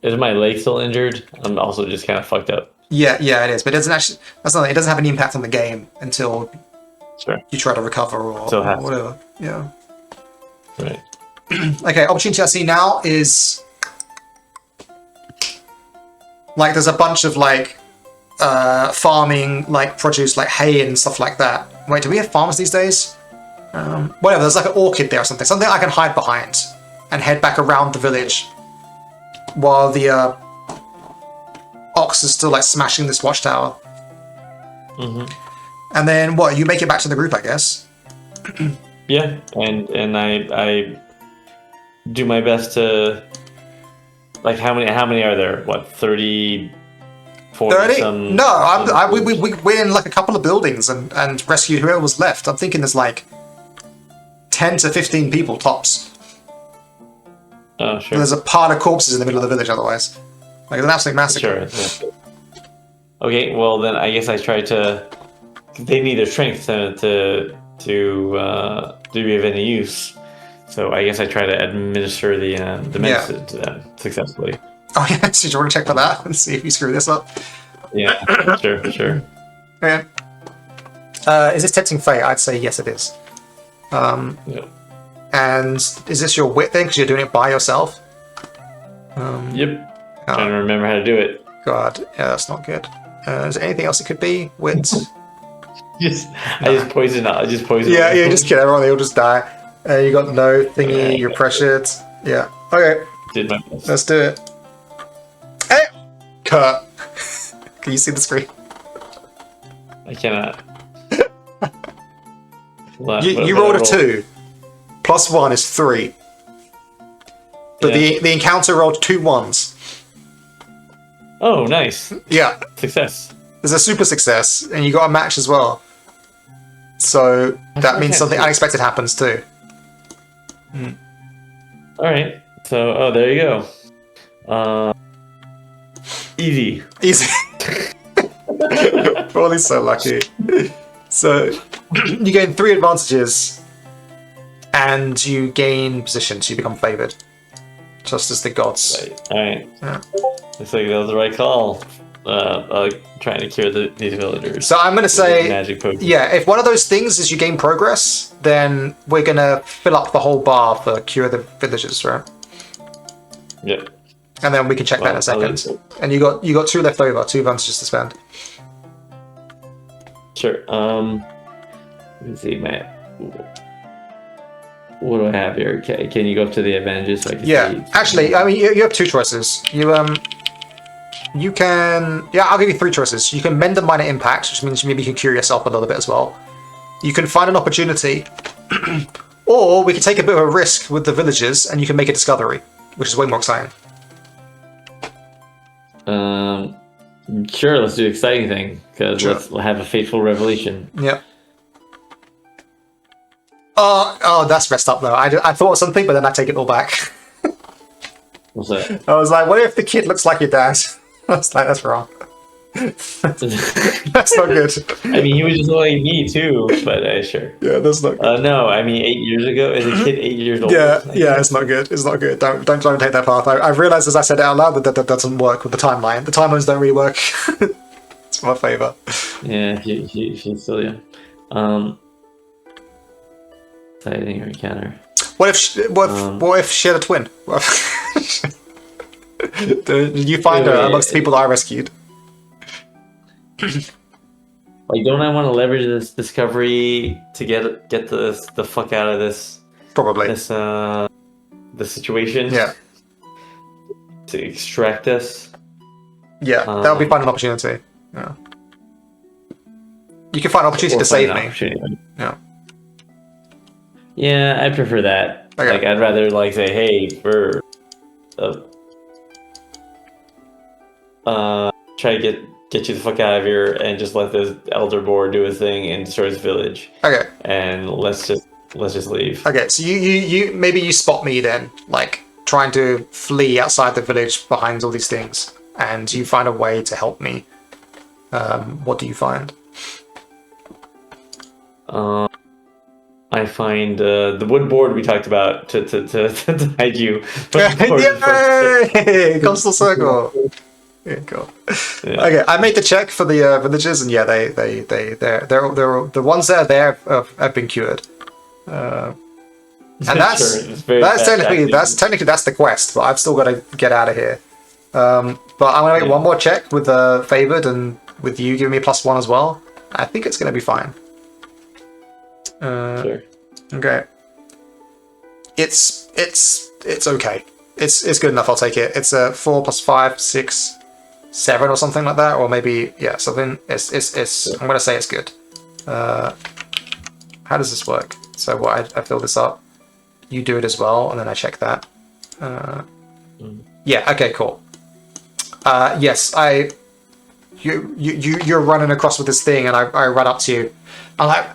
is my leg still injured? I'm also just kind of fucked up. Yeah, it is. But it doesn't actually. That's not. It doesn't have any impact on the game until Sure. you try to recover or whatever. Yeah. Right. Okay. Opportunity I see now is like there's a bunch of like farming like produce like hay and stuff like that. Wait, do we have farmers these days? Whatever. There's like an orchid there or something. Something I can hide behind and head back around the village while the ox is still like smashing this watchtower. Mm-hmm. And then what? You make it back to the group, I guess. Yeah, and I do my best to like how many are there? What 30, 40 30? some? No, we're in like a couple of buildings and rescued whoever was left. I'm thinking there's like 10 to 15 people tops. Oh sure. There's a pile of corpses in the middle of the village otherwise. Like it's an absolute massacre. Sure. Yeah. Okay, well then I guess I try to. They need their strength to be of any use. So I guess I try to administer the medicine to them successfully. Oh yeah, so you want to check for that and see if you screw this up? Yeah, sure. Okay. Is this testing fate? I'd say yes, it is. Yep. And is this your wit thing? Because you're doing it by yourself? Yep. Trying to remember how to do it. God, yeah, that's not good. Is there anything else it could be? Wit? I just poison. Yeah, just kill everyone. They all just die. You got no thingy. You're pressured. Yeah. Okay. Did my best. Let's do it. Hey, cut. Can you see the screen? I cannot. You rolled a 2. Plus 1 is 3. But the encounter rolled 2 1s. Oh, nice. Yeah. Success. There's a super success, and you got a match as well. So that means something unexpected happens too. All right. So, there you go. Easy. Probably so lucky. So you gain 3 advantages, and you gain position, so you become favored, just as the gods. Right. All right. Yeah. Looks like that was the right call. Trying to cure these villagers. So I'm going to say, magic potion. Yeah, if one of those things is you gain progress, then we're going to fill up the whole bar for cure the villagers, right? Yep. And then we can check that in a second. And you got 2 left over, 2 advantages to spend. Sure. Let me see, Matt. What do I have here? Okay, can you go up to the advantages so I can see? Actually, I mean, you have 2 choices. You can... Yeah, I'll give you 3 choices. You can mend a minor impact, which means maybe you can cure yourself a little bit as well. You can find an opportunity. Or we can take a bit of a risk with the villagers, and you can make a discovery, which is way more exciting. Sure, let's do the exciting thing, because let's have a fateful revelation. Yep. Oh, that's messed up though. I thought of something, but then I take it all back. What's that? I was like, what if the kid looks like your dad? I was like, that's wrong. That's not good. I mean, he was just like me too, but sure. Yeah, that's not good. No, I mean, 8 years ago, as a kid, 8 years old. Yeah, it's not good. It's not good. Don't try and take that path. I've realized as I said it out loud that doesn't work with the timeline. The timelines don't really work. It's my favor. Yeah, she's still young. Exciting encounter. What if she had a twin? Did you find her amongst the people that I rescued? Like, don't I want to leverage this discovery to get the fuck out of this? Probably. The situation. Yeah. To extract us. Yeah, that would be fun an opportunity. Yeah. You can find an opportunity to save me. Yeah. Yeah, I prefer that. Okay. Like, I'd rather like say, hey, try to get you the fuck out of here and just let the elder boar do his thing and destroy his village. Okay. And let's just leave. Okay, so you maybe you spot me then, like trying to flee outside the village behind all these things, and you find a way to help me. What do you find? I find the wood board we talked about to hide you. Yay! Coastal circle. Yeah, cool. Yeah. Okay, I made the check for the villages, and yeah, they're the ones that are there have been cured. And that's technically the quest, but I've still got to get out of here. But I'm gonna make one more check with favored and with you giving me a +1 as well. I think it's gonna be fine. Sure. Okay. It's okay. It's good enough. I'll take it. It's a 4 + 5, 6, 7 or something like that, or maybe something. It's. I'm gonna say it's good. How does this work? So what? I fill this up. You do it as well, and then I check that. Yeah. Okay. Cool. Yes. You're running across with this thing, and I run up to you. I'm like,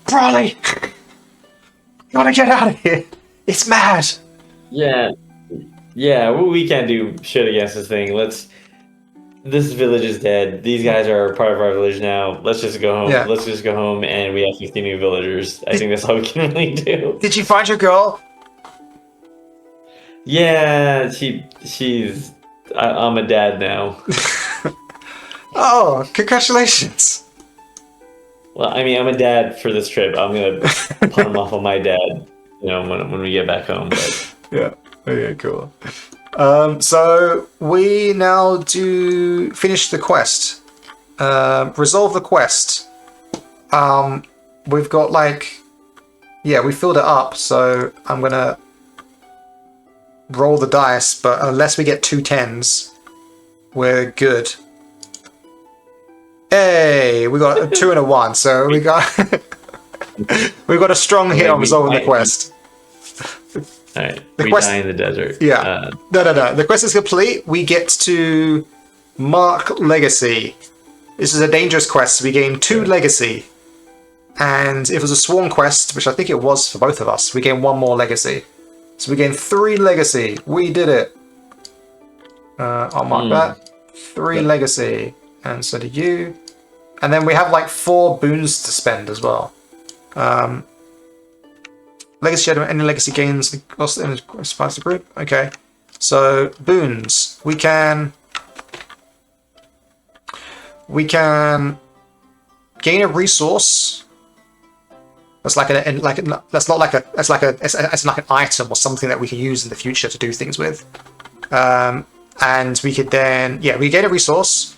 Brawley, gotta get out of here. It's mad. Yeah. We can't do shit against this thing. This village is dead. These guys are part of our village now. Let's just go home. Yeah. Let's just go home, and we have 50 new villagers. I think that's all we can really do. Did you find your girl? Yeah, she's. I'm a dad now. Oh, congratulations. Well, I mean, I'm a dad for this trip. I'm gonna pawn him off on my dad, when we get back home. But yeah. Okay, cool. So we now do finish the quest. Resolve the quest. We've got we filled it up, so I'm gonna roll the dice, but unless we get 2 10s, we're good. Hey, we got a 2 and a 1, so we got a strong hit on resolving the quest. Alright, we die in the desert. Yeah. No. The quest is complete. We get to mark legacy. This is a dangerous quest. We gain 2 legacy. And if it was a sworn quest, which I think it was for both of us, we gain 1 more legacy. So we gain 3 legacy. We did it. I'll mark that. 3 legacy. And so do you. And then we have 4 boons to spend as well. Legacy shadow, any legacy gains lost in the group. Okay. So boons. We can gain a resource. That's it's like an item or something that we can use in the future to do things with. And we could then we gain a resource.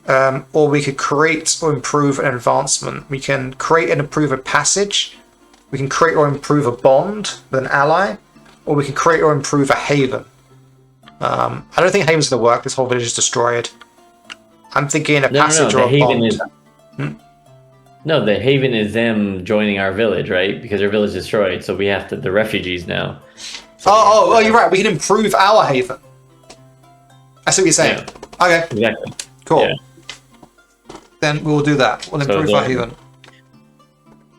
Or we could create or improve an advancement. We can create and improve a passage. We can create or improve a bond with an ally. Or we can create or improve a haven. I don't think haven's going to work. This whole village is destroyed. I'm thinking a passage or a bond. No, the haven is them joining our village, right? Because our village is destroyed, so we have the refugees now. So you're right. We can improve our haven. I see what you're saying. Yeah. Okay. Exactly. Cool. Yeah. Then we'll do that. We'll improve our haven.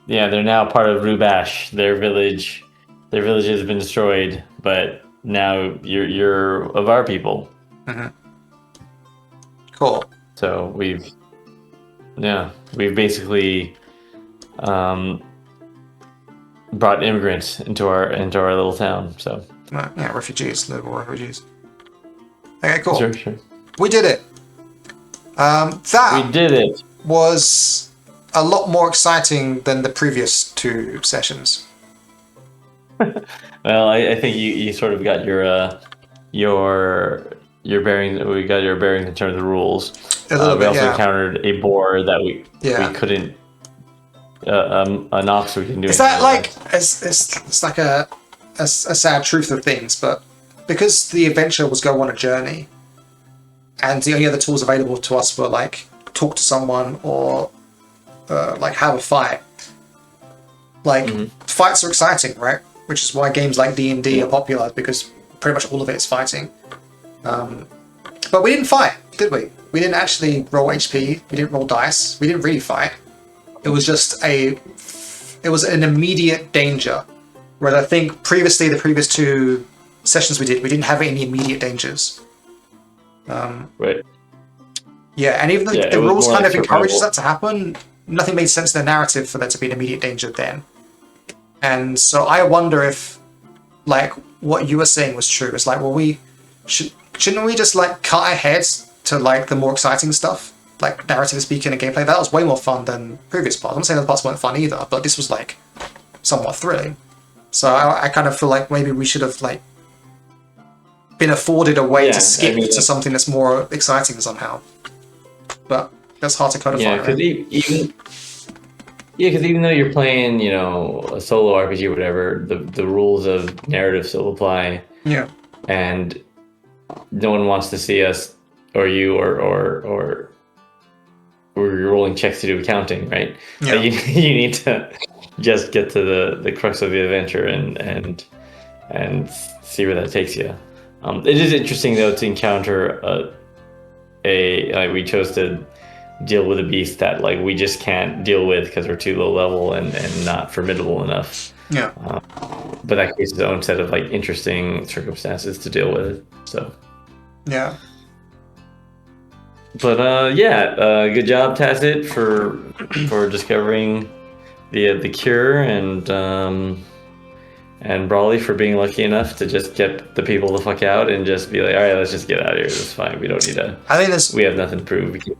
Yeah, they're now part of Rubash. Their village has been destroyed, but now you're of our people. Mm-hmm. Cool. So we've basically brought immigrants into our little town. So refugees, liberal refugees. Okay, cool. Sure. We did it. We did it. Was a lot more exciting than the previous 2 sessions. Well, I think you sort of got your bearings. We got your bearings in terms of the rules. We also encountered a boar that we couldn't. An ox we can do. Is that it's like a sad truth of things, but because the adventure was go on a journey, and the only other tools available to us were talk to someone or have a fight. Fights are exciting, right? Which is why games like D&D are popular, because pretty much all of it is fighting. But but we didn't fight, did we? We didn't actually roll HP. We didn't roll dice. We didn't really fight. It was just it was an immediate danger. Whereas I think previously, the previous 2 sessions we didn't have any immediate dangers. Right. Yeah, and even though Yeah, the it was rules more kind like of encourages survival. that to happen, nothing made sense in the narrative for there to be an immediate danger then. And so I wonder if, like, what you were saying was true. It's like, well, shouldn't we just like cut ahead to like the more exciting stuff, like narrative speaking and gameplay? That was way more fun than previous parts. I'm not saying the parts weren't fun either, but this was like somewhat thrilling. So I kind of feel like maybe we should have like been afforded a way to skip to something that's more exciting somehow. But that's hard to codify. Yeah, because even though you're playing, you know, a solo RPG or whatever, the rules of narrative still apply. Yeah. And no one wants to see us or you or you're rolling checks to do accounting, right? Yeah. You need to just get to the crux of the adventure and see where that takes you. It is interesting though to encounter we chose to deal with a beast that like we just can't deal with because we're too low level and not formidable enough. Yeah. But that creates its own set of like interesting circumstances to deal with. So yeah. But good job, Tacit, for discovering the cure, and Brawley for being lucky enough to just get the people the fuck out and just be like, all right, let's just get out of here. It's fine. We don't need to. I think we have nothing to prove. We can